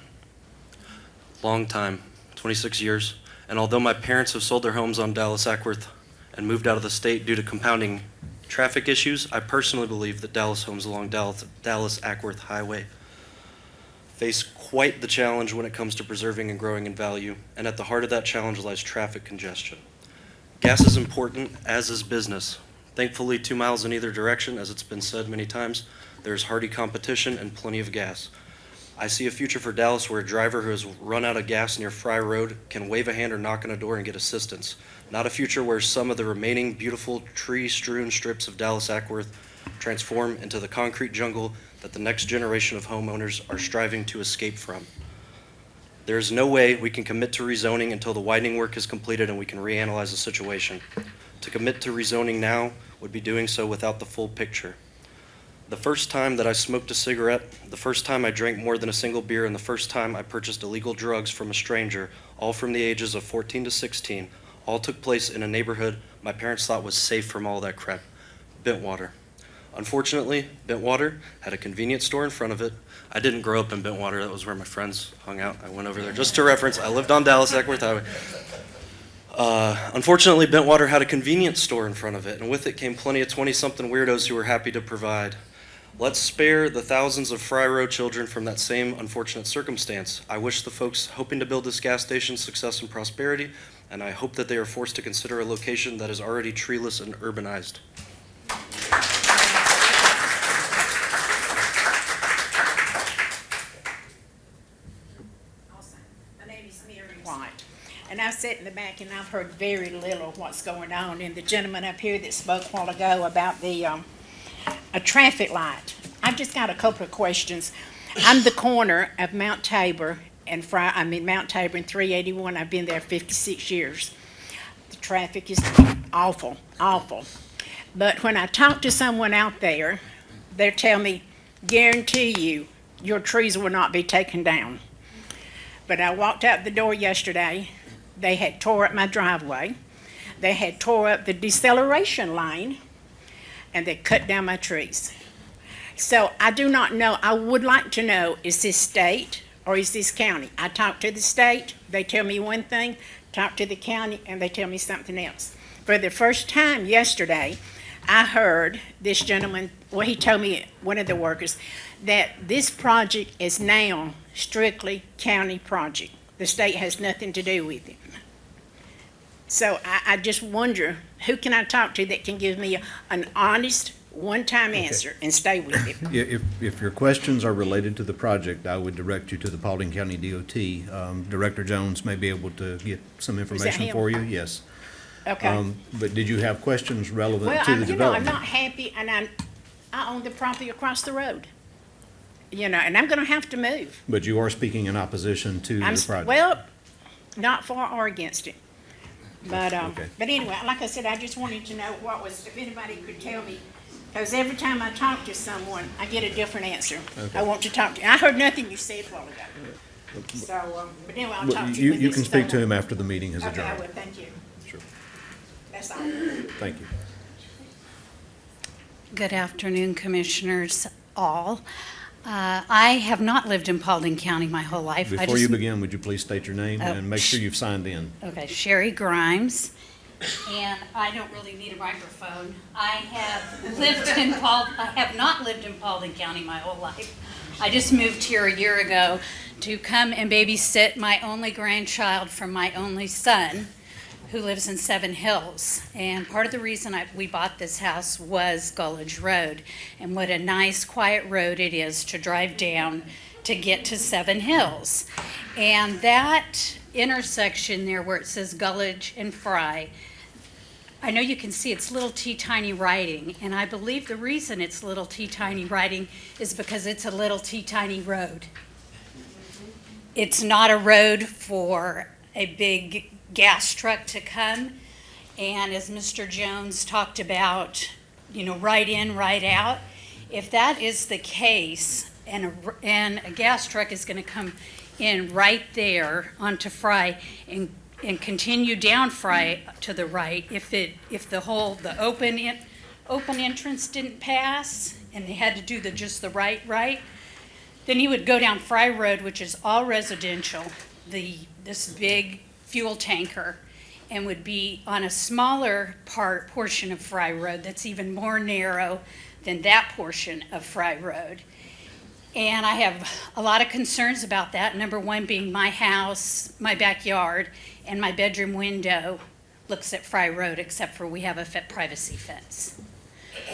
long time, 26 years, and although my parents have sold their homes on Dallas-Ackworth and moved out of the state due to compounding traffic issues, I personally believe that Dallas homes along Dallas-Ackworth Highway face quite the challenge when it comes to preserving and growing in value, and at the heart of that challenge lies traffic congestion. Gas is important, as is business. Thankfully, 2 miles in either direction, as it's been said many times, There's hearty competition and plenty of gas. I see a future for Dallas where a driver who has run out of gas near Fry Road can wave a hand or knock on a door and get assistance. Not a future where some of the remaining beautiful tree-strewn strips of Dallas Ackworth transform into the concrete jungle that the next generation of homeowners are striving to escape from. There is no way we can commit to rezoning until the widening work is completed and we can reanalyze the situation. To commit to rezoning now would be doing so without the full picture. The first time that I smoked a cigarette, the first time I drank more than a single beer, and the first time I purchased illegal drugs from a stranger, all from the ages of 14 to 16, all took place in a neighborhood my parents thought was safe from all that crap, Bentwater. Unfortunately, Bentwater had a convenience store in front of it. I didn't grow up in Bentwater. That was where my friends hung out. I went over there just to reference. I lived on Dallas Ackworth Highway. Unfortunately, Bentwater had a convenience store in front of it, and with it came plenty of 20-something weirdos who were happy to provide. Let's spare the thousands of Fry Road children from that same unfortunate circumstance. I wish the folks hoping to build this gas station success and prosperity, and I hope that they are forced to consider a location that is already treeless and urbanized. My name is Mary White, and I sit in the back and I've heard very little of what's going on. And the gentleman up here that spoke a while ago about the a traffic light. I've just got a couple of questions. I'm the corner of Mount Tabor and Mount Tabor and 381. I've been there 56 years. The traffic is awful, awful. But when I talk to someone out there, they tell me, guarantee you, your trees will not be taken down. But I walked out the door yesterday, they had tore up my driveway, they had tore up the deceleration lane, and they cut down my trees. So I do not know, I would like to know, is this state or is this county? I talk to the state, they tell me one thing, talk to the county, and they tell me something else. For the first time yesterday, I heard this gentleman, well, he told me, one of the workers, that this project is now strictly county project. The state has nothing to do with it. So I just wonder, who can I talk to that can give me an honest, one-time answer and stay with it? Yeah, if your questions are related to the project, I would direct you to the Paulding County DOT. Director Jones may be able to get some information him? for you, yes. Okay. But did you have questions relevant Well, to the I'm development? not happy, and I own the property across the road. And I'm gonna have to move. But you are speaking in opposition to the project? Well, not for or against it. But, Okay. but anyway, like I said, I just wanted to know if anybody could tell me, because every time I talk to someone, I get a different answer. Okay. I want to talk to you. I heard nothing you said a while ago. So, but anyway, I'll talk to you. You when you this can is speak to over. him after the meeting is Okay, adjourned. I will, thank you. Sure. That's all. Thank you. Good afternoon, Commissioners all. I have not lived in Paulding County my whole life. Before you begin, would you please state your name Oh, and make sure you've signed in? Okay, Sherry Grimes, and I don't really need a microphone. I have not lived in Paulding County my whole life. I just moved here a year ago to come and babysit my only grandchild from my only son, who lives in Seven Hills. And part of the reason we bought this house was Gullidge Road, and what a nice, quiet road it is to drive down to get to Seven Hills. And that intersection there where it says Gullidge and Fry, I know you can see it's little teeny writing, and I believe the reason it's little teeny writing is because it's a little teeny road. It's not a road for a big gas truck to come, and as Mr. Jones talked about, right in, right out, if that is the case, and a gas truck is going to come in right there onto Fry and continue down Fry to the right, if the open entrance didn't pass and they had to do just the right, then he would go down Fry Road, which is all residential, this big fuel tanker, and would be on a smaller portion of Fry Road that's even more narrow than that portion of Fry Road. And I have a lot of concerns about that. Number one being my house, my backyard, and my bedroom window looks at Fry Road, except for we have a privacy fence.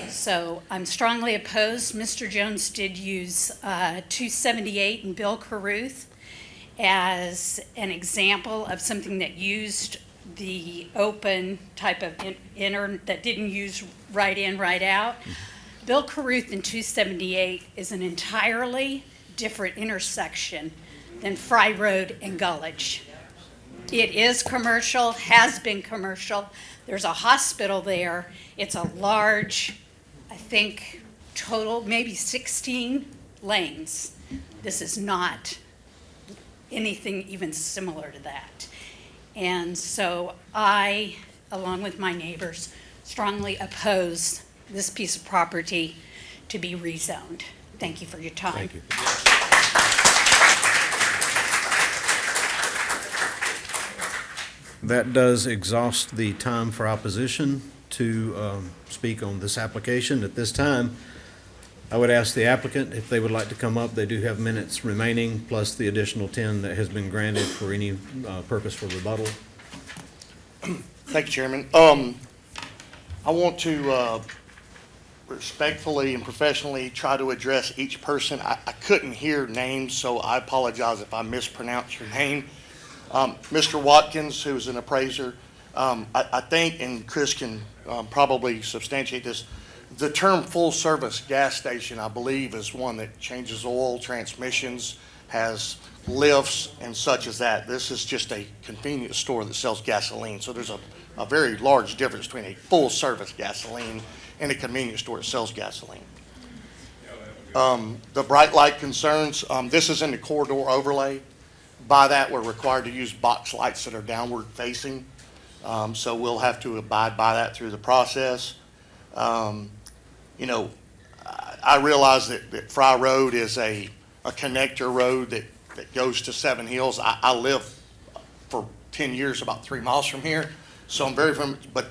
So I'm strongly opposed. Mr. Jones did use 278 and Bill Caruth as an example of something that used the open type of that didn't use right in, right out. Bill Caruth in 278 is an entirely different intersection than Fry Road and Gulledge. It is commercial, has been commercial. There's a hospital there. It's a large, I think, total, maybe 16 lanes. This is not anything even similar to that. And so I, along with my neighbors, strongly oppose this piece of property to be rezoned. Thank you for your time. Thank you. That does exhaust the time for opposition to speak on this application. At this time, I would ask the applicant if they would like to come up. They do have minutes remaining, plus the additional 10 that has been granted for any purpose for rebuttal. Thank you, Chairman. I want to respectfully and professionally try to address each person. I couldn't hear names, so I apologize if I mispronounce your name. Mr. Watkins, who's an appraiser, I think, and Chris can probably substantiate this, the term full-service gas station, I believe, is one that changes oil, transmissions, has lifts, and such as that. This is just a convenience store that sells gasoline. So there's a very large difference between a full-service gasoline and a convenience store that sells gasoline. The bright light concerns, this is in the corridor overlay. By that, we're required to use box lights that are downward facing. So we'll have to abide by that through the process. You know, I realize that Fry Road is a connector road that goes to Seven Hills. I live for 10 years about 3 miles from here, so I'm very familiar. But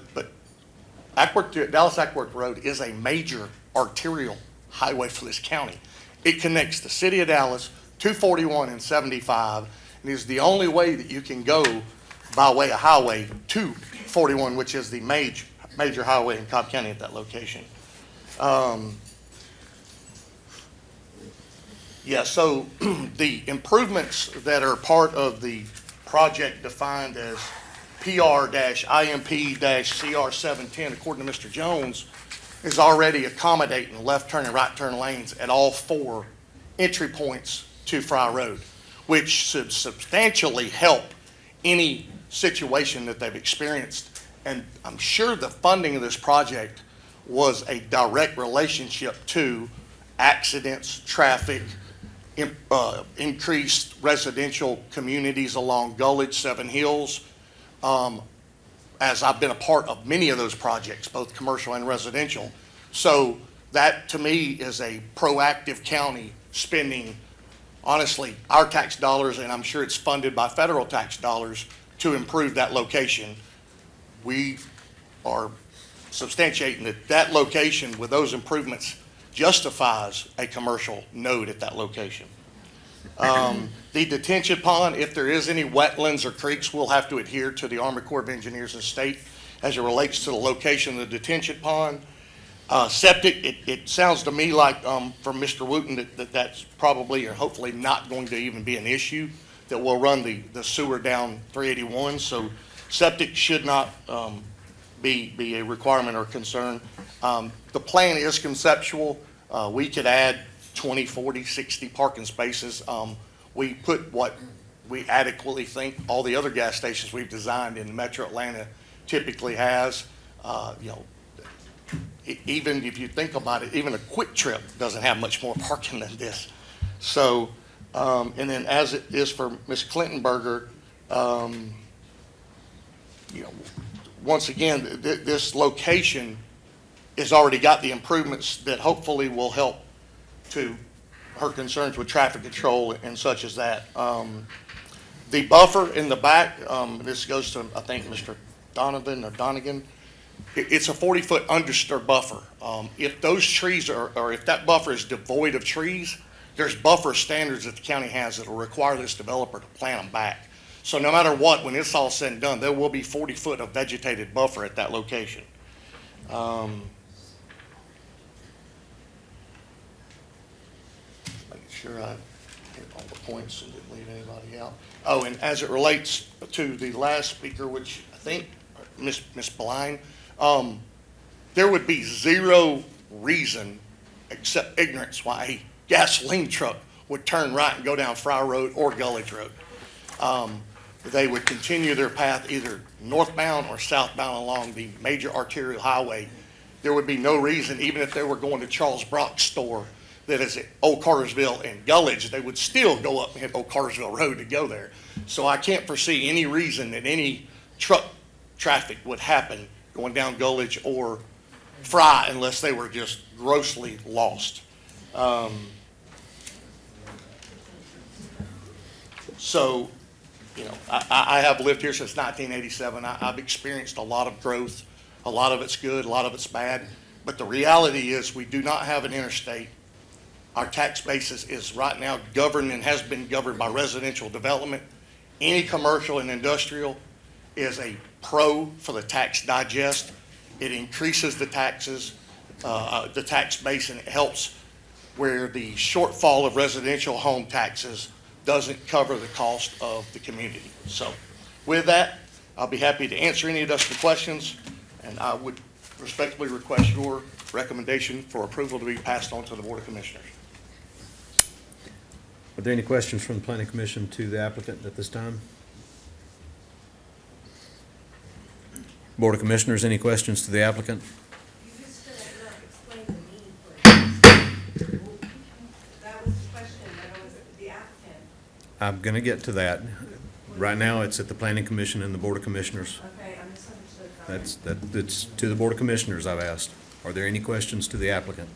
Dallas Ackworth Road is a major arterial highway for this county. It connects the city of Dallas, 241 and 75, and is the only way that you can go by way of highway to 41, which is the major highway in Cobb County at that location. Yeah, so the improvements that are part of the project defined as PR-IMP-CR710, according to Mr. Jones, is already accommodating left turn and right turn lanes at all 4 entry points to Fry Road, which should substantially help any situation that they've experienced. And I'm sure the funding of this project was a direct relationship to accidents, traffic, increased residential communities along Gulledge, Seven Hills, as I've been a part of many of those projects, both commercial and residential. So that, to me, is a proactive county spending, honestly, our tax dollars, and I'm sure it's funded by federal tax dollars, to improve that location. We are substantiating that location with those improvements justifies a commercial node at that location. The detention pond, if there is any wetlands or creeks, we'll have to adhere to the Army Corps of Engineers and state as it relates to the location of the detention pond. Septic, it sounds to me like from Mr. Wooten that's probably or hopefully not going to even be an issue, that we'll run the sewer down 381. So septic should not be a requirement or concern. The plan is conceptual. We could add 20, 40, 60 parking spaces. We put what we adequately think all the other gas stations we've designed in Metro Atlanta typically has. You know, even if you think about it, even a Quick Trip doesn't have much more parking than this. So, and then as it is for Ms. Clintonberger, you know, once again, this location has already got the improvements that hopefully will help to her concerns with traffic control and such as that. The buffer in the back, this goes to, I think, Mr. Donovan or Donegan. It's a 40-foot undisturbed buffer. If those trees or if that buffer is devoid of trees, there's buffer standards that the county has that will require this developer to plant them back. So no matter what, when it's all said and done, there will be 40 foot of vegetated buffer at that location. sure I hit all the points and didn't leave anybody out. Oh, and as it relates to the last speaker, which I think, Miss Beline, there would be zero reason except ignorance why a gasoline truck would turn right and go down Fry Road or Gulledge Road. They would continue their path either northbound or southbound along the major arterial highway. There would be no reason, even if they were going to Charles Brock's store that is at Old Cartersville and Gulledge, they would still go up and hit Old Cartersville Road to go there. So I can't foresee any reason that any truck traffic would happen going down Gulledge or Fry unless they were just grossly lost. So, you know, I have lived here since 1987. I've experienced a lot of growth. A lot of it's good, a lot of it's bad. But the reality is we do not have an interstate. Our tax basis is right now governed and has been governed by residential development. Any commercial and industrial is a pro for the tax digest. It increases the taxes, the tax base, and it helps where the shortfall of residential home taxes doesn't cover the cost of the community. So with that, I'll be happy to answer any additional questions, and I would respectfully request your recommendation for approval to be passed on to the Board of Commissioners. Are there any questions from the Planning Commission to the applicant at this time? Board of Commissioners, any questions to the applicant? You just not explain the need for it. That was the question, that was the applicant. I'm going to get to that. Right now, it's at the Planning Commission and the Board of Commissioners. Okay, I misunderstood. That's to the Board of Commissioners I've asked. Are there any questions to the applicant?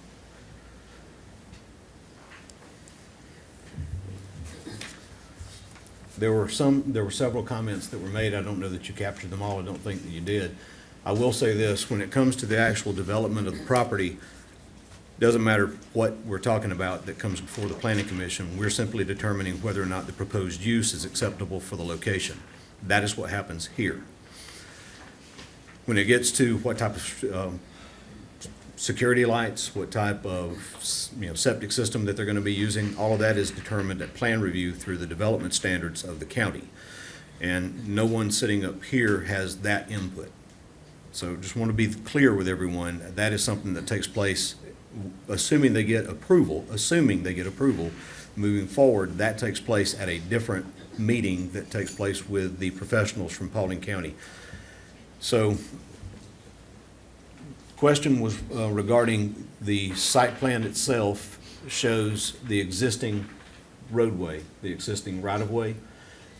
There were several comments that were made. I don't know that you captured them all. I don't think that you did. I will say this, when it comes to the actual development of the property, doesn't matter what we're talking about that comes before the Planning Commission. We're simply determining whether or not the proposed use is acceptable for the location. That is what happens here. When it gets to what type of security lights, what type of septic system that they're going to be using, all of that is determined at plan review through the development standards of the county. And no one sitting up here has that input. So just want to be clear with everyone, that is something that takes place, assuming they get approval, moving forward, that takes place at a different meeting that takes place with the professionals from Paulding County. So question was regarding the site plan itself shows the existing roadway, the existing right-of-way,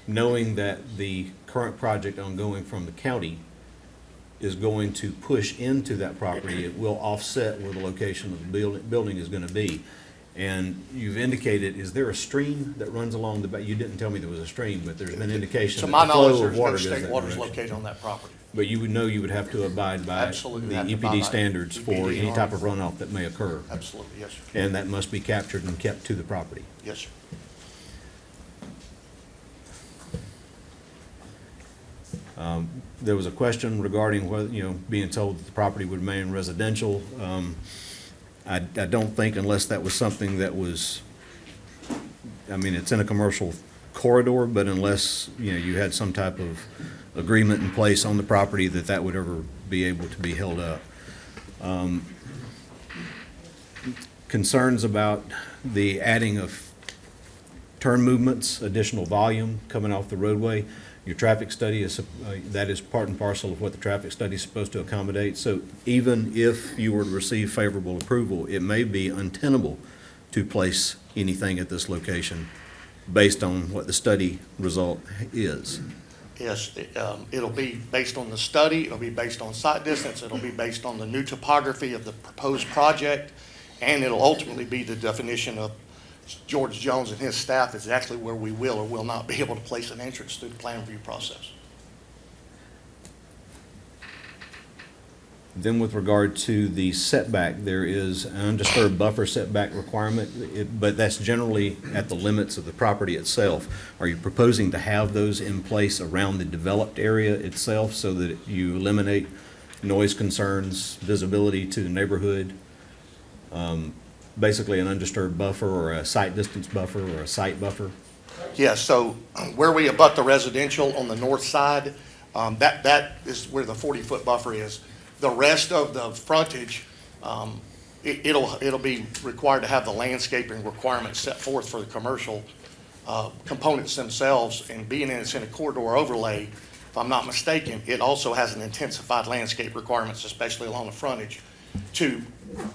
knowing that the current project ongoing from the county is going to push into that property. It will offset where the location of the building is going to be. And you've indicated, is there a stream that runs along the back? You didn't tell me there was a stream, but there's been indication To that my the flow knowledge, of there's water no goes state that waters direction. located on that property. But you would know you would have to abide by Absolutely, the have to abide by EPD standards for EPD any type of norms. runoff that may occur. Absolutely, yes, sir. And that must be captured and kept to the property. Yes, sir. There was a question regarding whether, being told that the property would remain residential. I don't think unless that was something that was, it's in a commercial corridor, but unless, you had some type of agreement in place on the property that would ever be able to be held up. Concerns about the adding of turn movements, additional volume coming off the roadway. Your traffic study that is part and parcel of what the traffic study is supposed to accommodate. So even if you were to receive favorable approval, it may be untenable to place anything at this location based on what the study result is. Yes, it'll be based on the study, it'll be based on site distance, it'll be based on the new topography of the proposed project, and it'll ultimately be the definition of George Jones and his staff is actually where we will or will not be able to place an entrance through the plan review process. Then with regard to the setback, there is an undisturbed buffer setback requirement, but that's generally at the limits of the property itself. Are you proposing to have those in place around the developed area itself so that you eliminate noise concerns, visibility to the neighborhood? basically an undisturbed buffer or a site distance buffer or a site buffer? Yeah, so where we abut the residential on the north side, that is where the 40-foot buffer is. The rest of the frontage, it'll be required to have the landscaping requirements set forth for the commercial components themselves, and being it's in a corridor overlay, if I'm not mistaken, it also has an intensified landscape requirements, especially along the frontage. To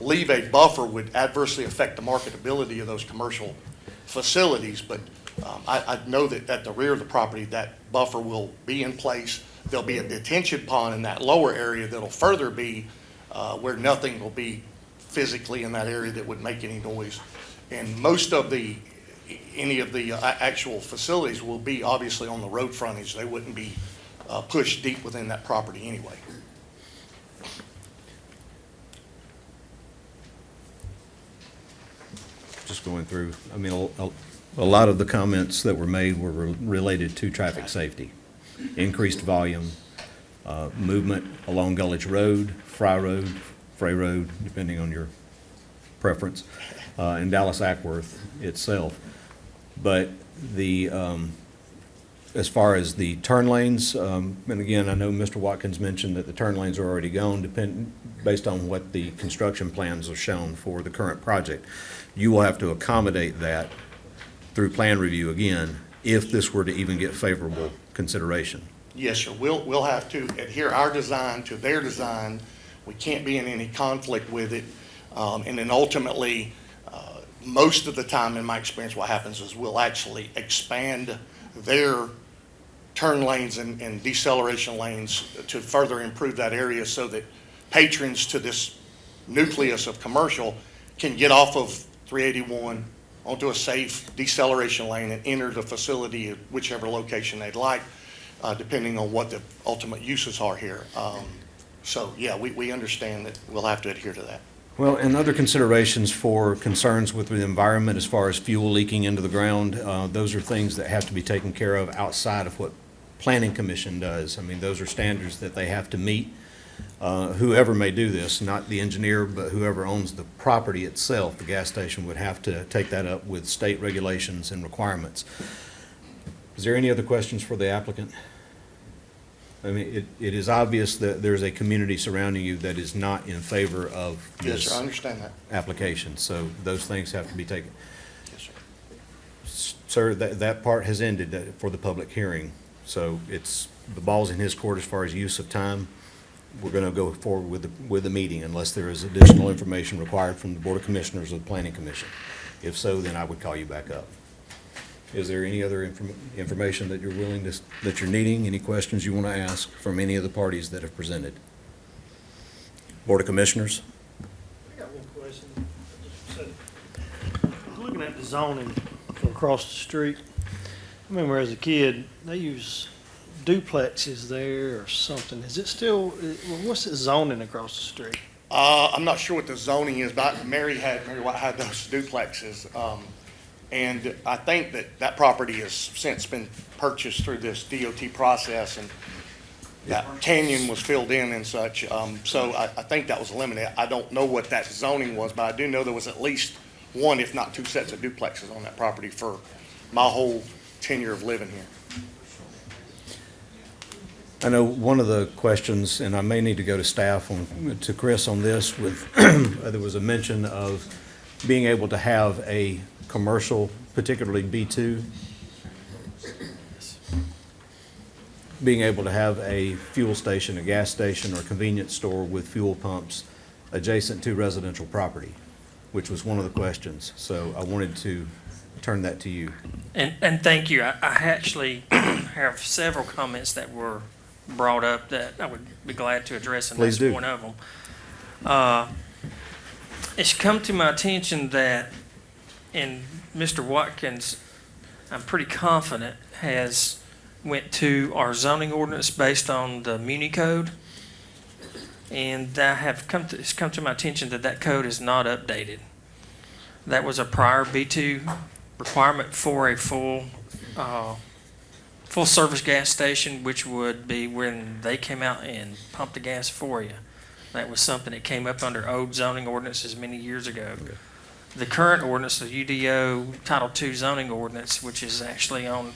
leave a buffer would adversely affect the marketability of those commercial facilities, but I know that at the rear of the property, that buffer will be in place. There'll be a detention pond in that lower area that'll further be where nothing will be physically in that area that would make any noise. And most of any of the actual facilities will be obviously on the road frontage. They wouldn't be pushed deep within that property anyway. Just going through, I mean, a lot of the comments that were made were related to traffic safety. Increased volume, movement along Gullich Road, Frey Road, depending on your preference, and Dallas Ackworth itself. But as far as the turn lanes, and again, I know Mr. Watkins mentioned that the turn lanes are already gone, based on what the construction plans have shown for the current project. You will have to accommodate that through plan review again, if this were to even get favorable consideration. Yes, sir. We'll have to adhere our design to their design. We can't be in any conflict with it. And then ultimately, most of the time, in my experience, what happens is we'll actually expand their turn lanes and deceleration lanes to further improve that area so that patrons to this nucleus of commercial can get off of 381 onto a safe deceleration lane and enter the facility at whichever location they'd like, depending on what the ultimate uses are here. So, yeah, we understand that we'll have to adhere to that. Well, and other considerations for concerns with the environment as far as fuel leaking into the ground, those are things that have to be taken care of outside of what Planning Commission does. I mean, those are standards that they have to meet. Whoever may do this, not the engineer, but whoever owns the property itself, the gas station would have to take that up with state regulations and requirements. Is there any other questions for the applicant? I mean, it is obvious that there's a community surrounding you that is not in favor of Yes, this sir, I understand that. application, so those things have to be taken. Yes, sir. Sir, that part has ended for the public hearing, so the ball's in his court as far as use of time. We're going to go forward with the meeting unless there is additional information required from the Board of Commissioners or the Planning Commission. If so, then I would call you back up. Is there any other information that that you're needing? Any questions you want to ask from any of the parties that have presented? Board of Commissioners? I got one question. Looking at the zoning from across the street, I remember as a kid, they used duplexes there or something. Is it still, what's the zoning across the street? I'm not sure what the zoning is, but Mary White had those duplexes. And I think that property has since been purchased through this DOT process, and that canyon was filled in and such. So I think that was eliminated. I don't know what that zoning was, but I do know there was at least one, if not two sets of duplexes on that property for my whole tenure of living here. I know one of the questions, and I may need to go to staff to Chris on this, there was a mention of being able to have a commercial, particularly B2, being able to have a fuel station, a gas station, or convenience store with fuel pumps adjacent to residential property, which was one of the questions. So I wanted to turn that to you. And thank you. I actually have several comments that were brought up that I would be glad to address, and Please that's do. one of them. It's come to my attention that, and Mr. Watkins, I'm pretty confident, has went to our zoning ordinance based on the Muni Code, and it's come to my attention that code is not updated. That was a prior B2 requirement for a full service gas station, which would be when they came out and pumped the gas for you. That was something that came up under old zoning ordinances many years ago. the current ordinance, the UDO Title II zoning ordinance, which is actually on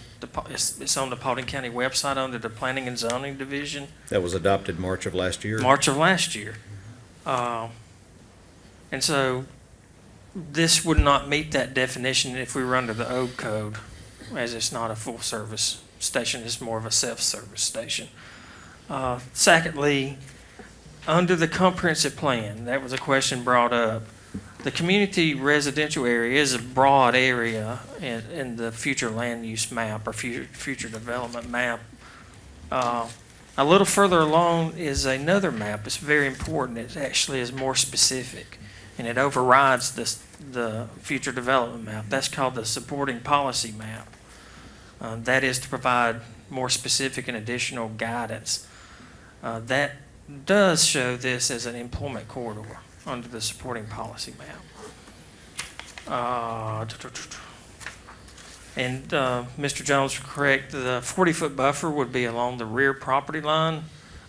it's on the Paulding County website under the Planning and Zoning Division. That was adopted March of last year. March of last year. And so this would not meet that definition if we were under the old code, as it's not a full-service station, it's more of a self-service station. Secondly, under the comprehensive plan, that was a question brought up. The community residential area is a broad area in the future land use map or future development map. A little further along is another map. It's very important. It actually is more specific, and it overrides the future development map. That's called the supporting policy map. That is to provide more specific and additional guidance. That does show this as an employment corridor under the supporting policy map. And Mr. Jones was correct, the 40-foot buffer would be along the rear property line.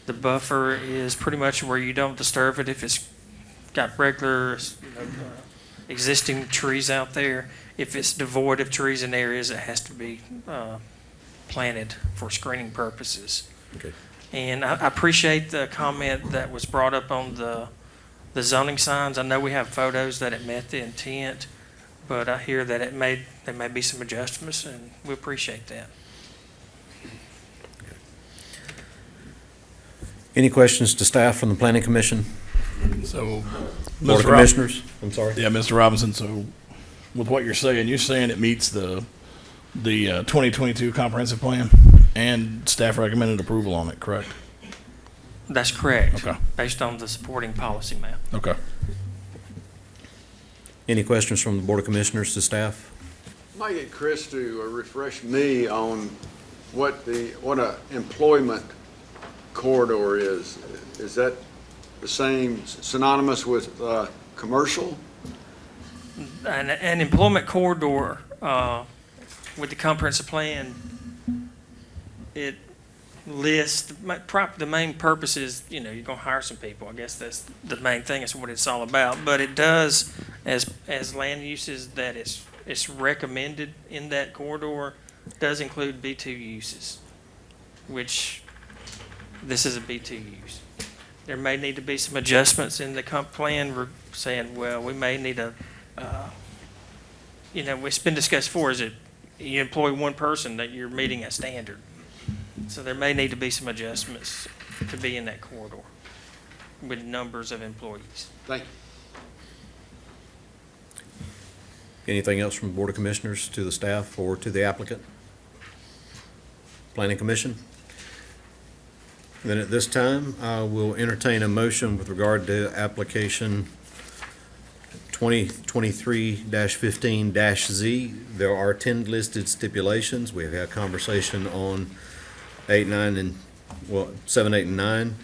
The buffer is pretty much where you don't disturb it if it's got regular existing trees out there. If it's devoid of trees in areas, it has to be planted for screening purposes. Okay. And I appreciate the comment that was brought up on the zoning signs. I know we have photos that it met the intent, but I hear that there may be some adjustments, and we appreciate that. Any questions to staff from the Planning Commission? So, Board of Mr. Rob- Commissioners? I'm sorry. Yeah, Mr. Robinson, so with what you're saying it meets the 2022 comprehensive plan and staff recommended approval on it, correct? That's correct. Okay. Based on the supporting policy map. Okay. Any questions from the Board of Commissioners to staff? Might get Chris to refresh me on what a employment corridor is. Is that the same, synonymous with commercial? An employment corridor with the comprehensive plan, it lists the main purpose is, you're going to hire some people. I guess that's the main thing. That's what it's all about. But it does, as land uses that it's recommended in that corridor, does include B2 uses, which this is a B2 use. There may need to be some adjustments in the comp plan. We're saying, well, we may need it's been discussed before, is it you employ one person that you're meeting a standard. So there may need to be some adjustments to be in that corridor with numbers of employees. Thank you. Anything else from the Board of Commissioners to the staff or to the applicant? Planning Commission? Then at this time, I will entertain a motion with regard to application 2023-15-Z. There are 10 listed stipulations. We've had conversation on 7, 8, and 9.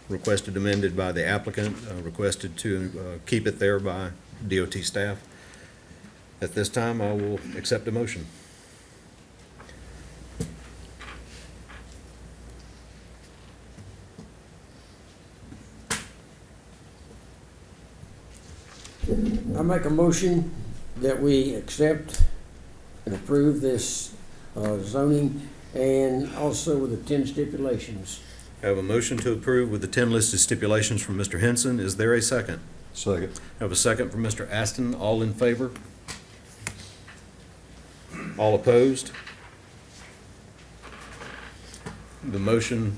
Requested amended by the applicant, requested to keep it there by DOT staff. At this time, I will accept a motion. I make a motion that we accept and approve this zoning and also with the 10 stipulations. I have a motion to approve with the 10 listed stipulations from Mr. Henson. Is there a second? Second. I have a second from Mr. Aston. All in favor? All opposed? The motion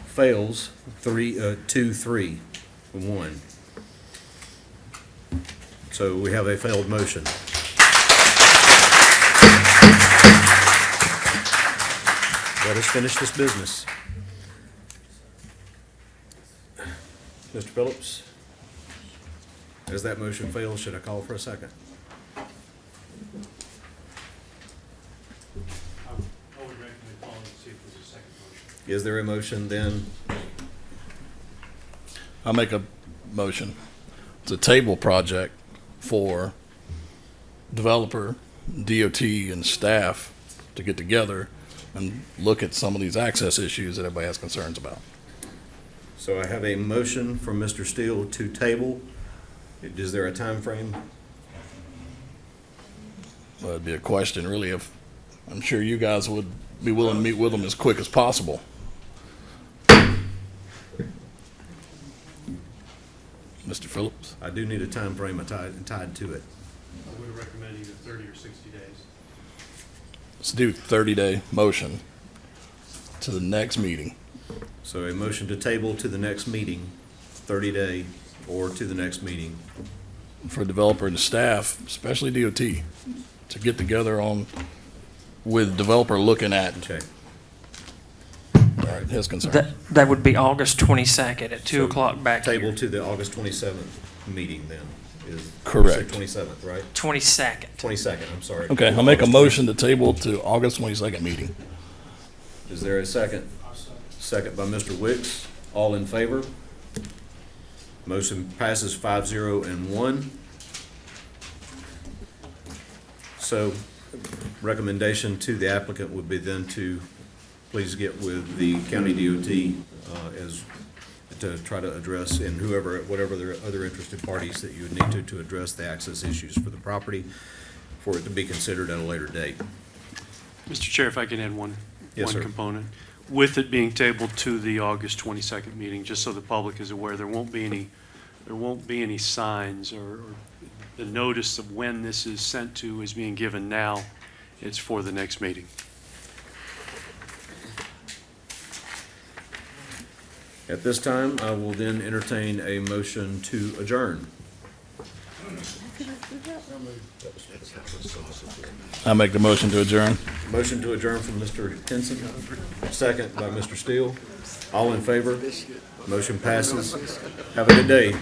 fails 2-3-1. So we have a failed motion. Let us finish this business. Mr. Phillips, as that motion fails, should I call for a second? I would recommend calling to see if there's a second motion. Is there a motion then? I'll make a motion. It's a table project for developer, DOT, and staff to get together and look at some of these access issues that everybody has concerns about. So I have a motion from Mr. Steele to table Is there a time frame? Well, it'd be a question, really, if, I'm sure you guys would be willing to meet with them as quick as possible. Mr. Phillips? I do need a time frame tied to it. I would recommend either 30 or 60 days. Let's do 30-day motion to the next meeting. So a motion to table to the next meeting, 30-day, or to the next meeting. For developer and staff, especially DOT, to get together on, with developer looking at Okay. his concern. That would be August 22nd at 2 So o'clock back here. Table to the August 27th meeting then, is. Correct. 27th, right? 22nd. 22nd, I'm sorry. Okay, I'll make a motion to table to August 22nd meeting. Is there a second? Second by Mr. Wicks. All in favor? Motion passes 5-0 and 1. So recommendation to the applicant would be then to please get with the county DOT as to try to address, and whatever there are other interested parties that you would need to address the access issues for the property for it to be considered at a later date. Mr. Chair, if I can add one Yes, sir. component. With it being tabled to the August 22nd meeting, just so the public is aware, there won't be any signs or the notice of when this is sent to is being given now. It's for the next meeting. At this time, I will then entertain a motion to adjourn. I make the motion to adjourn. Motion to adjourn from Mr. Henson, second by Mr. Steele. All in favor? Motion passes. Have a good day.